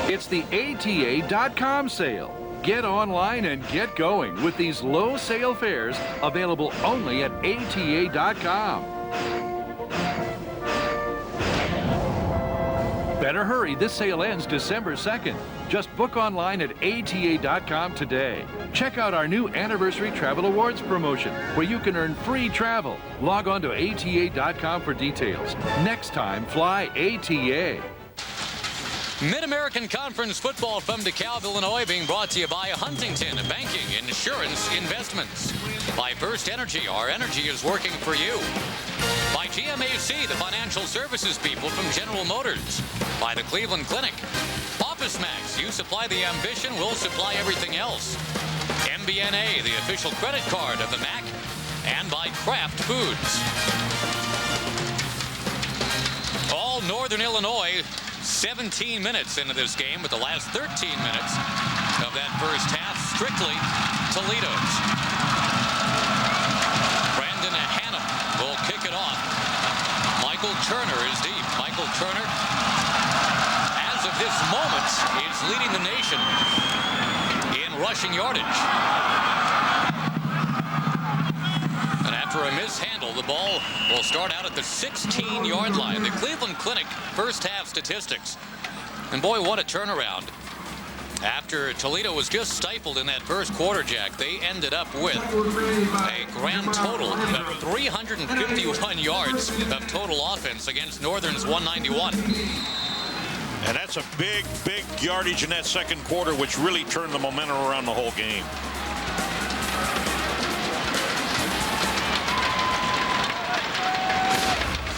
It's the ATA.com sale. Get online and get going with these low sale fares available only at ATA.com. Better hurry, this sale ends December 2nd. Just book online at ATA.com today. Check out our new Anniversary Travel Awards promotion, where you can earn free travel. Log on to ATA.com for details. Next time, fly ATA. Mid-American Conference football from DeKalb, Illinois, being brought to you by Huntington Banking, Insurance, Investments. By First Energy, our energy is working for you. By GMAC, the financial services people from General Motors. By the Cleveland Clinic. Office Max, you supply the ambition, we'll supply everything else. MBNA, the official credit card of the MAC. And by Kraft Foods. All Northern Illinois 17 minutes into this game, with the last 13 minutes of that first half strictly Toledo's. Brandon Hannum will kick it off. Michael Turner is deep. Michael Turner, as of this moment, is leading the nation in rushing yardage. And after a mishandle, the ball will start out at the 16-yard line. The Cleveland Clinic first half statistics. And boy, what a turnaround. After Toledo was just stifled in that first quarter, Jack, they ended up with a grand total of 351 yards of total offense against Northern's 191. And that's a big, big yardage in that second quarter, which really turned the momentum around the whole game.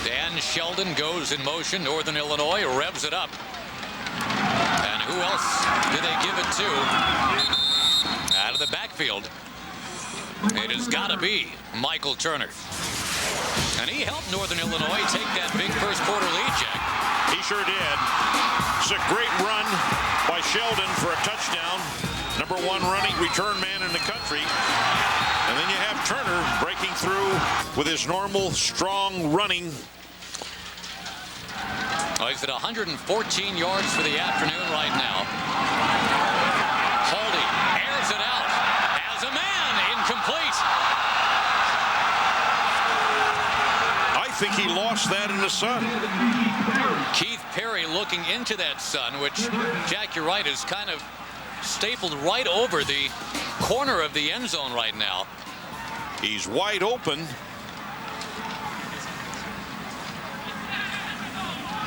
Dan Sheldon goes in motion. Northern Illinois revs it up. And who else do they give it to? Out of the backfield, it has got to be Michael Turner. And he helped Northern Illinois take that big first quarter lead, Jack. He sure did. It's a great run by Sheldon for a touchdown. #1 running return man in the country. And then you have Turner breaking through with his normal strong running. Oh, he's at 114 yards for the afternoon right now. Haldy airs it out. Has a man. Incomplete. I think he lost that in the sun. Keith Perry looking into that sun, which, Jack, you're right, is kind of stapled right over the corner of the end zone right now. He's wide open.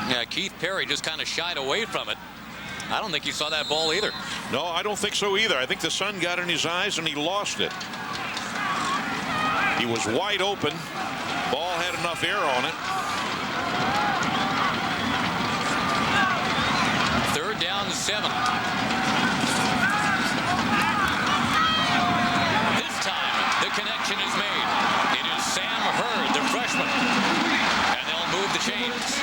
Yeah, Keith Perry just kind of shied away from it. I don't think he saw that ball either. No, I don't think so either. I think the sun got in his eyes and he lost it. He was wide open. Ball had enough air on it. 3rd down, 7. This time, the connection is made. It is Sam Hurd, the freshman. And they'll move the chains.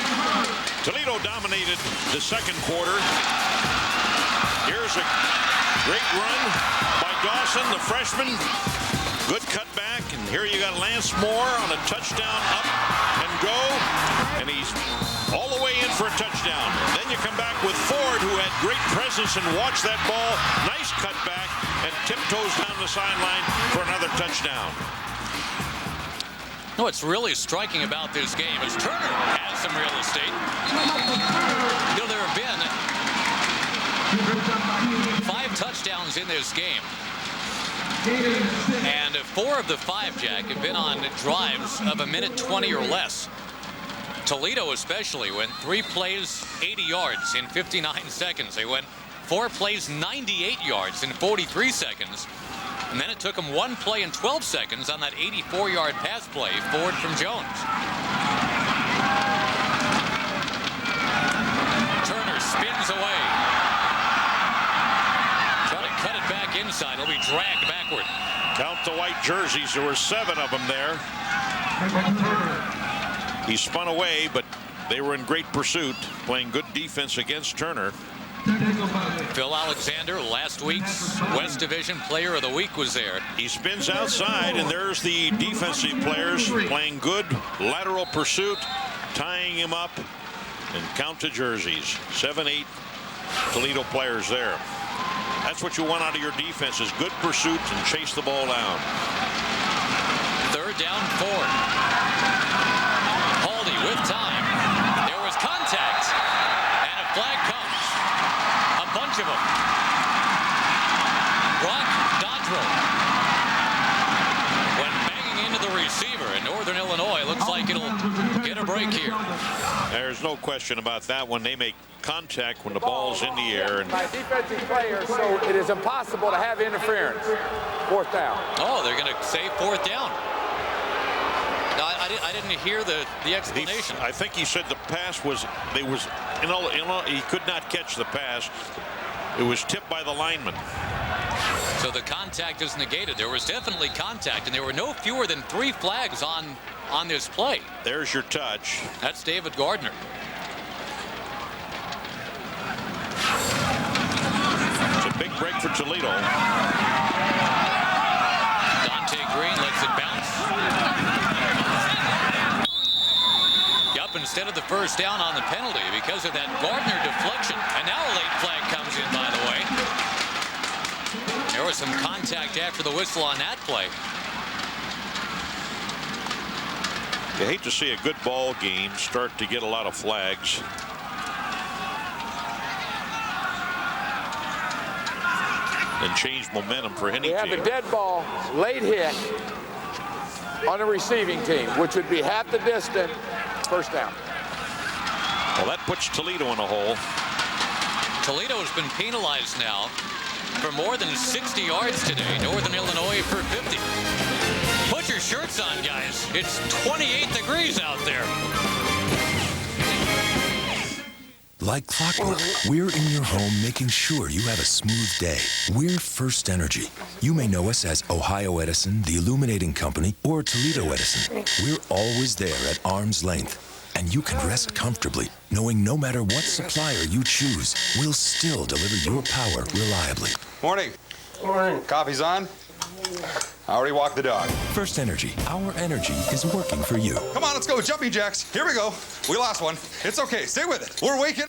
Toledo dominated the second quarter. Here's a great run by Dawson, the freshman. Good cutback, and here you got Lance Moore on a touchdown up and go, and he's all the way in for a touchdown. Then you come back with Ford, who had great presence and watched that ball. Nice cutback, and tiptoes down the sideline for another touchdown. What's really striking about this game is Turner has some real estate. You know, there have been 5 touchdowns in this game. And 4 of the 5, Jack, have been on drives of a minute 20 or less. Toledo especially went 3 plays, 80 yards in 59 seconds. They went 4 plays, 98 yards in 43 seconds. And then it took him 1 play and 12 seconds on that 84-yard pass play forward from Jones. Turner spins away. Trying to cut it back inside. He'll be dragged backward. Count the white jerseys. There were 7 of them there. He spun away, but they were in great pursuit, playing good defense against Turner. Phil Alexander, last week's West Division Player of the Week, was there. He spins outside, and there's the defensive players playing good lateral pursuit, tying him up, and count the jerseys. 7, 8 Toledo players there. That's what you want out of your defense, is good pursuit and chase the ball down. 3rd down, 4. Haldy with time. There was contact, and a flag comes. A bunch of them. Brock Dodrell went banging into the receiver, and Northern Illinois looks like it'll get a break here. There's no question about that one. They make contact when the ball's in the air. And by defensive players, so it is impossible to have interference. 4th down. Oh, they're going to say 4th down. No, I didn't hear the explanation. I think he said the pass was, he could not catch the pass. It was tipped by the lineman. So the contact is negated. There was definitely contact, and there were no fewer than 3 flags on this play. There's your touch. That's David Gardner. It's a big break for Toledo. Dante Green lets it bounce. Up and instead of the first down on the penalty because of that Gardner deflection. And now a late flag comes in, by the way. There was some contact after the whistle on that play. You hate to see a good ball game start to get a lot of flags. And change momentum for any We have team. a dead ball, late hit on the receiving team, which would be half the distance, first down. Well, that puts Toledo in a hole. Toledo has been penalized now for more than 60 yards today. Northern Illinois for 50. Put your shirts on, guys. It's 28 degrees out there. Like clockwork, we're in your home making sure you have a smooth day. We're First Energy. You may know us as Ohio Edison, the Illuminating Company, or Toledo Edison. We're always there at arm's length. And you can rest comfortably, knowing no matter what supplier you choose, we'll still deliver your power reliably. Morning. Morning. Coffee's on? I already walked the dog. First Energy. Our energy is working for you. Come on, let's go. Jumping jacks. Here we go. We lost one. It's okay. Stay with it. We're waking.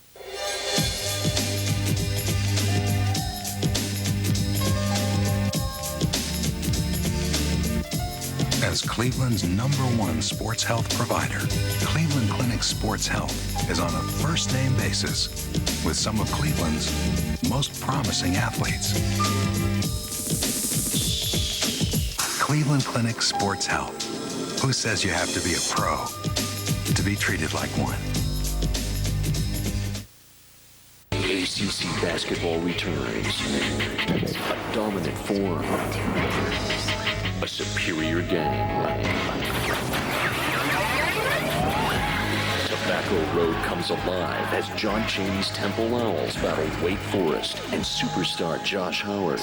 As Cleveland's #1 sports health provider, Cleveland Clinic Sports Health is on a first-name basis with some of Cleveland's most promising athletes. Cleveland Clinic Sports Health. Who says you have to be a pro to be treated like one? ACC basketball returns. A dominant form. A superior game. Tobacco Road comes alive as John Chaney's Temple Owls battle Wake Forest and superstar Josh Howard.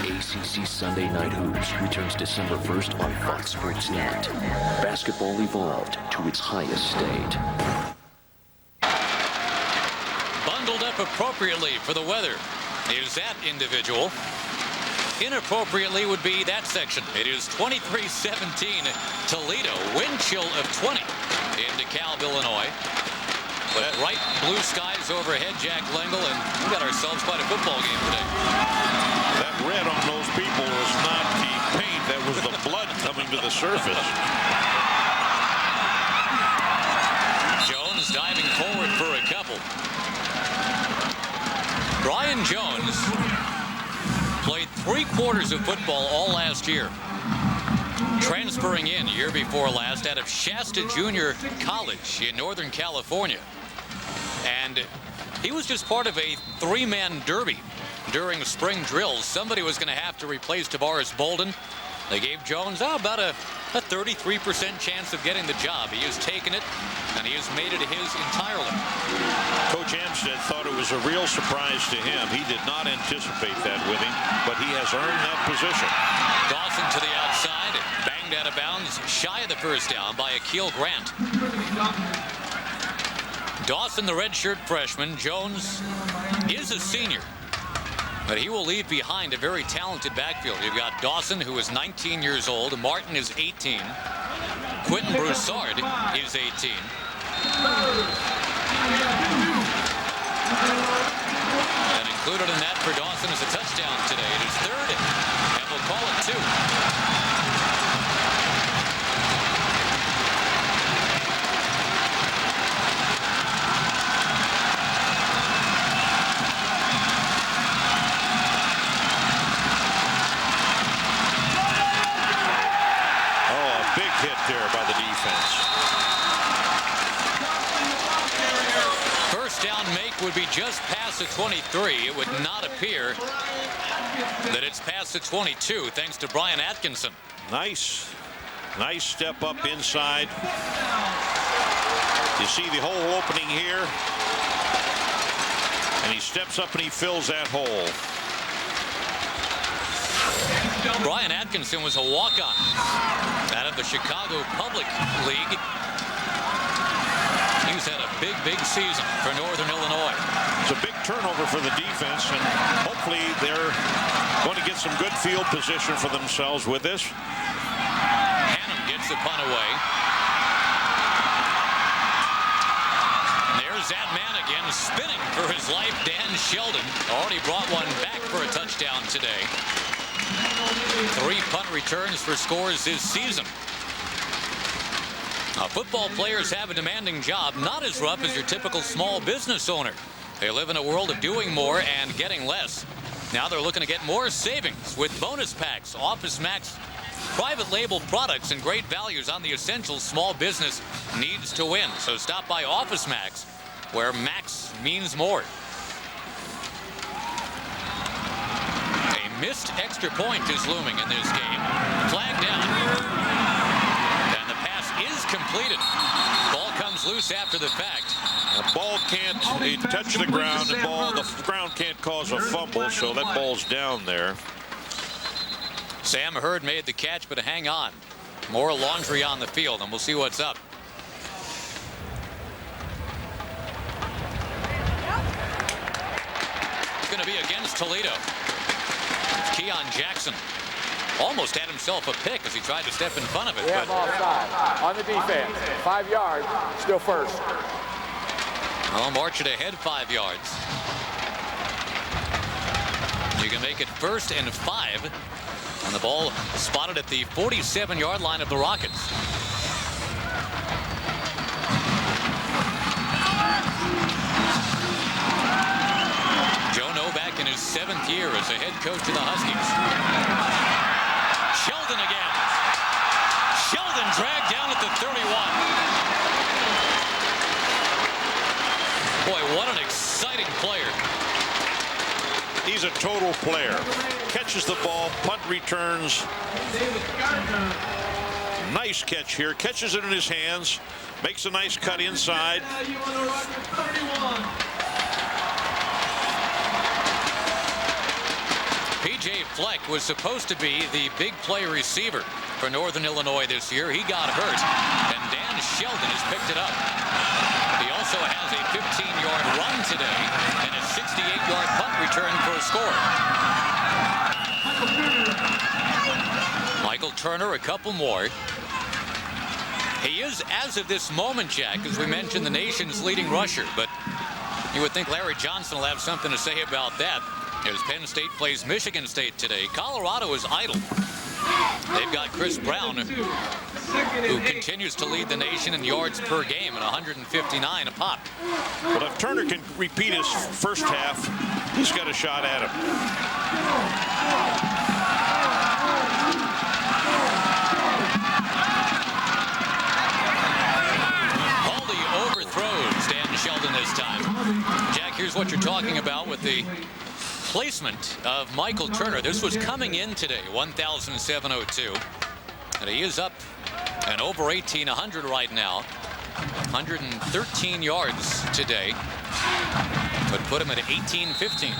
ACC Sunday Night Hoops returns December 1st on Fox Sports Net. Basketball evolved to its highest state. Bundled up appropriately for the weather is that individual. Inappropriately would be that section. It is 23-17 Toledo. Wind chill of 20 in DeKalb, Illinois. But bright blue skies overhead, Jack Lengel, and we got ourselves quite a football game today. That red on those people was not the paint. That was the blood coming to the surface. Jones diving forward for a couple. Brian Jones played 3 quarters of football all last year. Transferring in year before last out of Shasta Junior College in Northern California. And he was just part of a 3-man derby during spring drills. Somebody was going to have to replace Tavares Bolden. They gave Jones about a 33% chance of getting the job. He has taken it, and he has made it his entirely. Coach Amstead thought it was a real surprise to him. He did not anticipate that with him, but he has earned that position. Dawson to the outside, banged out of bounds, shy of the first down by Akil Grant. Dawson, the redshirt freshman. Jones is a senior, but he will leave behind a very talented backfield. You've got Dawson, who is 19 years old. Martin is 18. Quentin Broussard is 18. And included in that for Dawson is a touchdown today. It is 3rd, and we'll call it 2. Hit there by the defense. First down make would be just past the 23. It would not appear that it's past the 22 thanks to Brian Atkinson. Nice step up inside. You see the hole opening here, and he steps up and he fills that hole. Brian Atkinson was a walk-on out of the Chicago Public League. He's had a big season for Northern Illinois. It's a big turnover for the defense, and hopefully they're going to get some good field position for themselves with this. Hannum gets the punt away. Here's that man again, spinning for his life. Dan Sheldon already brought one back for a touchdown today. 3 punt returns for scores this season. Football players have a demanding job, not as rough as your typical small business owner. They live in a world of doing more and getting less. Now they're looking to get more savings with bonus packs, Office Max, private label products, and great values on the essentials small business needs to win. So stop by Office Max, where Max means more. A missed extra point is looming in this game. Flag down. And the pass is completed. Ball comes loose after the fact. The ball can't touch the ground. The ground can't cause a fumble, so that ball's down there. Sam Hurd made the catch, but hang on. More laundry on the field, and we'll see what's up. It's going to be against Toledo. It's Keon Jackson. Almost had himself a pick as he tried to step in front of it. We have offside on the defense. 5 yards, still first. Well, march it ahead 5 yards. You can make it 1st and 5. And the ball spotted at the 47-yard line of the Rockets. Joe Novak in his 7th year as a head coach of the Huskies. Sheldon again. Sheldon dragged down at the 31. Boy, what an exciting player. He's a total player. Catches the ball, punt returns. Nice catch here. Catches it in his hands. Makes a nice cut inside. P.J. Fleck was supposed to be the big play receiver for Northern Illinois this year. He got hurt, and Dan Sheldon has picked it up. He also has a 15-yard run today and a 68-yard punt return for a score. Michael Turner, a couple more. He is, as of this moment, Jack, as we mentioned, the nation's leading rusher, but you would think Larry Johnson will have something to say about that as Penn State plays Michigan State today. Colorado is idle. They've got Chris Brown, who continues to lead the nation in yards per game at 159 a pop. But if Turner can repeat his first half, he's got a shot at him. Baldy overthrows Dan Sheldon this time. Jack, here's what you're talking about with the placement of Michael Turner. This was coming in today, 1,702. And he is up and over 1,800 right now. 113 yards today. Would put him at 1,815.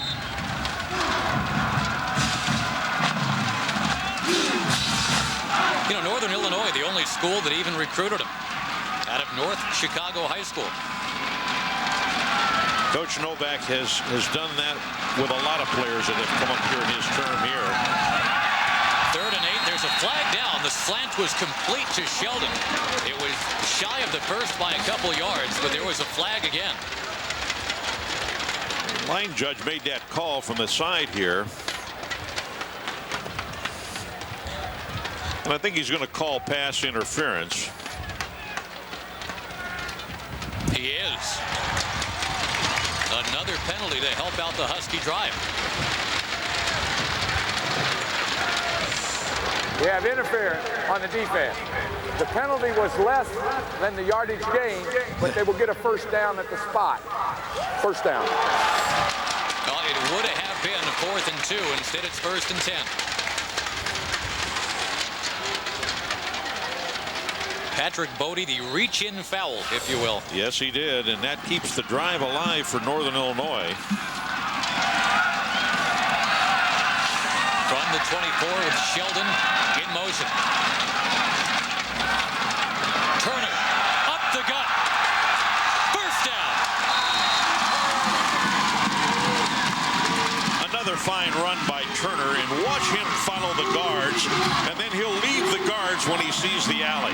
You know, Northern Illinois, the only school that even recruited him out of North Chicago High School. Coach Novak has done that with a lot of players that have come up here in his term here. 3rd and 8. There's a flag down. The slant was complete to Sheldon. It was shy of the first by a couple yards, but there was a flag again. Line judge made that call from the side here. And I think he's going to call pass interference. He is. Another penalty to help out the Husky drive. We have interference on the defense. The penalty was less than the yardage gain, but they will get a first down at the spot. First down. It would have been 4th and 2. Instead, it's 1st and 10. Patrick Bodie, the reach-in foul, if you will. Yes, he did, and that keeps the drive alive for Northern Illinois. From the 24 with Sheldon in motion. Turner up the gut. First down. Another fine run by Turner, and watch him follow the guards, and then he'll leave the guards when he sees the alley.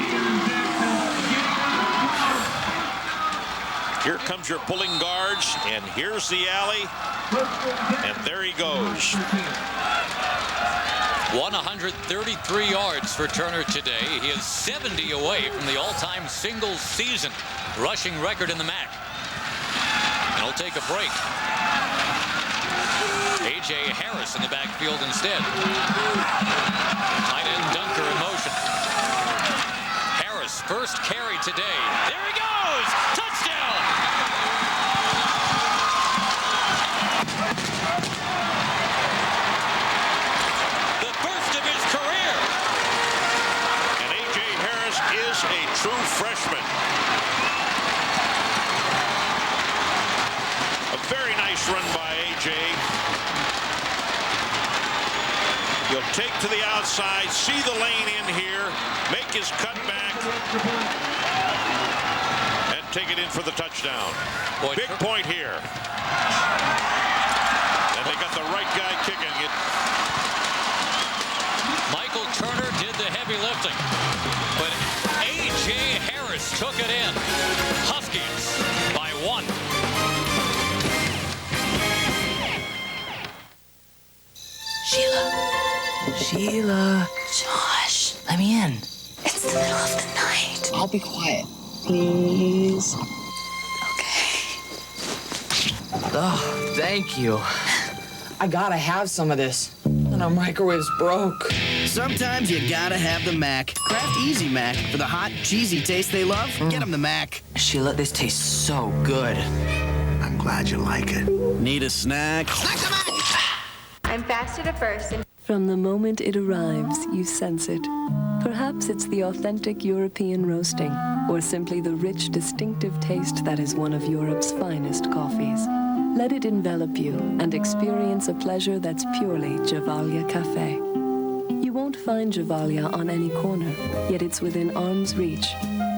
Here comes your pulling guards, and here's the alley, and there he goes. 133 yards for Turner today. He is 70 away from the all-time single season rushing record in the MAC. And he'll take a break. A.J. Harris in the backfield instead. Tight end Dunker in motion. Harris, first carry today. There he goes! Touchdown! The first of his career. And A.J. Harris is a true freshman. A very nice run by A.J. He'll take to the outside, see the lane in here, make his cutback, and take it in for the touchdown. Boy, big point here. And they got the right guy kicking it. Michael Turner did the heavy lifting, but A.J. Harris took it in. Huskies by 1. Sheila. Josh. Let me in. It's the middle of the night. I'll be quiet. Please. Oh, thank you. I gotta have some of this. And our microwave's broke. Sometimes you gotta have the Mac. Kraft Easy Mac. For the hot, cheesy taste they love, get them the Mac. Sheila, this tastes so good. I'm glad you like it. Need a snack? Snack the Mac! I'm fasted at first and From the moment it arrives, you sense it. Perhaps it's the authentic European roasting, or simply the rich, distinctive taste that is one of Europe's finest coffees. Let it envelop you and experience a pleasure that's purely Gevalia Cafe. You won't find Gevalia on any corner, yet it's within arm's reach.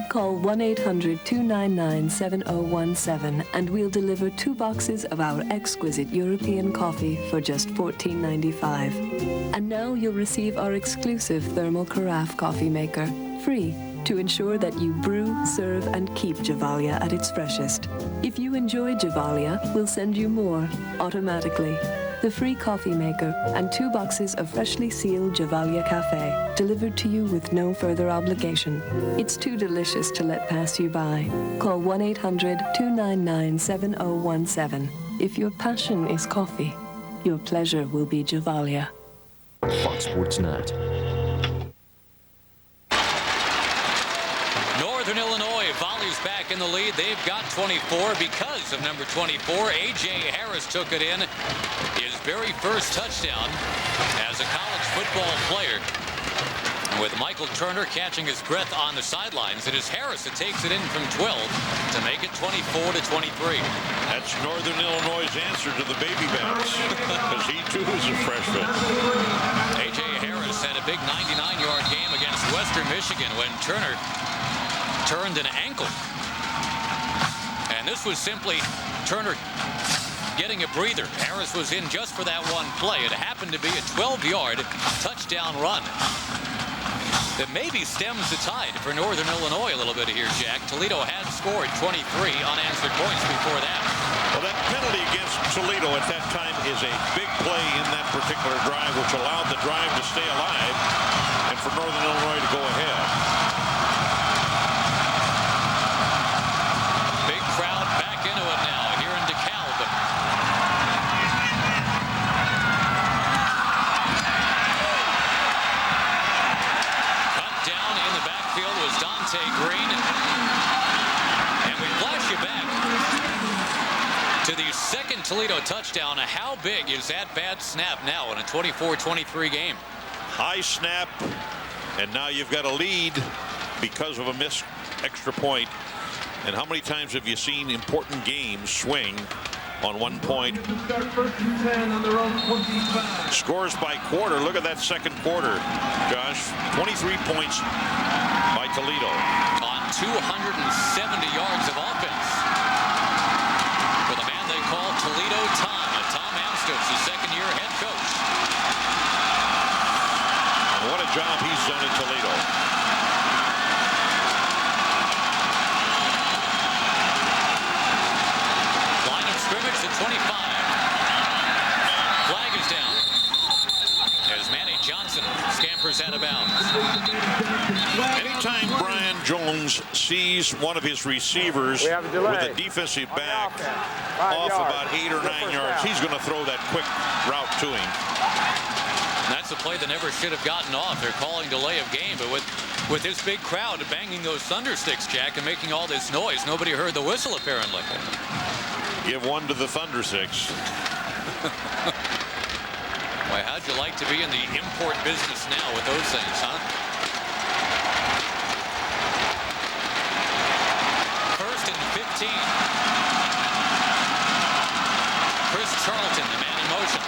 Call 1-800-299-7017 and we'll deliver 2 boxes of our exquisite European coffee for just $14.95. And now you'll receive our exclusive thermal carafe coffee maker, free, to ensure that you brew, serve, and keep Gevalia at its freshest. If you enjoy Gevalia, we'll send you more, automatically. The free coffee maker and 2 boxes of freshly sealed Gevalia Cafe, delivered to you with no further obligation. It's too delicious to let pass you by. Call 1-800-299-7017. If your passion is coffee, your pleasure will be Gevalia. Fox Sports Net. Northern Illinois volleys back in the lead. They've got 24 because of number 24. A.J. Harris took it in. His very first touchdown as a college football player. And with Michael Turner catching his breath on the sidelines, it is Harris that takes it in from 12 to make it 24-23. That's Northern Illinois' answer to the baby backs, because he too is a freshman. A.J. Harris had a big 99-yard game against Western Michigan when Turner turned an ankle. And this was simply Turner getting a breather. Harris was in just for that one play. It happened to be a 12-yard touchdown run that maybe stems the tide for Northern Illinois a little bit here, Jack. Toledo had scored 23 unanswered points before that. Well, that penalty against Toledo at that time is a big play in that particular drive, which allowed the drive to stay alive and for Northern Illinois to go ahead. Big crowd back into it now here in DeKalb. Cut down in the backfield was Dante Green. And we flash you back to the second Toledo touchdown. How big is that bad snap now in a 24-23 game? High snap, and now you've got a lead because of a missed extra point. And how many times have you seen important games swing on 1 point? Scores by quarter. Look at that second quarter, Josh. 23 points by Toledo. On 270 yards of offense for the man they call Toledo Tom. Tom Amstutz, the second-year head coach. And what a job he's done in Toledo. 25. Flag is down as Manny Johnson scampers out of bounds. Anytime Brian Jones sees one of his receivers with a defensive back off about 8 or 9 yards, he's going to throw that quick route to him. And that's a play that never should have gotten off. They're calling delay of game, but with this big crowd banging those thunder sticks, Jack, and making all this noise, nobody heard the whistle apparently. Give one to the thunder sticks. Boy, how'd you like to be in the import business now with those things, huh? First and 15. Chris Charlton, the man in motion.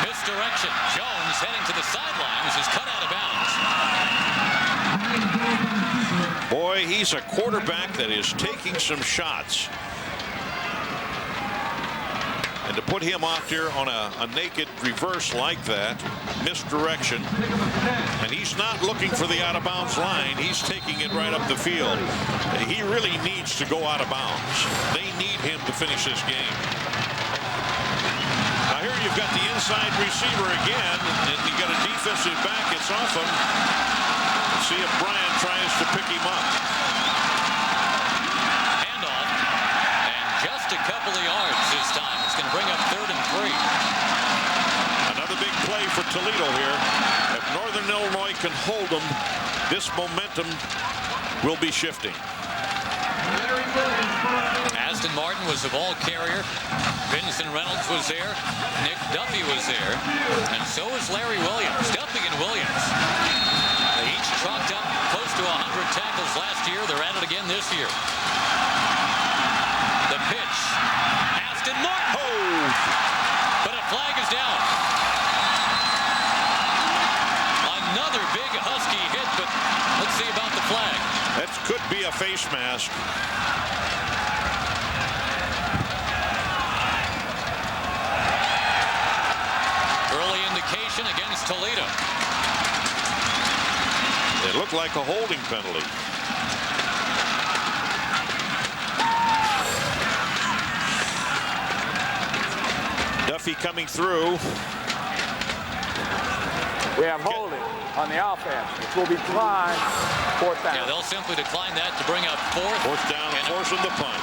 Misdirection. Jones heading to the sidelines is cut out of bounds. Boy, he's a quarterback that is taking some shots. And to put him out there on a naked reverse like that, misdirection, and he's not looking for the out-of-bounds line. He's taking it right up the field. He really needs to go out of bounds. They need him to finish this game. Now here you've got the inside receiver again, and you got a defensive back. It's off him. Let's see if Brian tries to pick him up. Handoff, and just a couple of yards this time. It's going to bring up 3rd and 3. Another big play for Toledo here. If Northern Illinois can hold them, this momentum will be shifting. Aston Martin was the ball carrier. Vincent Reynolds was there. Nick Duffy was there. And so was Larry Williams. Duffy and Williams. They each chalked up close to 100 tackles last year. They're at it again this year. The pitch. Aston Martin. Oh! But a flag is down. Another big Husky hit, but let's see about the flag. That could be a face mask. Early indication against Toledo. It looked like a holding penalty. Duffy coming through. We have holding on the offense, which will be declined. 4th down. Yeah, they'll simply decline that to bring up 4th. 4th down and forcing the punt.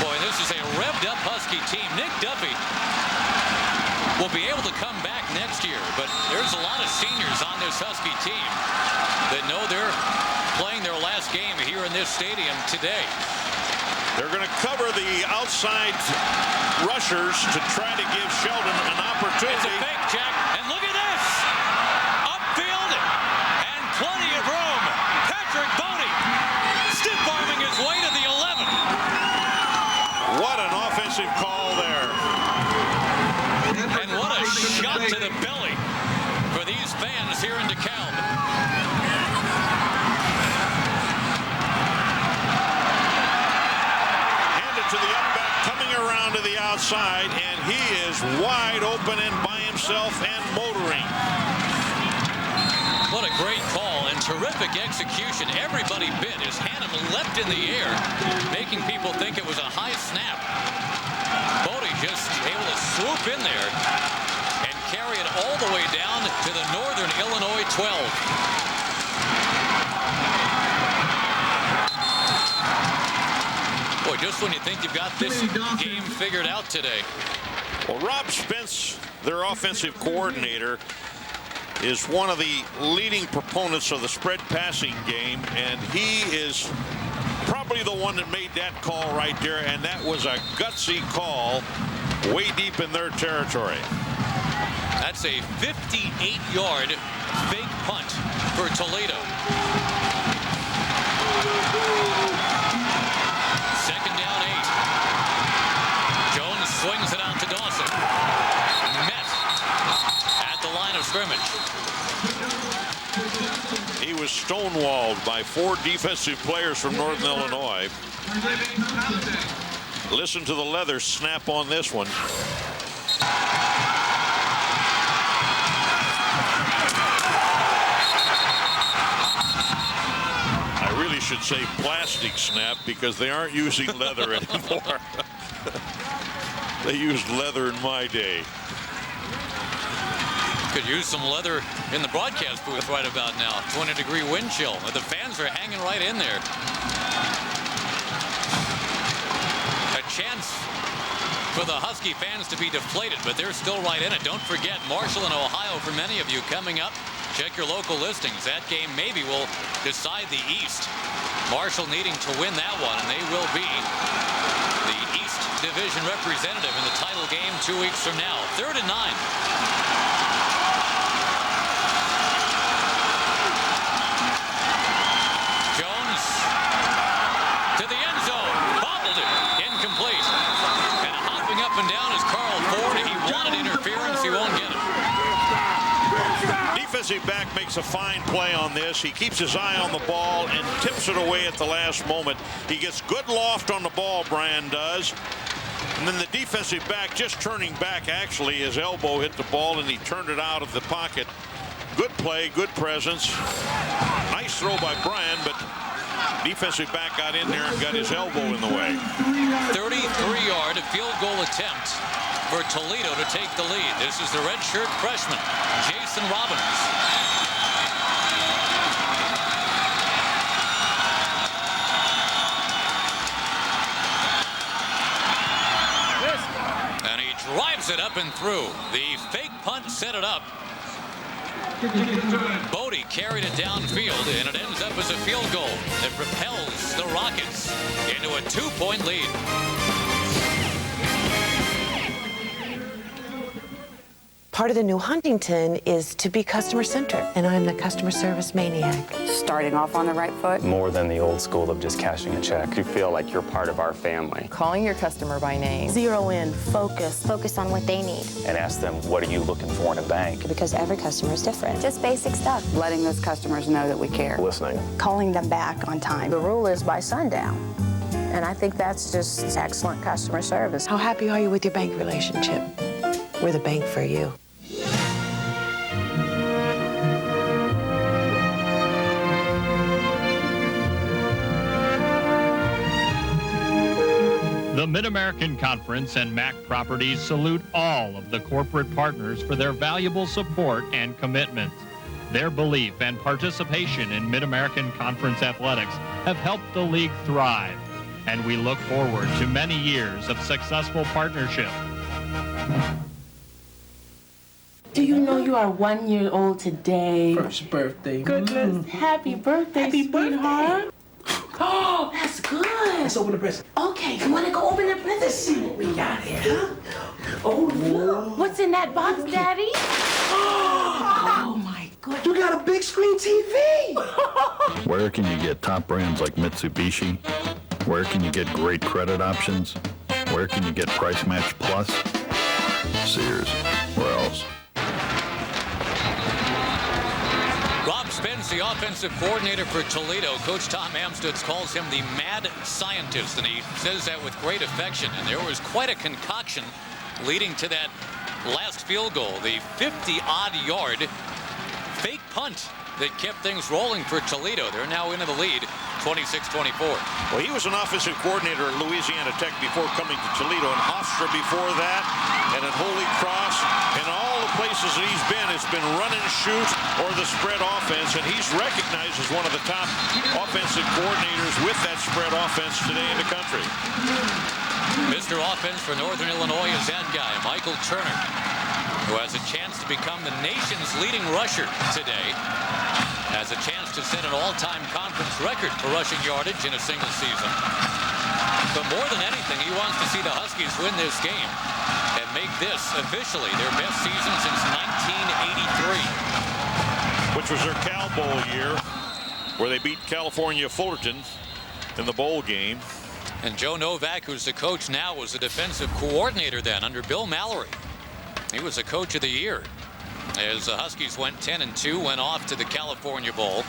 Boy, this is a revved up Husky team. Nick Duffy will be able to come back next year, but there's a lot of seniors on this Husky team that know they're playing their last game here in this stadium today. They're going to cover the outside rushers to try to give Sheldon an opportunity. It's a fake, Jack, and look at this! Upfield, and plenty of room. Patrick Bodie stiff-arming his way to the 11. What an offensive call there. And what a shot to the belly for these fans here in DeKalb. To the up back, coming around to the outside, and he is wide open and by himself and motoring. What a great call and terrific execution. Everybody bit as Hannum leapt in the air, making people think it was a high snap. Bodie just able to swoop in there and carry it all the way down to the Northern Illinois 12. Boy, just when you think you've got this game figured out today. Well, Rob Spence, their offensive coordinator, is one of the leading proponents of the spread passing game, and he is probably the one that made that call right there, and that was a gutsy call way deep in their territory. That's a 58-yard fake punt for Toledo. Second down 8. Jones swings it out to Dawson. Met at the line of scrimmage. He was stonewalled by 4 defensive players from Northern Illinois. Listen to the leather snap on this one. should say plastic snap because they aren't using leather anymore. They used leather in my day. Could use some leather in the broadcast booth right about now. 20-degree wind chill. The fans are hanging right in there. A chance for the Husky fans to be deflated, but they're still right in it. Don't forget Marshall and Ohio for many of you coming up. Check your local listings. That game maybe will decide the East. Marshall needing to win that one, and they will be the East Division representative in the title game 2 weeks from now. 3rd and 9. Jones to the end zone. Bobbled it. Incomplete. And hopping up and down is Carl Ford. He wanted interference. He won't get it. Defensive back makes a fine play on this. He keeps his eye on the ball and tips it away at the last moment. He gets good loft on the ball, Brian does. And then the defensive back just turning back, actually, his elbow hit the ball and he turned it out of the pocket. Good play, good presence. Nice throw by Brian, but defensive back got in there and got his elbow in the way. 33-yard field goal attempt for Toledo to take the lead. This is the redshirt freshman, Jason Robbins. And he drives it up and through. The fake punt set it up. Bodie carried it downfield, and it ends up as a field goal that propels the Rockets into a 2-point lead. Part of the new Huntington is to be customer-centered, and I'm the customer service maniac. Starting off on the right foot. More than the old school of just cashing a check. You feel like you're part of our family. Calling your customer by name. Zero in, focus. Focus on what they need. And ask them, what are you looking for in a bank? Because every customer is different. Just basic stuff. Letting those customers know that we care. Listening. Calling them back on time. The rule is by sundown. And I think that's just excellent customer service. How happy are you with your bank relationship? We're the bank for you. The Mid-American Conference and MAC Properties salute all of the corporate partners for their valuable support and commitment. Their belief and participation in Mid-American Conference athletics have helped the league thrive, and we look forward to many years of successful partnership. Do you know you are 1 year old today? First birthday. Goodness, happy birthday, sweetheart. Oh, that's good. Let's open the present. Okay, you want to go open the present? Let's see what we got here, huh? Oh, look. What's in that box, Daddy? Oh, my goodness. You got a big screen TV. Where can you get top brands like Mitsubishi? Where can you get great credit options? Where can you get Price Match Plus? Sears. Where else? Rob Spence, the offensive coordinator for Toledo. Coach Tom Amstutz calls him the mad scientist, and he says that with great affection. And there was quite a concoction leading to that last field goal, the 50-odd-yard fake punt that kept things rolling for Toledo. They're now into the lead, 26-24. Well, he was an offensive coordinator at Louisiana Tech before coming to Toledo, and Hofstra before that, and at Holy Cross, and all the places that he's been, it's been run and shoot or the spread offense, and he's recognized as one of the top offensive coordinators with that spread offense today in the country. Mr. Offense for Northern Illinois is that guy, Michael Turner, who has a chance to become the nation's leading rusher today. Has a chance to set an all-time conference record for rushing yardage in a single season. But more than anything, he wants to see the Huskies win this game and make this officially their best season since 1983. Which was their Cal Bowl year, where they beat California Fullerton in the bowl game. And Joe Novak, who's the coach now, was the defensive coordinator then under Bill Mallory. He was the coach of the year as the Huskies went 10-2, went off to the California Bowl.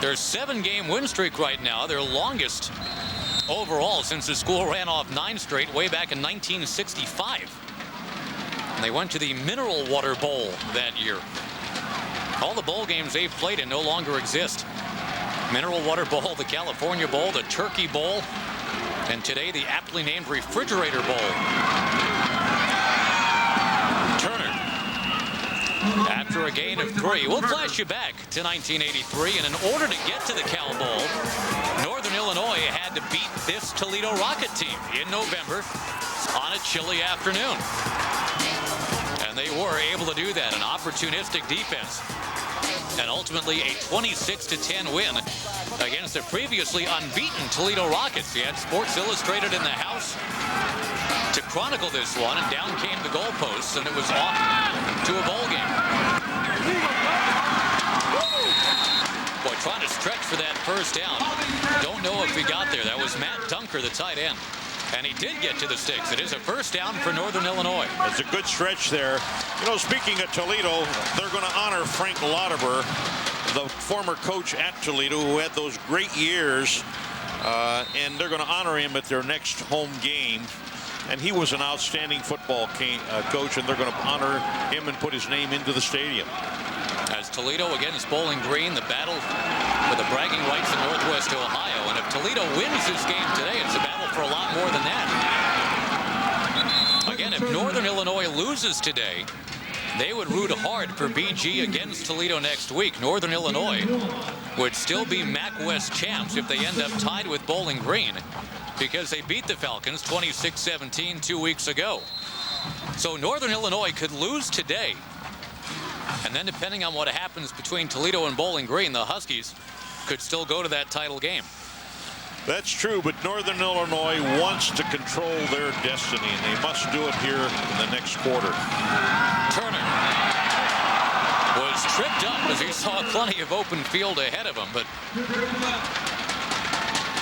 Their 7-game win streak right now, their longest overall since the school ran off 9 straight way back in 1965. And they went to the Mineral Water Bowl that year. All the bowl games they've played in no longer exist. Mineral Water Bowl, the California Bowl, the Turkey Bowl, and today the aptly named Refrigerator Bowl. Turner, after a gain of 3, we'll flash you back to 1983, and in order to get to the Cal Bowl, Northern Illinois had to beat this Toledo Rocket team in November on a chilly afternoon. And they were able to do that, an opportunistic defense. And ultimately a 26-10 win against the previously unbeaten Toledo Rockets. You had Sports Illustrated in the house to chronicle this one, and down came the goalposts, and it was off to a bowl game. Boy, trying to stretch for that first down. Don't know if he got there. That was Matt Dunker, the tight end. And he did get to the sticks. It is a first down for Northern Illinois. It's a good stretch there. You know, speaking of Toledo, they're going to honor Frank Lauterbur, the former coach at Toledo, who had those great years. And they're going to honor him at their next home game. And he was an outstanding football coach, and they're going to honor him and put his name into the stadium. As Toledo against Bowling Green, the battle for the bragging rights in Northwest Ohio. And if Toledo wins this game today, it's a battle for a lot more than that. Again, if Northern Illinois loses today, they would root hard for BG against Toledo next week. Northern Illinois would still be MAC West champs if they end up tied with Bowling Green, because they beat the Falcons 26-17 2 weeks ago. So Northern Illinois could lose today. And then depending on what happens between Toledo and Bowling Green, the Huskies could still go to that title game. That's true, but Northern Illinois wants to control their destiny, and they must do it here in the next quarter. Turner was tripped up as he saw plenty of open field ahead of him, but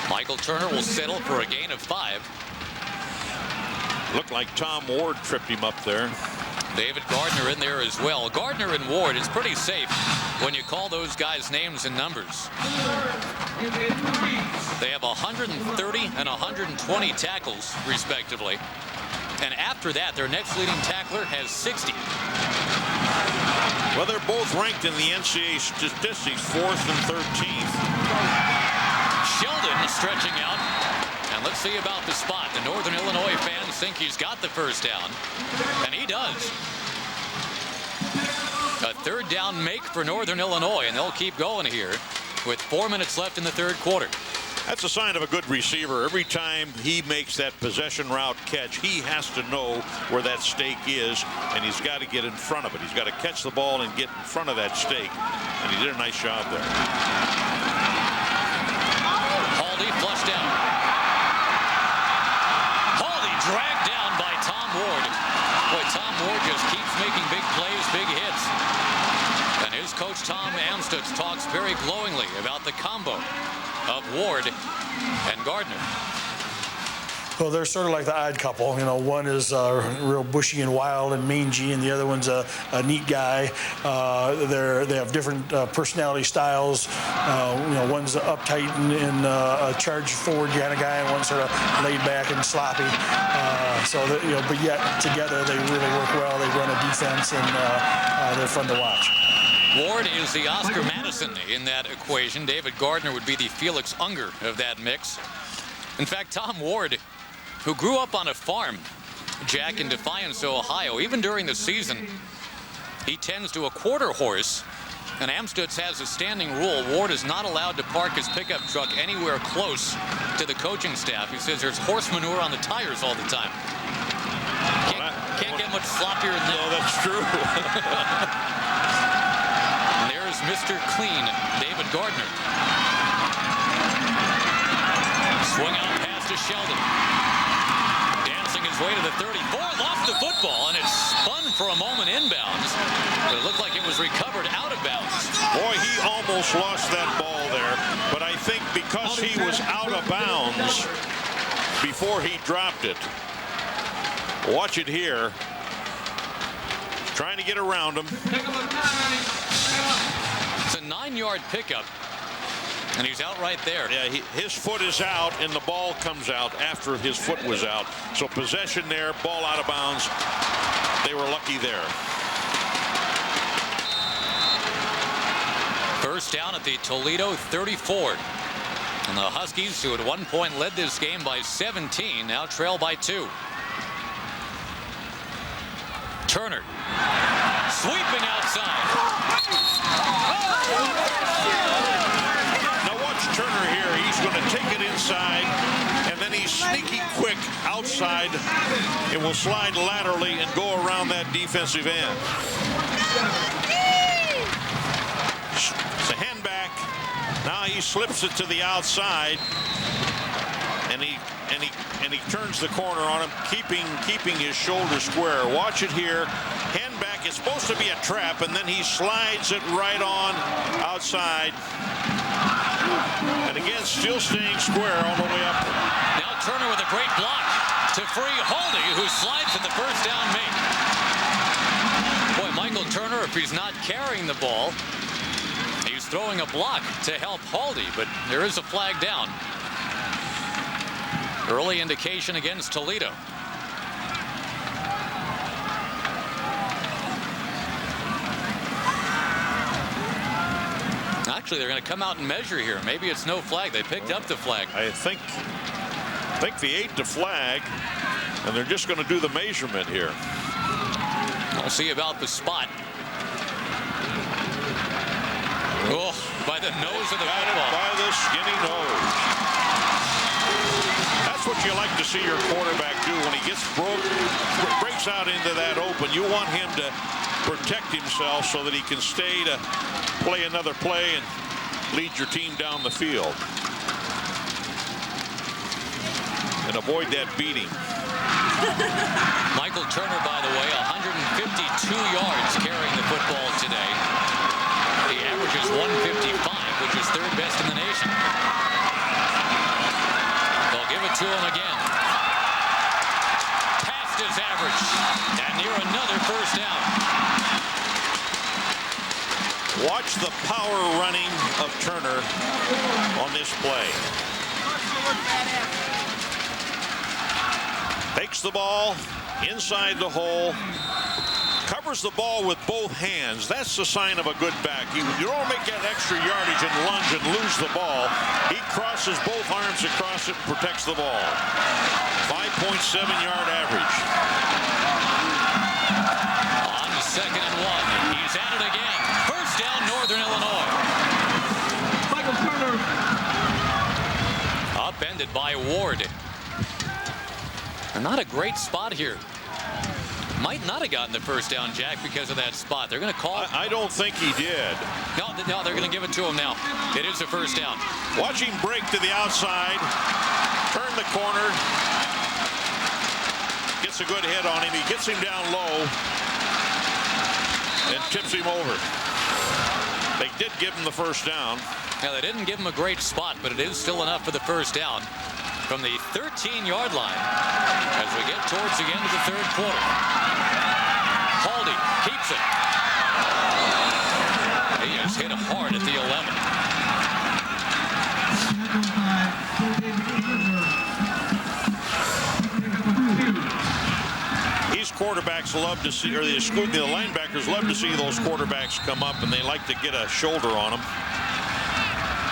Michael Turner will settle for a gain of 5. Looked like Tom Ward tripped him up there. David Gardner in there as well. Gardner and Ward is pretty safe when you call those guys names and numbers. They have 130 and 120 tackles, respectively. And after that, their next leading tackler has 60. Well, they're both ranked in the NCAA statistics, 4th and 13th. Sheldon stretching out. And let's see about the spot. The Northern Illinois fans think he's got the first down, and he does. A third down make for Northern Illinois, and they'll keep going here with 4 minutes left in the third quarter. That's a sign of a good receiver. Every time he makes that possession route catch, he has to know where that stake is, and he's got to get in front of it. He's got to catch the ball and get in front of that stake, and he did a nice job there. Haldy flushed down. Dragged down by Tom Ward. Boy, Tom Ward just keeps making big plays, big hits. And his coach, Tom Amstutz, talks very glowingly about the combo of Ward and Gardner. Well, they're sort of like the odd couple. You know, one is real bushy and wild and mangy, and the other one's a neat guy. They have different personality styles. You know, one's uptight and a charge forward kind of guy, and one's sort of laid back and sloppy. So that, you know, but yet together they really work well. They run a defense, and they're fun to watch. Ward is the Oscar Madison in that equation. David Gardner would be the Felix Unger of that mix. In fact, Tom Ward, who grew up on a farm, Jack, in Defiance, Ohio, even during the season, he tends to a quarter horse, and Amstutz has a standing rule. Ward is not allowed to park his pickup truck anywhere close to the coaching staff. He says there's horse manure on the tires all the time. Can't get much sloppier than that. No, that's true. And there's Mr. Clean, David Gardner. Swing out pass to Sheldon. Dancing his way to the 34, lost the football, and it spun for a moment inbounds, but it looked like it was recovered out of bounds. Boy, he almost lost that ball there, but I think because he was out of bounds before he dropped it. Watch it here. Trying to get around him. It's a 9-yard pickup. And he's out right there. Yeah, his foot is out, and the ball comes out after his foot was out. So possession there, ball out of bounds. They were lucky there. First down at the Toledo 34. And the Huskies, who at one point led this game by 17, now trail by 2. Turner sweeping outside. Now watch Turner here. He's going to take it inside, and then he's sneaky quick outside. It will slide laterally and go around that defensive end. It's a hand back. Now he slips it to the outside, and he turns the corner on him, keeping his shoulder square. Watch it here. Hand back. It's supposed to be a trap, and then he slides it right on outside. And again, still staying square all the way up. Now Turner with a great block to free Haldy, who slides at the first down make. Boy, Michael Turner, if he's not carrying the ball, he's throwing a block to help Haldy, but there is a flag down. Early indication against Toledo. Actually, they're going to come out and measure here. Maybe it's no flag. They picked up the flag. I think they ate the flag, and they're just going to do the measurement here. We'll see about the spot. Oh, by the nose of the football. By the skinny nose. That's what you like to see your quarterback do when he breaks out into that open. You want him to protect himself so that he can stay to play another play and lead your team down the field. And avoid that beating. Michael Turner, by the way, 152 yards carrying the football today. He averages 155, which is third best in the nation. They'll give it to him again. Past his average, and near another first down. Watch the power running of Turner on this play. Takes the ball inside the hole. Covers the ball with both hands. That's the sign of a good back. You don't make that extra yardage and lunge and lose the ball. He crosses both arms across it and protects the ball. 5.7-yard average. On the 2nd and 1. He's at it again. First down, Northern Illinois. Michael Turner. Upended by Ward. And not a great spot here. Might not have gotten the first down, Jack, because of that spot. They're going to call. I don't think he did. No, they're going to give it to him now. It is a first down. Watch him break to the outside, turn the corner, gets a good hit on him. He gets him down low and tips him over. They did give him the first down. Now, they didn't give him a great spot, but it is still enough for the first down from the 13-yard line as we get towards the end of the third quarter. Haldy keeps it. He is hit hard at the 11. These quarterbacks love to see, or the linebackers love to see those quarterbacks come up, and they like to get a shoulder on them.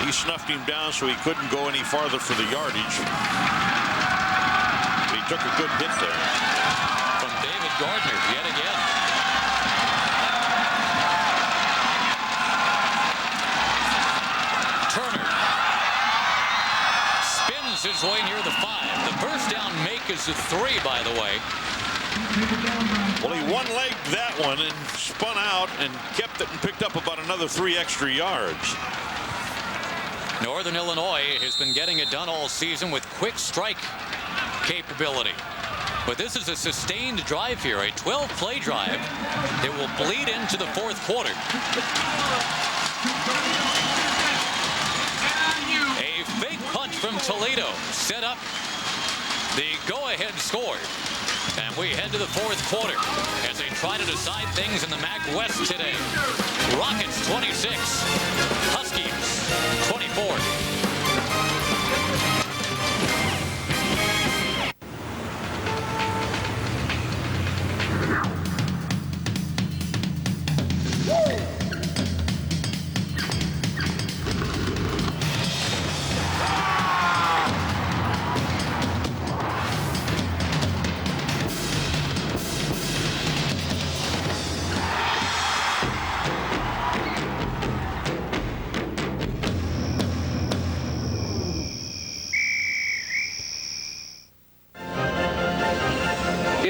He snuffed him down so he couldn't go any farther for the yardage. He took a good hit there. From David Gardner yet again. Turner spins his way near the 5. The first down make is a 3, by the way. Well, he one-legged that one and spun out and kept it and picked up about another 3 extra yards. Northern Illinois has been getting it done all season with quick strike capability. But this is a sustained drive here, a 12-play drive that will bleed into the fourth quarter. A fake punch from Toledo set up the go-ahead score. And we head to the fourth quarter as they try to decide things in the MAC West today. Rockets 26, Huskies 24.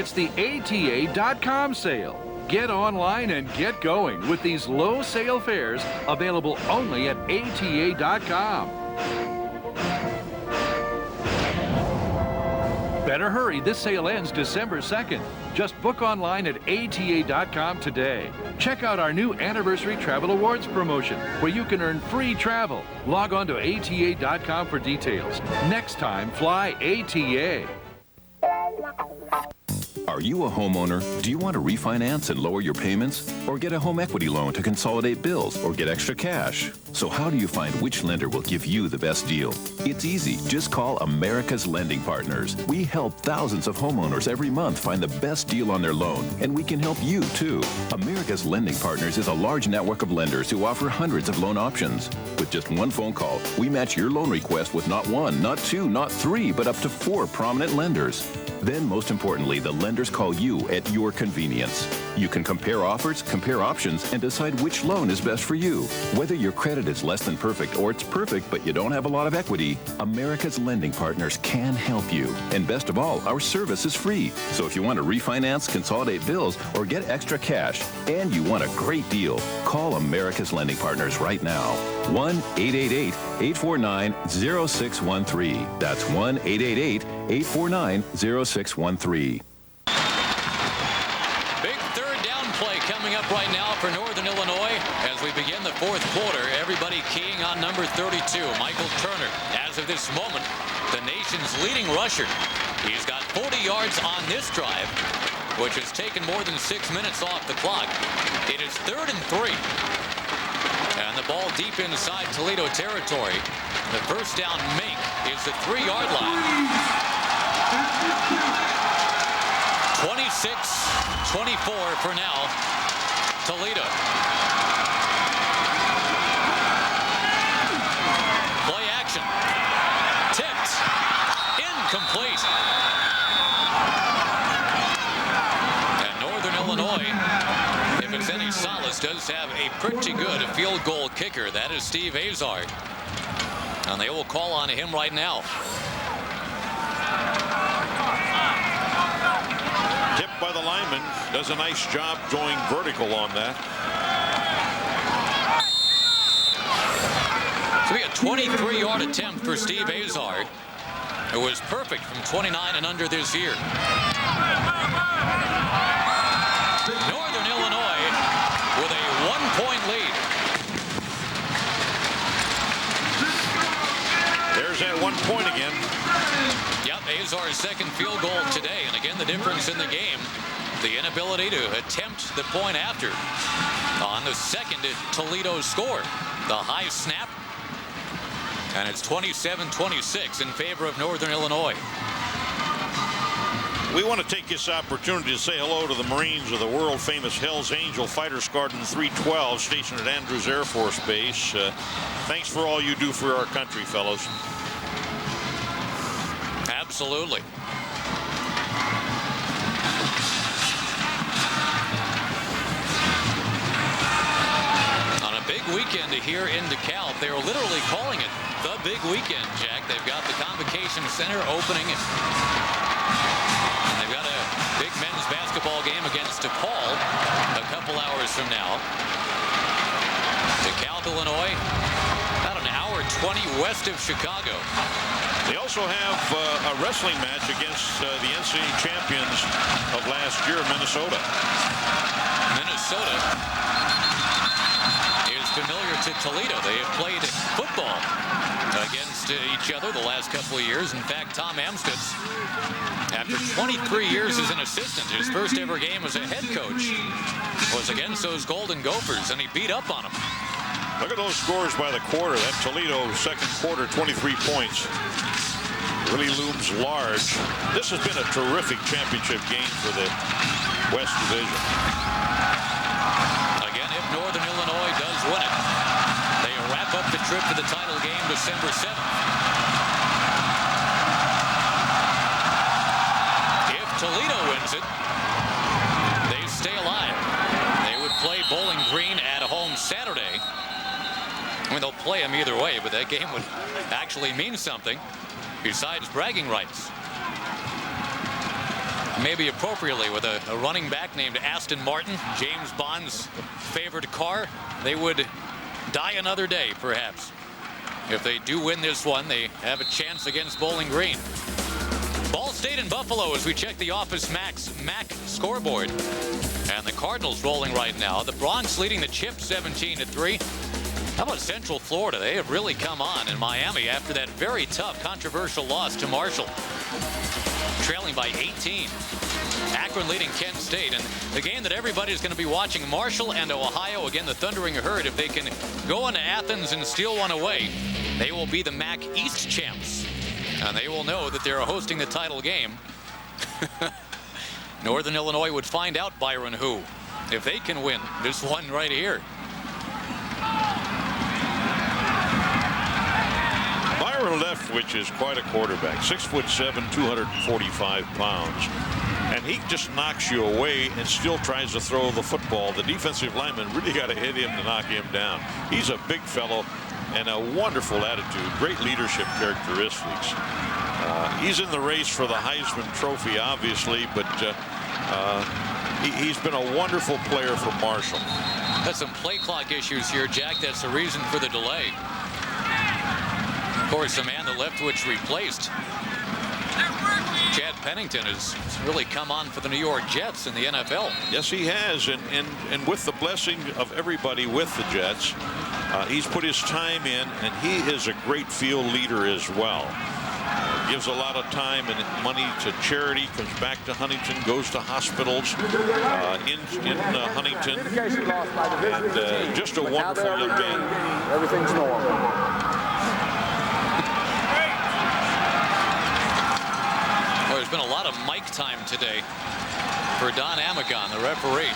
It's the ATA.com sale. Get online and get going with these low sale fares available only at ATA.com. Better hurry, this sale ends December 2nd. Just book online at ATA.com today. Check out our new Anniversary Travel Awards promotion, where you can earn free travel. Log on to ATA.com for details. Next time, fly ATA. Are you a homeowner? Do you want to refinance and lower your payments? Or get a home equity loan to consolidate bills or get extra cash? So how do you find which lender will give you the best deal? It's easy. Just call America's Lending Partners. We help thousands of homeowners every month find the best deal on their loan, and we can help you too. America's Lending Partners is a large network of lenders who offer hundreds of loan options. With just one phone call, we match your loan request with not one, not two, not three, but up to 4 prominent lenders. Then, most importantly, the lenders call you at your convenience. You can compare offers, compare options, and decide which loan is best for you. Whether your credit is less than perfect or it's perfect but you don't have a lot of equity, America's Lending Partners can help you. And best of all, our service is free. So if you want to refinance, consolidate bills, or get extra cash, and you want a great deal, call America's Lending Partners right now. 1-888-849-0613. That's 1-888-849-0613. Big third down play coming up right now for Northern Illinois as we begin the fourth quarter. Everybody keying on number 32, Michael Turner. As of this moment, the nation's leading rusher. He's got 40 yards on this drive, which has taken more than 6 minutes off the clock. It is 3rd and 3. And the ball deep inside Toledo territory. The first down make is the 3-yard line. 26-24 for now. Toledo. Play action. Tipped. Incomplete. And Northern Illinois, if it's any solace, does have a pretty good field goal kicker. That is Steve Azar. And they will call on him right now. Tipped by the lineman. Does a nice job going vertical on that. So we got a 23-yard attempt for Steve Azar, who was perfect from 29 and under this year. Northern Illinois with a 1-point lead. There's that 1 point again. Yep, Azar's second field goal today. And again, the difference in the game, the inability to attempt the point after. On the second, Toledo score. The high snap. And it's 27-26 in favor of Northern Illinois. We want to take this opportunity to say hello to the Marines of the world-famous Hell's Angel Fighter Squadron 312 stationed at Andrews Air Force Base. Thanks for all you do for our country, fellows. Absolutely. On a big weekend here in DeKalb, they are literally calling it the big weekend, Jack. They've got the Convocation Center opening. And they've got a big men's basketball game against DePaul a couple hours from now. DeKalb, Illinois, about an hour 20 west of Chicago. They also have a wrestling match against the NCAA champions of last year, Minnesota. Minnesota is familiar to Toledo. They have played football against each other the last couple of years. In fact, Tom Amstutz, after 23 years as an assistant, his first ever game as a head coach was against those Golden Gophers, and he beat up on them. Look at those scores by the quarter. That Toledo second quarter, 23 points. Really looms large. This has been a terrific championship game for the West Division. Again, if Northern Illinois does win it, they wrap up the trip to the title game December 7th. If Toledo wins it, they stay alive. They would play Bowling Green at home Saturday. I mean, they'll play them either way, but that game would actually mean something besides bragging rights. maybe appropriately, with a running back named Aston Martin, James Bond's favored car. They would die another day, perhaps. If they do win this one, they have a chance against Bowling Green. Ball State and Buffalo as we check the Office Max MAC scoreboard. And the Cardinals rolling right now. The Bronx leading the Chip 17-3. How about Central Florida? They have really come on in Miami after that very tough, controversial loss to Marshall. Trailing by 18. Akron leading Kent State. And the game that everybody's going to be watching, Marshall and Ohio. Again, the Thundering Herd. If they can go into Athens and steal one away, they will be the MAC East champs. And they will know that they're hosting the title game. Northern Illinois would find out, Byron, who, if they can win this one right here. Byron Leftwich is quite a quarterback, 6'7", 245 pounds. And he just knocks you away and still tries to throw the football. The defensive lineman really got to hit him to knock him down. He's a big fellow and a wonderful attitude, great leadership characteristics. He's in the race for the Heisman Trophy, obviously, but he's been a wonderful player for Marshall. That's some play clock issues here, Jack. That's the reason for the delay. Of course, the man that Leftwich replaced, Chad Pennington, has really come on for the New York Jets in the NFL. Yes, he has, and with the blessing of everybody with the Jets, he's put his time in, and he is a great field leader as well. Gives a lot of time and money to charity, comes back to Huntington, goes to hospitals in Huntington, and just a wonderful young man. Everything's normal. Well, there's been a lot of mic time today for Don Amagon, the referee.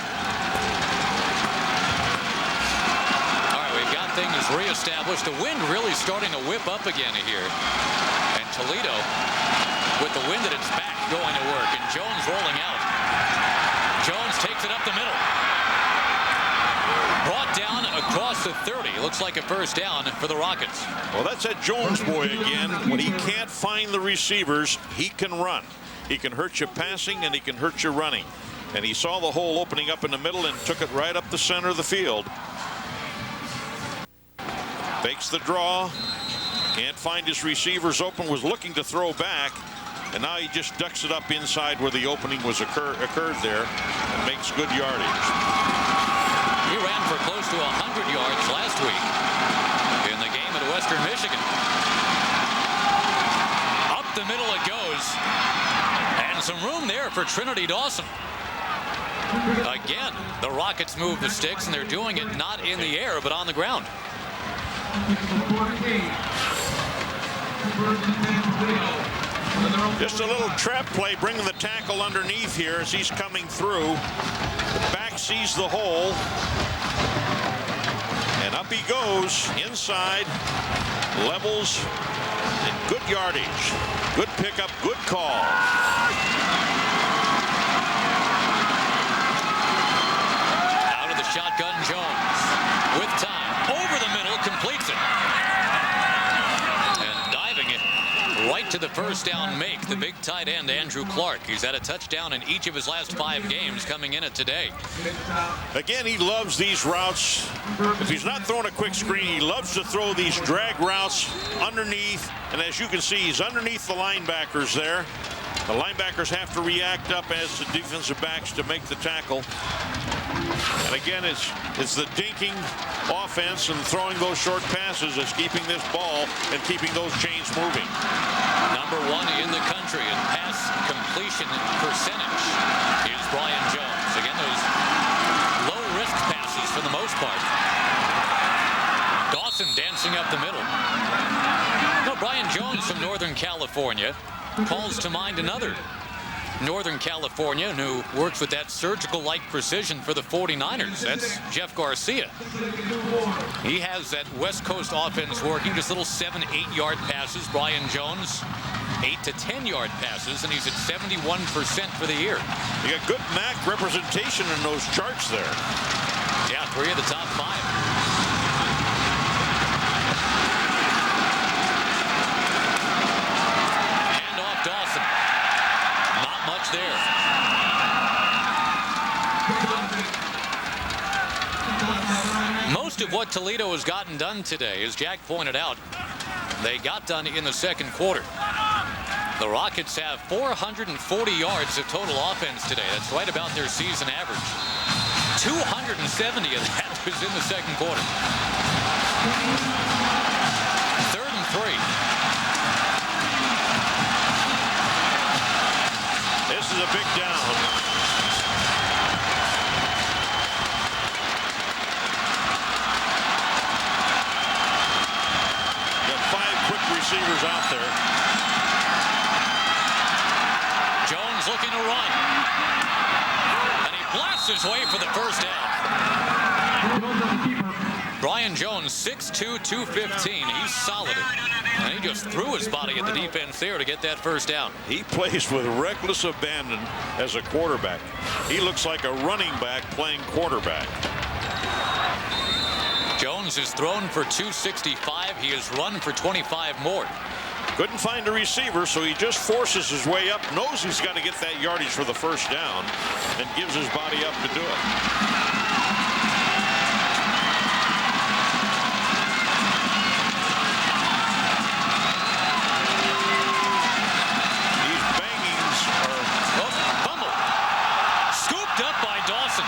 All right, we've got things reestablished. The wind really starting to whip up again here. And Toledo, with the wind at its back, going to work. And Jones rolling out. Jones takes it up the middle. Brought down across the 30. Looks like a first down for the Rockets. Well, that's that Jones boy again. When he can't find the receivers, he can run. He can hurt you passing and he can hurt you running. And he saw the hole opening up in the middle and took it right up the center of the field. Fakes the draw. Can't find his receivers open. Was looking to throw back. And now he just ducks it up inside where the opening was occurred there and makes good yardage. He ran for close to 100 yards last week in the game at Western Michigan. Up the middle it goes. And some room there for Trinity Dawson. Again, the Rockets move the sticks, and they're doing it not in the air, but on the ground. Just a little trap play, bringing the tackle underneath here as he's coming through. The back sees the hole. And up he goes, inside, levels, and good yardage. Good pickup, good call. Out of the shotgun, Jones. With time, over the middle, completes it. And diving it right to the first down make, the big tight end, Andrew Clark. He's had a touchdown in each of his last 5 games coming in it today. Again, he loves these routes. If he's not throwing a quick screen, he loves to throw these drag routes underneath. And as you can see, he's underneath the linebackers there. The linebackers have to react up as the defensive backs to make the tackle. And again, it's the dinking offense and throwing those short passes that's keeping this ball and keeping those chains moving. Number 1 in the country in pass completion percentage is Brian Jones. Again, those low-risk passes for the most part. Dawson dancing up the middle. No, Brian Jones from Northern California calls to mind another Northern California who works with that surgical-like precision for the 49ers. That's Jeff Garcia. He has that West Coast offense working, just little 7-8 yard passes. Brian Jones, 8 to 10 yard passes, and he's at 71% for the year. You got good MAC representation in those charts there. Yeah, 3 of the top 5. Not much there. Most of what Toledo has gotten done today, as Jack pointed out, they got done in the second quarter. The Rockets have 440 yards of total offense today. That's right about their season average. 270 of that was in the second quarter. 3rd and 3. This is a big down. Got 5 quick receivers out there. Jones looking to run. And he blasts his way for the first down. Brian Jones, 6'2", 215. He's solid. And he just threw his body at the defense there to get that first down. He plays with reckless abandon as a quarterback. He looks like a running back playing quarterback. Jones has thrown for 265. He has run for 25 more. Couldn't find a receiver, so he just forces his way up, knows he's got to get that yardage for the first down, and gives his body up to do it. These bangings are... Oh, fumble. Scooped up by Dawson.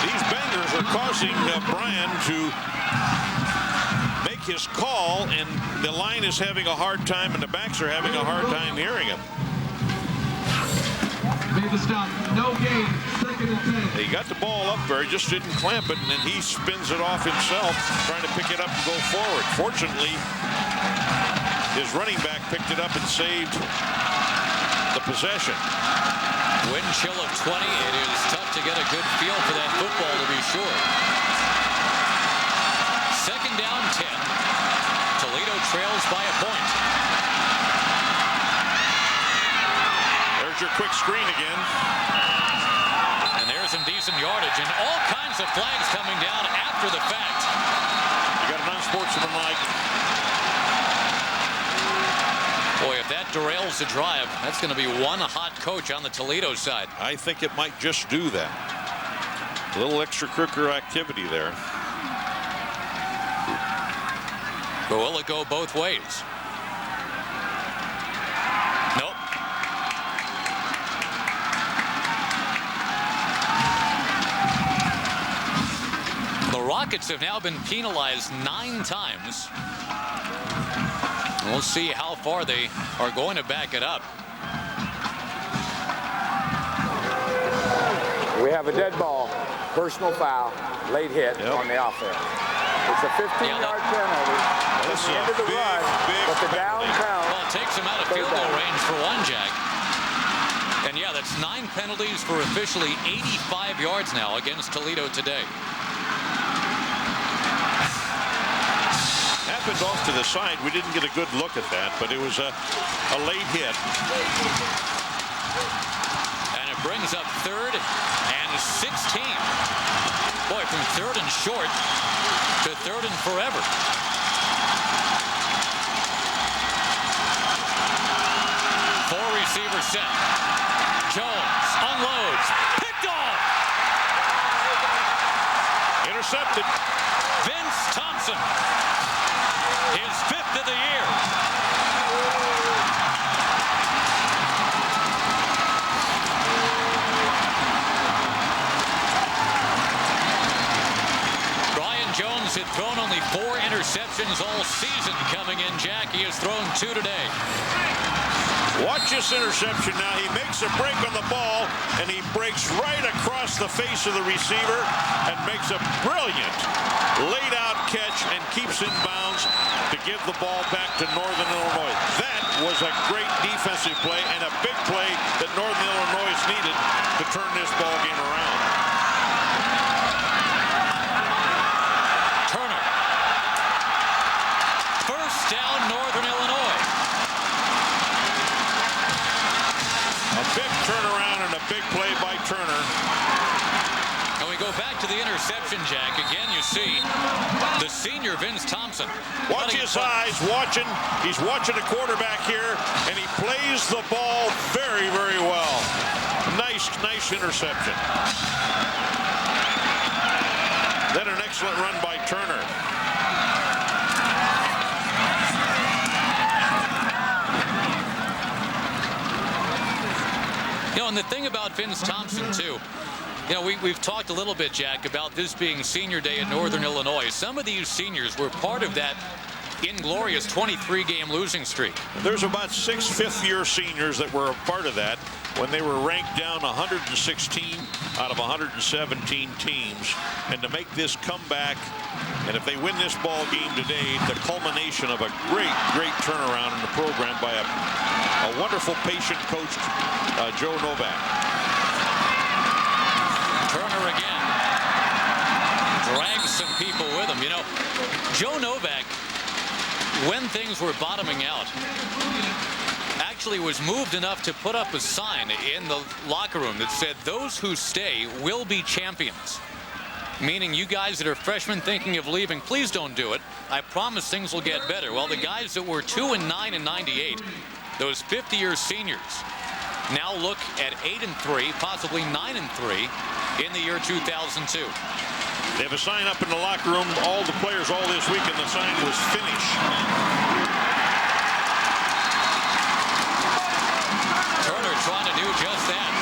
These bangers are causing Brian to make his call, and the line is having a hard time, and the backs are having a hard time hearing him. Made the stop. No gain. 2nd and 10. He got the ball up there, he just didn't clamp it, and then he spins it off himself, trying to pick it up and go forward. Fortunately, his running back picked it up and saved the possession. Wind chill of 20. It is tough to get a good feel for that football, to be sure. 2nd down, 10. Toledo trails by a point. There's your quick screen again. And there's some decent yardage, and all kinds of flags coming down after the fact. You got an unsportsmanlike. Boy, if that derails the drive, that's going to be one hot coach on the Toledo side. I think it might just do that. A little extracurricular activity there. But will it go both ways? Nope. The Rockets have now been penalized 9 times. We'll see how far they are going to back it up. We have a dead ball, personal foul, late hit on the offense. It's a 15-yard penalty. That's the end of the run, but the down count. Well, it takes him out of field goal range for one, Jack. And yeah, that's 9 penalties for officially 85 yards now against Toledo today. Happened off to the side. We didn't get a good look at that, but it was a late hit. And it brings up 3rd and 16. Boy, from 3rd and short to 3rd and forever. Four receiver set. Jones unloads. Picked off. Intercepted. Vince Thompson. His 5th of the year. Brian Jones had thrown only 4 interceptions all season coming in, Jack. He has thrown 2 today. Watch this interception now. He makes a break on the ball, and he breaks right across the face of the receiver and makes a brilliant laid-out catch and keeps in bounds to give the ball back to Northern Illinois. That was a great defensive play and a big play that Northern Illinois needed to turn this ball game around. Turner. First down, Northern Illinois. A big turnaround and a big play by Turner. And we go back to the interception, Jack. Again, you see the senior Vince Thompson. Watch his eyes, watching. He's watching the quarterback here, and he plays the ball very, very well. Nice interception. Then an excellent run by Turner. You know, and the thing about Vince Thompson, too, you know, we've talked a little bit, Jack, about this being senior day at Northern Illinois. Some of these seniors were part of that inglorious 23-game losing streak. There's about 6 fifth-year seniors that were a part of that when they were ranked down 116 out of 117 teams. And to make this comeback, and if they win this ball game today, the culmination of a great turnaround in the program by a wonderful, patient coach, Joe Novak. Turner again drags some people with him. You know, Joe Novak, when things were bottoming out, actually was moved enough to put up a sign in the locker room that said, "Those who stay will be champions." Meaning, you guys that are freshmen thinking of leaving, please don't do it. I promise things will get better. Well, the guys that were 2-9 in '98, those 50-year seniors, now look at 8-3, possibly 9-3 in the year 2002. They have a sign up in the locker room, all the players all this week, and the sign was finish. Turner trying to do just that.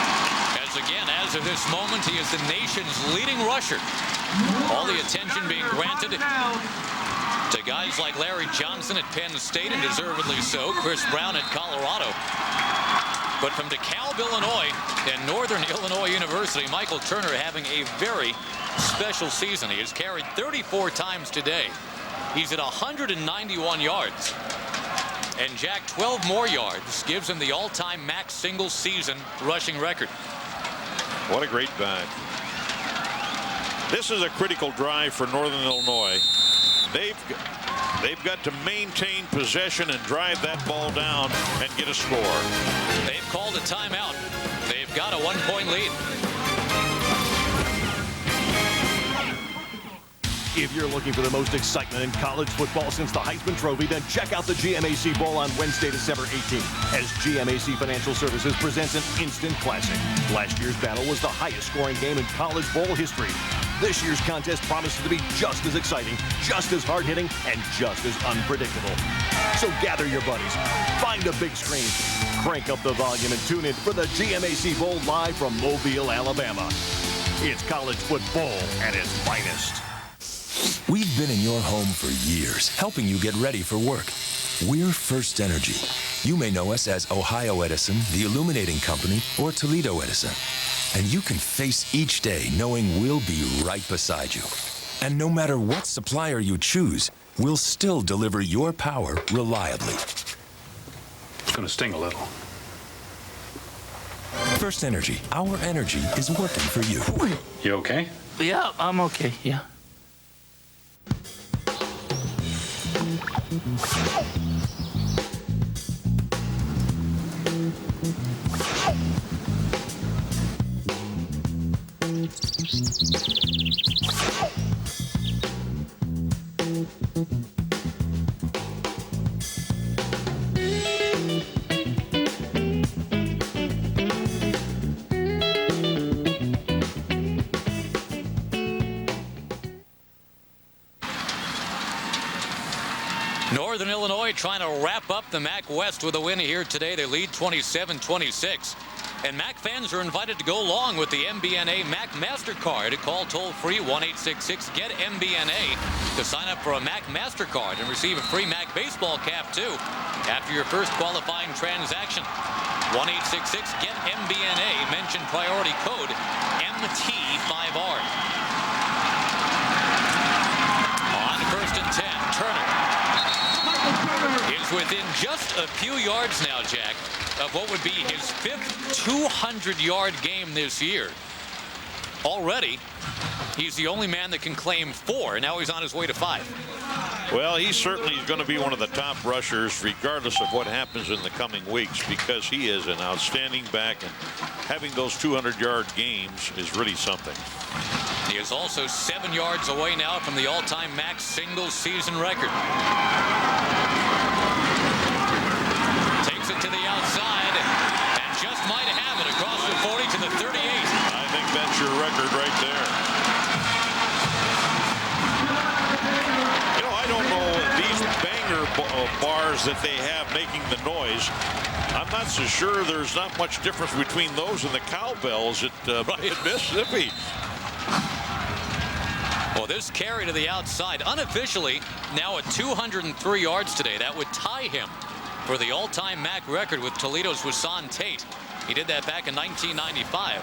As of this moment, he is the nation's leading rusher. All the attention being granted to guys like Larry Johnson at Penn State, and deservedly so, Chris Brown at Colorado. But from DeKalb, Illinois, and Northern Illinois University, Michael Turner having a very special season. He has carried 34 times today. He's at 191 yards. And Jack, 12 more yards gives him the all-time max single season rushing record. What a great back. This is a critical drive for Northern Illinois. They've got to maintain possession and drive that ball down and get a score. They've called a timeout. They've got a 1-point lead. If you're looking for the most excitement in college football since the Heisman Trophy, then check out the GMAC Bowl on Wednesday, December 18th, as GMAC Financial Services presents an instant classic. Last year's battle was the highest scoring game in college bowl history. This year's contest promises to be just as exciting, just as hard-hitting, and just as unpredictable. So gather your buddies, find a big screen, crank up the volume, and tune in for the GMAC Bowl live from Mobile, Alabama. It's college football at its finest. We've been in your home for years, helping you get ready for work. We're First Energy. You may know us as Ohio Edison, the Illuminating Company, or Toledo Edison. And you can face each day knowing we'll be right beside you. And no matter what supplier you choose, we'll still deliver your power reliably. It's going to sting a little. First Energy. Our energy is working for you. You okay? Yeah, I'm okay, yeah. Northern Illinois trying to wrap up the MAC West with a win here today. They lead 27-26. And MAC fans are invited to go along with the MBNA MAC MasterCard. Call toll-free 1-866-GET-MBNA to sign up for a MAC MasterCard and receive a free MAC baseball cap, too, after your first qualifying transaction. 1-866-GET-MBNA. Mention priority code MT5R. On first and 10, Turner is within just a few yards now, Jack, of what would be his 5th 200-yard game this year. Already, he's the only man that can claim 4. Now he's on his way to 5. Well, he certainly is going to be one of the top rushers regardless of what happens in the coming weeks, because he is an outstanding back, and having those 200-yard games is really something. He is also 7 yards away now from the all-time MAC single-season record. Takes it to the outside and just might have it across the 40 to the 38. I think that's your record right there. You know, I don't know these banger bars that they have making the noise. I'm not so sure there's not much difference between those and the cowbells at Mississippi. Well, this carry to the outside, unofficially, now at 203 yards today. That would tie him for the all-time MAC record with Toledo's Wasan Tate. He did that back in 1995.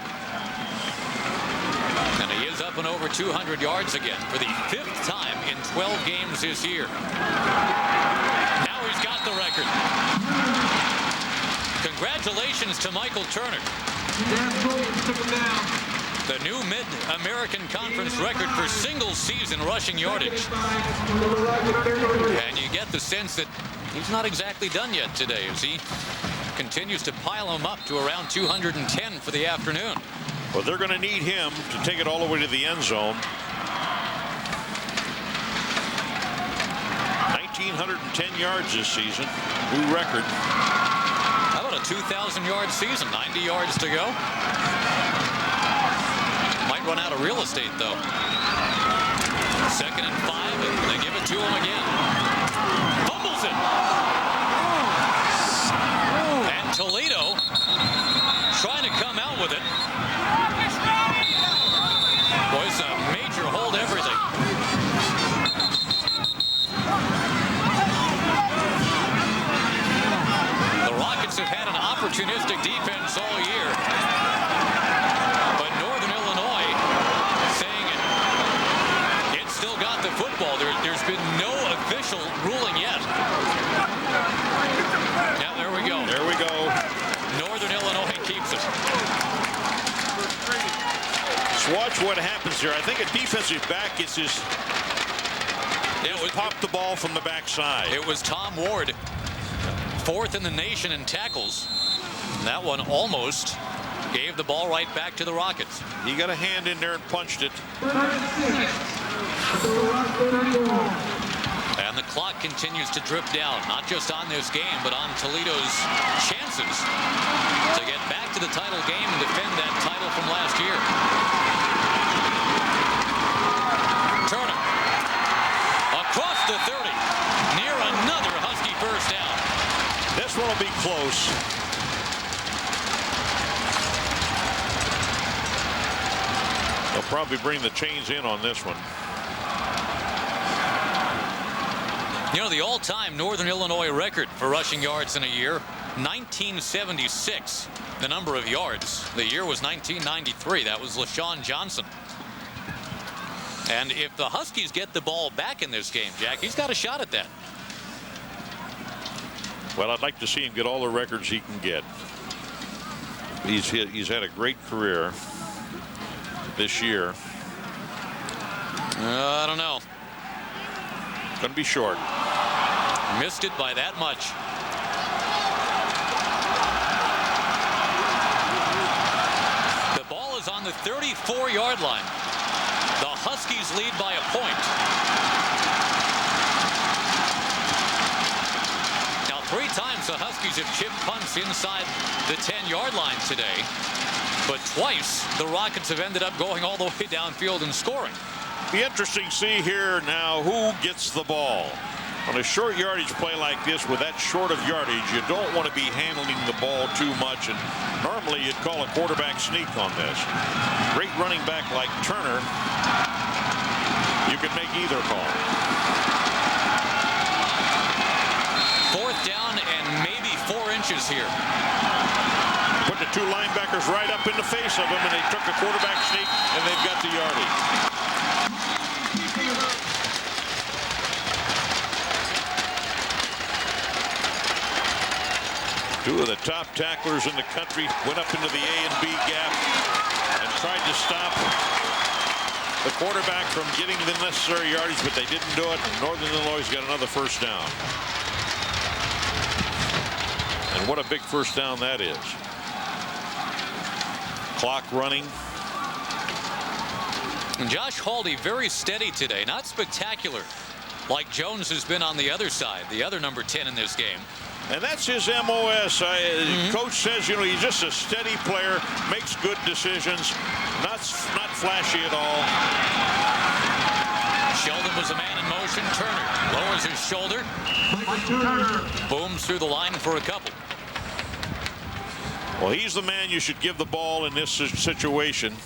And he is up and over 200 yards again for the 5th time in 12 games this year. Now he's got the record. Congratulations to Michael Turner. The new Mid-American Conference record for single-season rushing yardage. And you get the sense that he's not exactly done yet today as he continues to pile them up to around 210 for the afternoon. Well, they're going to need him to take it all the way to the end zone. 1,910 yards this season, new record. How about a 2,000-yard season? 90 yards to go. Might run out of real estate, though. 2nd and 5, and they give it to him again. Fumbles it. And Toledo trying to come out with it. Boy, it's a major hold everything. The Rockets have had an opportunistic defense all year. But Northern Illinois saying it's still got the football. There's been no official ruling yet. Yeah, there we go. There we go. Northern Illinois keeps it. Just watch what happens here. I think a defensive back gets his popped the ball from the backside. It was Tom Ward, 4th in the nation in tackles. And that one almost gave the ball right back to the Rockets. He got a hand in there and punched it. And the clock continues to drip down, not just on this game, but on Toledo's chances to get back to the title game and defend that title from last year. Turner across the 30, near another Husky first down. This one will be close. They'll probably bring the chains in on this one. You know, the all-time Northern Illinois record for rushing yards in a year, 1976, the number of yards. The year was 1993. That was LaShawn Johnson. And if the Huskies get the ball back in this game, Jack, he's got a shot at that. Well, I'd like to see him get all the records he can get. He's had a great career this year. I don't know. Going to be short. Missed it by that much. The ball is on the 34-yard line. The Huskies lead by a point. Now, 3 times the Huskies have chipped punts inside the 10-yard line today. But twice the Rockets have ended up going all the way downfield and scoring. Be interesting to see here now who gets the ball. On a short yardage play like this, with that short of yardage, you don't want to be handling the ball too much, and normally you'd call a quarterback sneak on this. Great running back like Turner, you could make either call. 4th down and maybe 4 inches here. Put the 2 linebackers right up in the face of him, and they took a quarterback sneak, and they've got the yardage. Two of the top tacklers in the country went up into the A and B gap and tried to stop the quarterback from getting the necessary yardage, but they didn't do it. Northern Illinois got another first down. And what a big first down that is. Clock running. And Josh Haldy very steady today, not spectacular like Jones has been on the other side, the other number 10 in this game. And that's his MOS. Coach says, you know, he's just a steady player, makes good decisions, not flashy at all. Sheldon was a man in motion. Turner lowers his shoulder, booms through the line for a couple. Well, he's the man you should give the ball in this situation.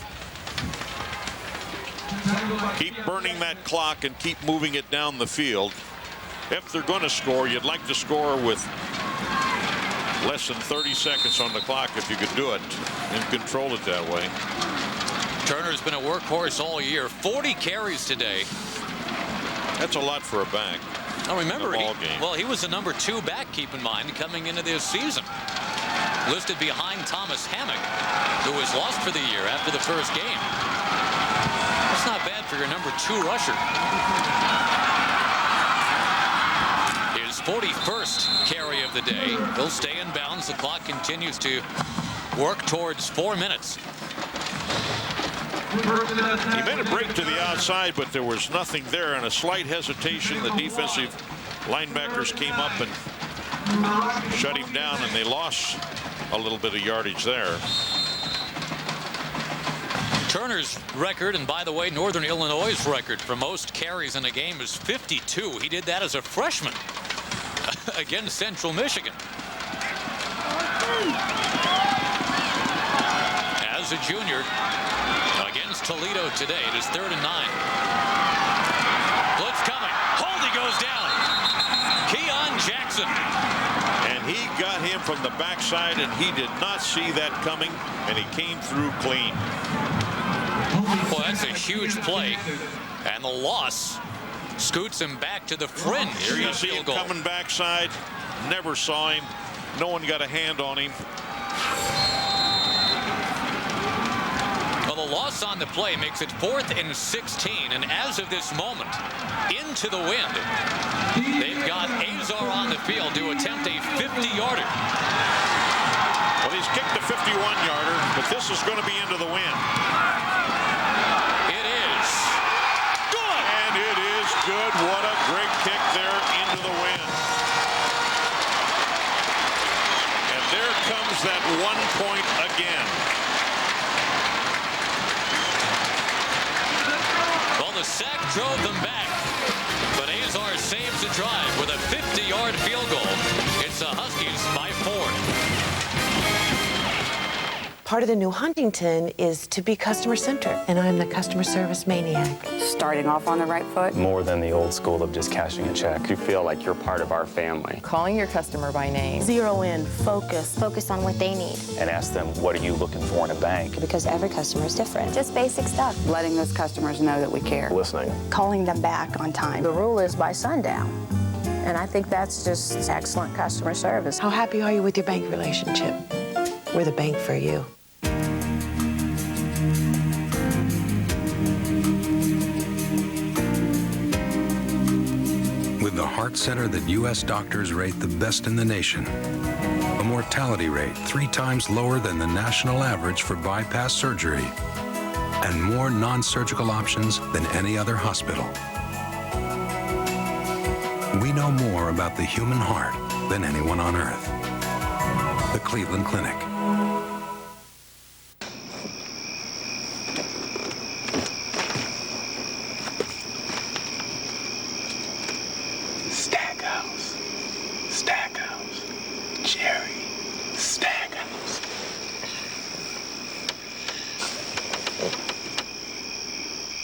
Keep burning that clock and keep moving it down the field. If they're going to score, you'd like to score with less than 30 seconds on the clock if you could do it and control it that way. Turner's been a workhorse all year. 40 carries today. That's a lot for a back. Now remember, he was the number 2 back, keep in mind, coming into this season. Listed behind Thomas Hammock, who was lost for the year after the first game. That's not bad for your number 2 rusher. His 41st carry of the day. He'll stay in bounds. The clock continues to work towards 4 minutes. He made a break to the outside, but there was nothing there, and a slight hesitation. The defensive linebackers came up and shut him down, and they lost a little bit of yardage there. Turner's record, and by the way, Northern Illinois' record for most carries in a game is 52. He did that as a freshman against Central Michigan. As a junior against Toledo today, it is 3rd and 9. Blitz coming. Haldy goes down. Keon Jackson. And he got him from the backside, and he did not see that coming, and he came through clean. Well, that's a huge play, and the loss scoots him back to the fringe. Here you see him coming backside. Never saw him. No one got a hand on him. Well, the loss on the play makes it 4th and 16, and as of this moment, into the wind, they've got Azar on the field to attempt a 50-yarder. Well, he's kicked a 51-yarder, but this is going to be into the wind. Good. What a great kick there into the wind. And there comes that 1 point again. Well, the sack drove them back, but Azar saves the drive with a 50-yard field goal. It's the Huskies by 4. Part of the new Huntington is to be customer-centered, and I'm the customer service maniac. Starting off on the right foot. More than the old school of just cashing a check. You feel like you're part of our family. Calling your customer by name. Zero in, focus. Focus on what they need. And ask them, what are you looking for in a bank? Because every customer is different. Just basic stuff. Letting those customers know that we care. Listening. Calling them back on time. The rule is by sundown. And I think that's just excellent customer service. How happy are you with your bank relationship? We're the bank for you. With the heart center that U.S. doctors rate the best in the nation, a mortality rate 3 times lower than the national average for bypass surgery, and more non-surgical options than any other hospital. We know more about the human heart than anyone on earth. The Cleveland Clinic.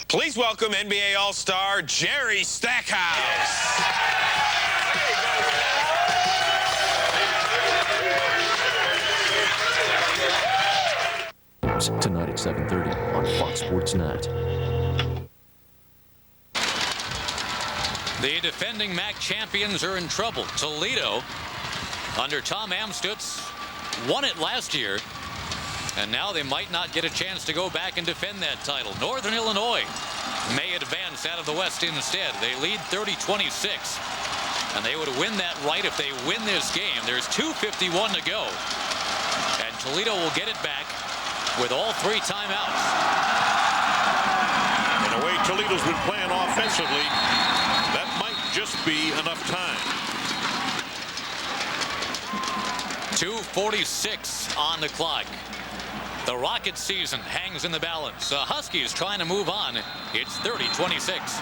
Please welcome NBA All-Star Jerry Stackhouse. Tonight at 7:30 on Fox Sports Net. The defending MAC champions are in trouble. Toledo, under Tom Amstutz, won it last year. And now they might not get a chance to go back and defend that title. Northern Illinois may advance out of the West instead. They lead 30-26. And they would win that right if they win this game. There's 2:51 to go. And Toledo will get it back with all 3 timeouts. Toledo's been playing offensively. That might just be enough time. 2:46 on the clock. The Rocket season hangs in the balance. Huskies trying to move on. It's 30-26.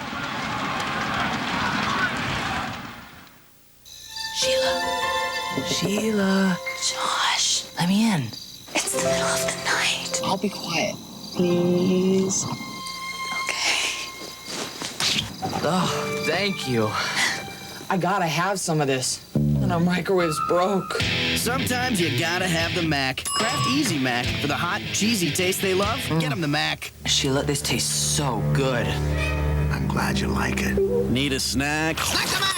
Sheila. Josh, Let me in. it's the middle of the night. I'll be quiet. Please. Oh, thank you. I gotta have some of this. And our microwave's broke. Sometimes you gotta have the Mac. Kraft Easy Mac. For the hot, cheesy taste they love, get them the Mac. Sheila, this tastes so good. I'm glad you like it. Need a snack? Snack the Mac!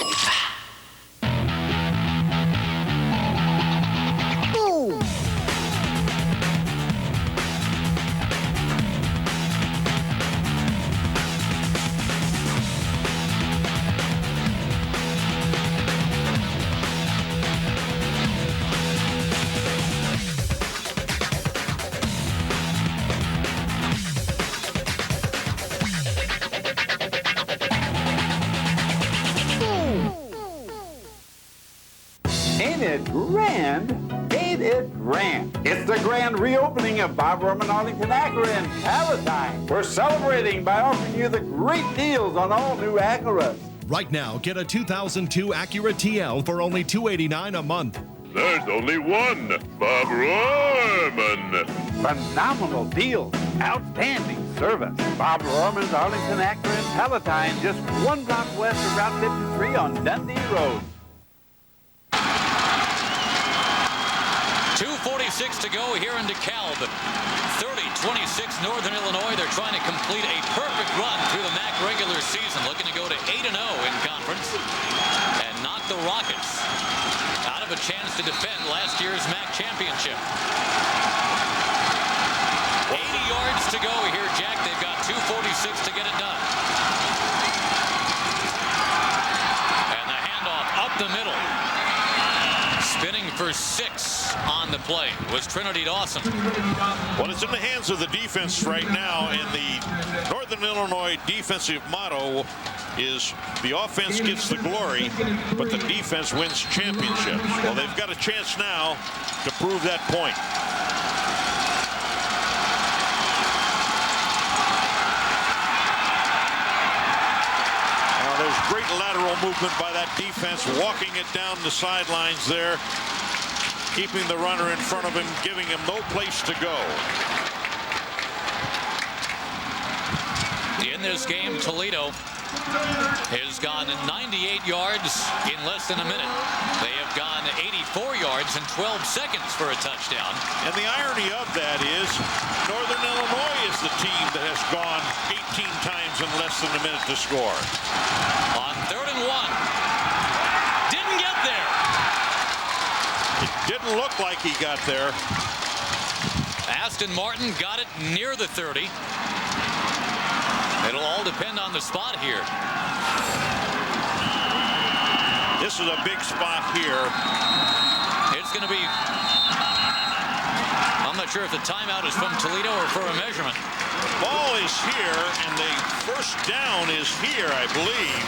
Ain't it grand? Ain't it grand? It's the grand reopening of Bob Roman Arlington Acura in Palatine. We're celebrating by offering you the great deals on all new Acuras. Right now, get a 2002 Acura TL for only $289 a month. There's only one, Bob Roman. Phenomenal deals, outstanding service. Bob Roman's Arlington Acura in Palatine, just 1 block west of Route 53 on Dundee Road. 2:46 to go here in DeKalb. 30-26 Northern Illinois. They're trying to complete a perfect run through the MAC regular season, looking to go to 8-0 in conference and knock the Rockets out of a chance to defend last year's MAC championship. 80 yards to go here, Jack. They've got 2:46 to get it done. And the handoff up the middle. Spinning for 6 on the play was Trinity Dawson. Well, it's in the hands of the defense right now, and the Northern Illinois defensive motto is the offense gets the glory, but the defense wins championships. Well, they've got a chance now to prove that point. There's great lateral movement by that defense, walking it down the sidelines there, keeping the runner in front of him, giving him no place to go. In this game, Toledo has gone 98 yards in less than a minute. They have gone 84 yards in 12 seconds for a touchdown. And the irony of that is Northern Illinois is the team that has gone 18 times in less than a minute to score. On 3rd and 1. Didn't get there. It didn't look like he got there. Aston Martin got it near the 30. It'll all depend on the spot here. This is a big spot here. It's going to be, I'm not sure if the timeout is from Toledo or for a measurement. The ball is here, and the first down is here, I believe.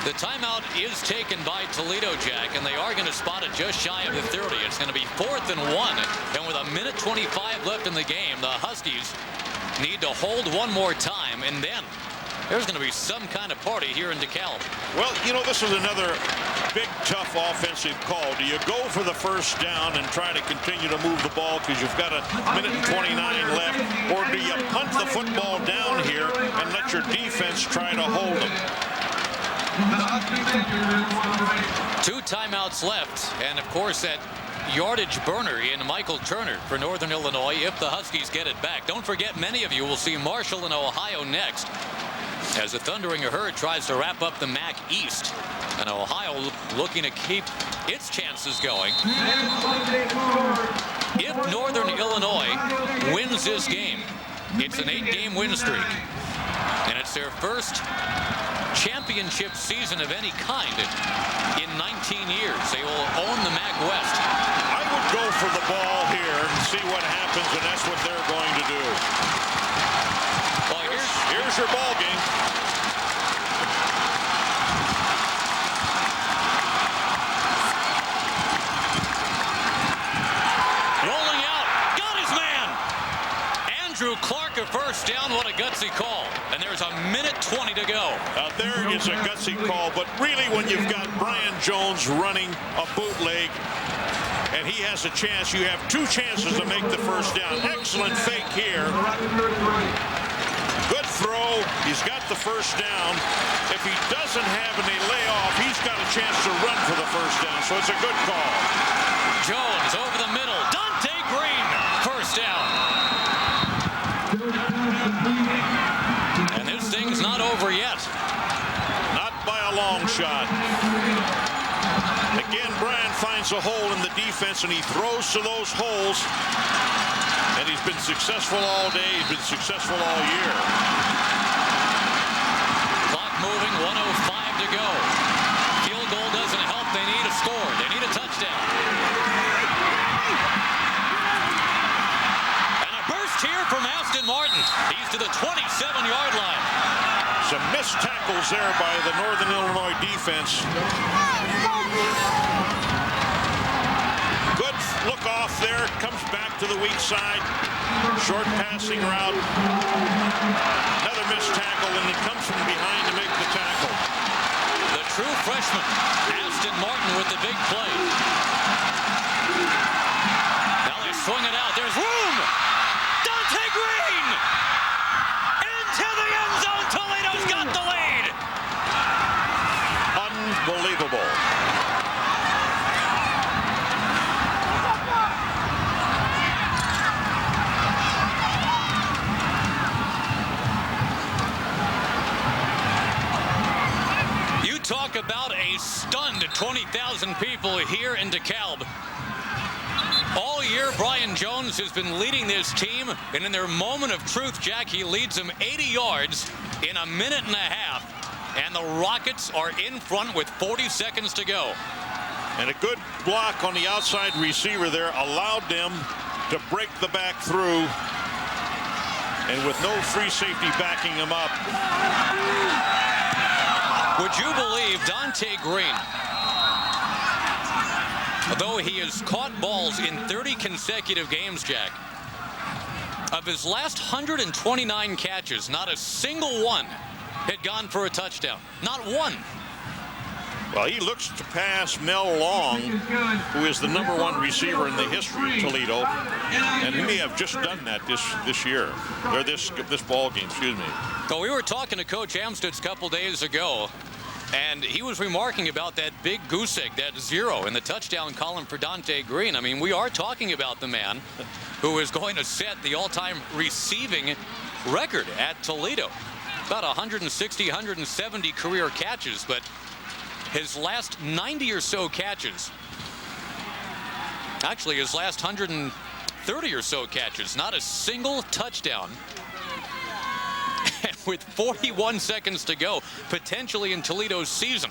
The timeout is taken by Toledo, Jack, and they are going to spot it just shy of the 30. It's going to be 4th and 1, and with 1:25 left in the game, the Huskies need to hold one more time, and then there's going to be some kind of party here in DeKalb. Well, you know, this is another big, tough offensive call. Do you go for the first down and try to continue to move the ball because you've got 1:29 left, or do you punt the football down here and let your defense try to hold them? 2 timeouts left, and of course that yardage burner in Michael Turner for Northern Illinois if the Huskies get it back. Don't forget, many of you will see Marshall and Ohio next as the Thundering Herd tries to wrap up the MAC East, and Ohio looking to keep its chances going. If Northern Illinois wins this game, it's an 8-game win streak, and it's their first championship season of any kind in 19 years. They will own the MAC West. I would go for the ball here and see what happens, and that's what they're going to do. Well, here's There's your ball game. Rolling out. Got his man. Andrew Clark, a first down. What a gutsy call. And there's a minute 20 to go. There is a gutsy call, but really when you've got Brian Jones running a bootleg and he has a chance, you have two chances to make the first down. Excellent fake here. Good throw. He's got the first down. If he doesn't have any layoff, he's got a chance to run for the first down, so it's a good call. Jones over the middle. Dante Green, first down. And this thing's not over yet. Not by a long shot. Again, Brian finds a hole in the defense, and he throws to those holes. And he's been successful all day. He's been successful all year. Clock moving, 1:05 to go. Field goal doesn't help. They need a score. They need a touchdown. And a burst here from Aston Martin. He's to the 27-yard line. Some missed tackles there by the Northern Illinois defense. Good look off there. Comes back to the weak side. Short passing route. Another missed tackle, and it comes from behind to make the tackle. The true freshman, Aston Martin, with the big play. Now they swing it out. There's room. Dante Green! Into the end zone. Toledo's got the lead. Unbelievable. Talk about a stunned 20,000 people here in DeKalb. All year, Brian Jones has been leading this team, and in their moment of truth, Jack, he leads them 80 yards in a minute and a half, and the Rockets are in front with 40 seconds to go. And a good block on the outside receiver there allowed them to break the back through, and with no free safety backing him up. Would you believe Dante Green, though he has caught balls in 30 consecutive games, Jack, of his last 129 catches, not a single one had gone for a touchdown. Not one. Well, he looks to pass Mel Long, who is the #1 receiver in the history of Toledo, and he may have just done that this year, or this ball game, excuse me. Well, we were talking to Coach Amstutz a couple days ago, and he was remarking about that big goose egg, that 0 in the touchdown column for Dante Green. I mean, we are talking about the man who is going to set the all-time receiving record at Toledo. About 160, 170 career catches, but his last 90 or so catches, actually his last 130 or so catches, not a single touchdown. With 41 seconds to go, potentially in Toledo's season,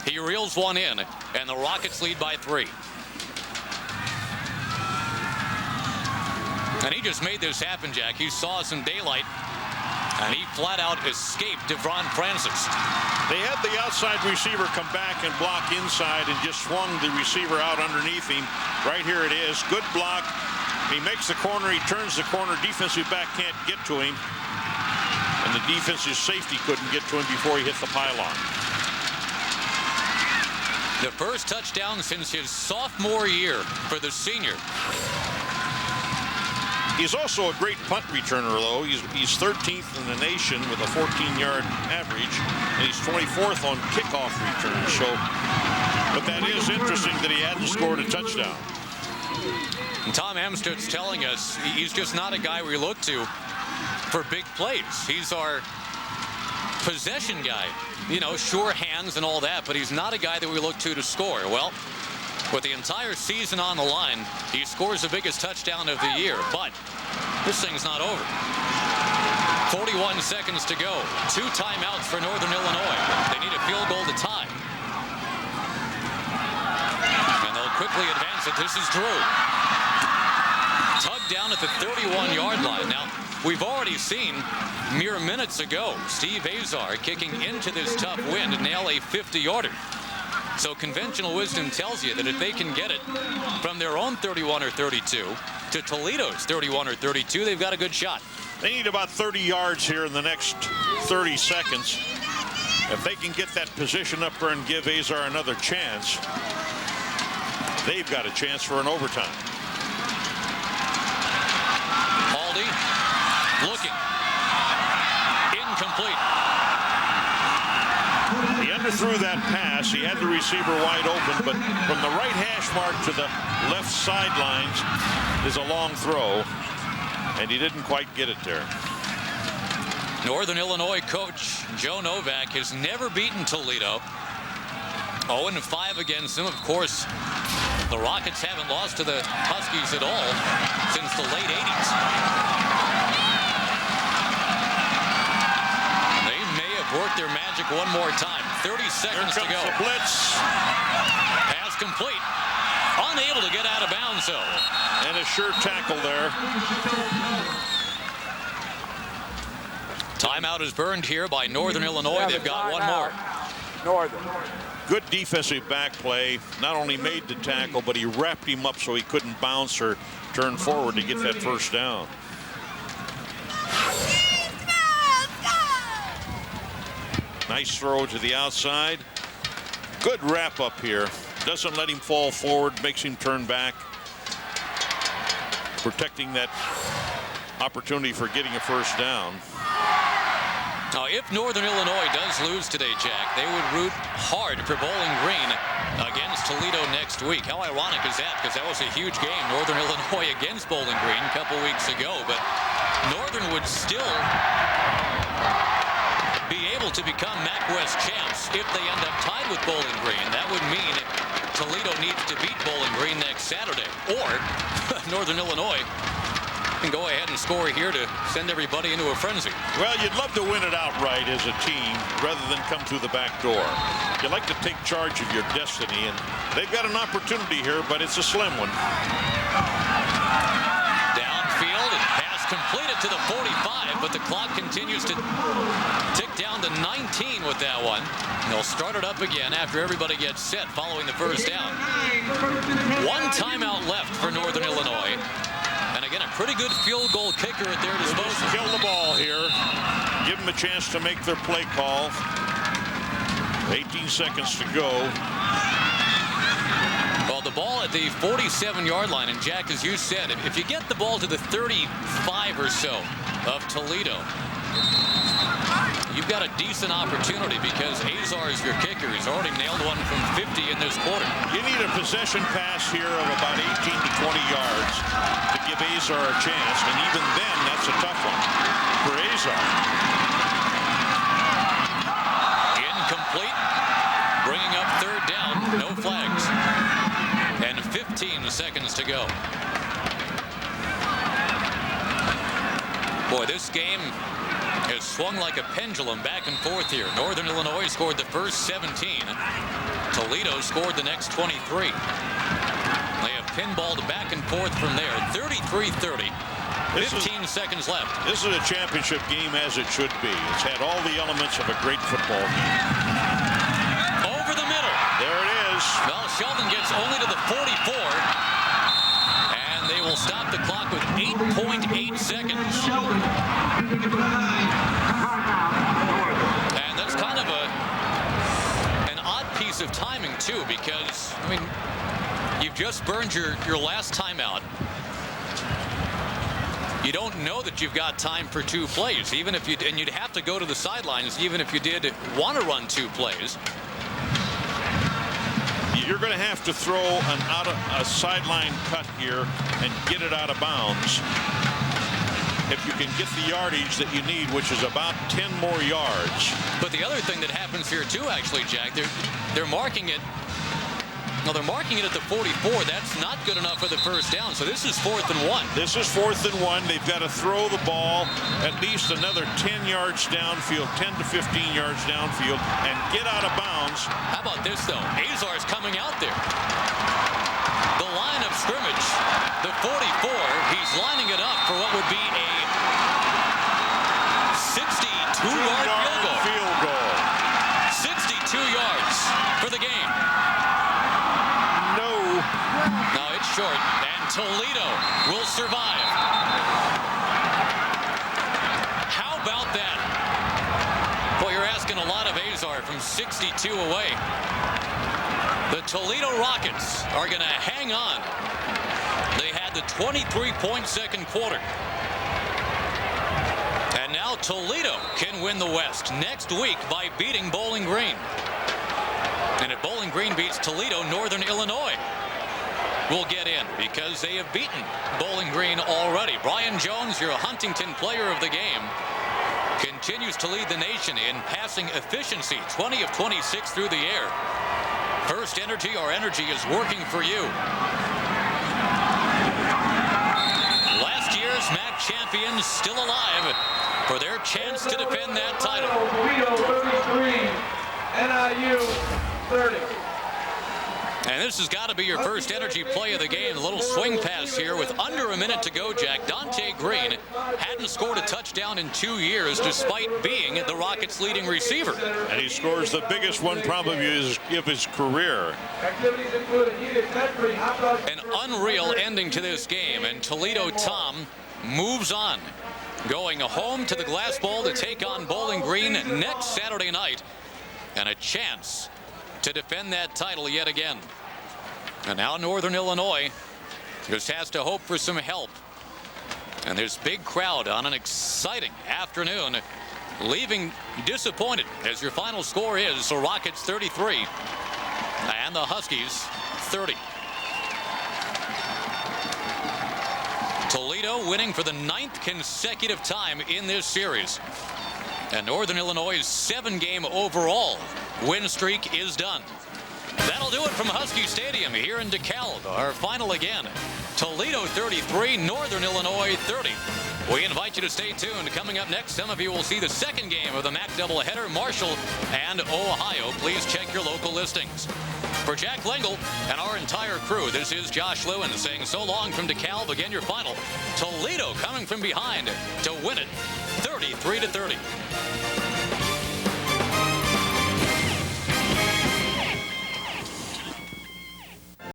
he reels one in, and the Rockets lead by 3. And he just made this happen, Jack. He saw some daylight, and he flat out escaped Devron Francis. They had the outside receiver come back and block inside and just swung the receiver out underneath him. Right here it is. Good block. He makes the corner. He turns the corner. Defensive back can't get to him. And the defensive safety couldn't get to him before he hit the pylon. The first touchdown since his sophomore year for the senior. He's also a great punt returner, though. He's 13th in the nation with a 14-yard average, and he's 24th on kickoff returns. So, but that is interesting that he hadn't scored a touchdown. And Tom Amstutz telling us he's just not a guy we look to for big plays. He's our possession guy, you know, sure hands and all that, but he's not a guy that we look to score. Well, with the entire season on the line, he scores the biggest touchdown of the year, but this thing's not over. 41 seconds to go. 2 timeouts for Northern Illinois. They need a field goal to tie. And they'll quickly advance it. This is Drew. Tugged down at the 31-yard line. Now, we've already seen mere minutes ago Steve Azar kicking into this tough wind and nail a 50-yarder. So conventional wisdom tells you that if they can get it from their own 31 or 32 to Toledo's 31 or 32, they've got a good shot. They need about 30 yards here in the next 30 seconds. If they can get that position up there and give Azar another chance, they've got a chance for an overtime. Haldy looking. Incomplete. He underthrew that pass. He had the receiver wide open, but from the right hash mark to the left sidelines is a long throw, and he didn't quite get it there. Northern Illinois coach Joe Novak has never beaten Toledo. 0-5 against them. Of course, the Rockets haven't lost to the Huskies at all since the late 80s. They may have worked their magic one more time. 30 seconds to go. The blitz. Pass complete. Unable to get out of bounds, though. And a sure tackle there. Timeout is burned here by Northern Illinois. They've got one more. Northern. Good defensive back play. Not only made the tackle, but he wrapped him up so he couldn't bounce or turn forward to get that first down. Nice throw to the outside. Good wrap up here. Doesn't let him fall forward, makes him turn back. Protecting that opportunity for getting a first down. Now, if Northern Illinois does lose today, Jack, they would root hard for Bowling Green against Toledo next week. How ironic is that? Because that was a huge game, Northern Illinois against Bowling Green a couple weeks ago. But Northern would still be able to become MAC West champs if they end up tied with Bowling Green. That would mean Toledo needs to beat Bowling Green next Saturday. Or Northern Illinois can go ahead and score here to send everybody into a frenzy. Well, you'd love to win it outright as a team rather than come through the back door. You like to take charge of your destiny, and they've got an opportunity here, but it's a slim one. Downfield, and pass completed to the 45, but the clock continues to tick down to 19 with that one. They'll start it up again after everybody gets set following the first down. One timeout left for Northern Illinois. And again, a pretty good field goal kicker at their disposal. Kill the ball here. Give them a chance to make their play call. 18 seconds to go. Well, the ball at the 47-yard line. And, Jack, as you said, if you get the ball to the 35 or so of Toledo, you've got a decent opportunity because Azar is your kicker. He's already nailed one from 50 in this quarter. You need a possession pass here of about 18 to 20 yards to give Azar a chance, and even then, that's a tough one for Azar. Incomplete. Bringing up third down. No flags. And 15 seconds to go. Boy, this game has swung like a pendulum back and forth here. Northern Illinois scored the first 17. Toledo scored the next 23. They have pinballed back and forth from there. 33-30. 15 seconds left. This is a championship game as it should be. It's had all the elements of a great football game. Over the middle. There it is. Well, Sheldon gets only to the 44. And they will stop the clock with 8.8 seconds. And that's kind of an odd piece of timing, too, because, I mean, you've just burned your last timeout. You don't know that you've got time for two plays, even if you, and you'd have to go to the sidelines even if you did want to run two plays. You're going to have to throw a sideline cut here and get it out of bounds if you can get the yardage that you need, which is about 10 more yards. But the other thing that happens here too, actually, Jack, they're marking it. Well, they're marking it at the 44. That's not good enough for the first down. So this is 4th and 1. This is 4th and 1. They've got to throw the ball at least another 10 yards downfield, 10 to 15 yards downfield, and get out of bounds. How about this, though? Azar's coming out there. The line of scrimmage, the 44. He's lining it up for what would be a Toledo will survive. How about that? Boy, you're asking a lot of Azar from 62 away. The Toledo Rockets are going to hang on. They had the 23-point second quarter. And now Toledo can win the West next week by beating Bowling Green. And if Bowling Green beats Toledo, Northern Illinois will get in because they have beaten Bowling Green already. Brian Jones, your Huntington player of the game, continues to lead the nation in passing efficiency, 20 of 26 through the air. First Energy, our energy is working for you. Last year's MAC champions still alive for their chance to defend that title. Toledo 33, NIU 30. And this has got to be your first energy play of the game. A little swing pass here with under a minute to go, Jack. Dante Green hadn't scored a touchdown in 2 years despite being the Rockets' leading receiver. And he scores the biggest one probably of his career. An unreal ending to this game, and Toledo Tom moves on, going home to the Glass Bowl to take on Bowling Green next Saturday night, and a chance to defend that title yet again. And now Northern Illinois just has to hope for some help. And there's big crowd on an exciting afternoon, leaving disappointed as your final score is the Rockets 33 and the Huskies 30. Toledo winning for the 9th consecutive time in this series. And Northern Illinois' 7-game overall win streak is done. That'll do it from Husky Stadium here in DeKalb. Our final again, Toledo 33, Northern Illinois 30. We invite you to stay tuned. Coming up next, some of you will see the second game of the MAC doubleheader, Marshall and Ohio. Please check your local listings. For Jack Lingle and our entire crew, this is Josh Lewin saying so long from DeKalb. Again, your final, Toledo coming from behind to win it 33-30.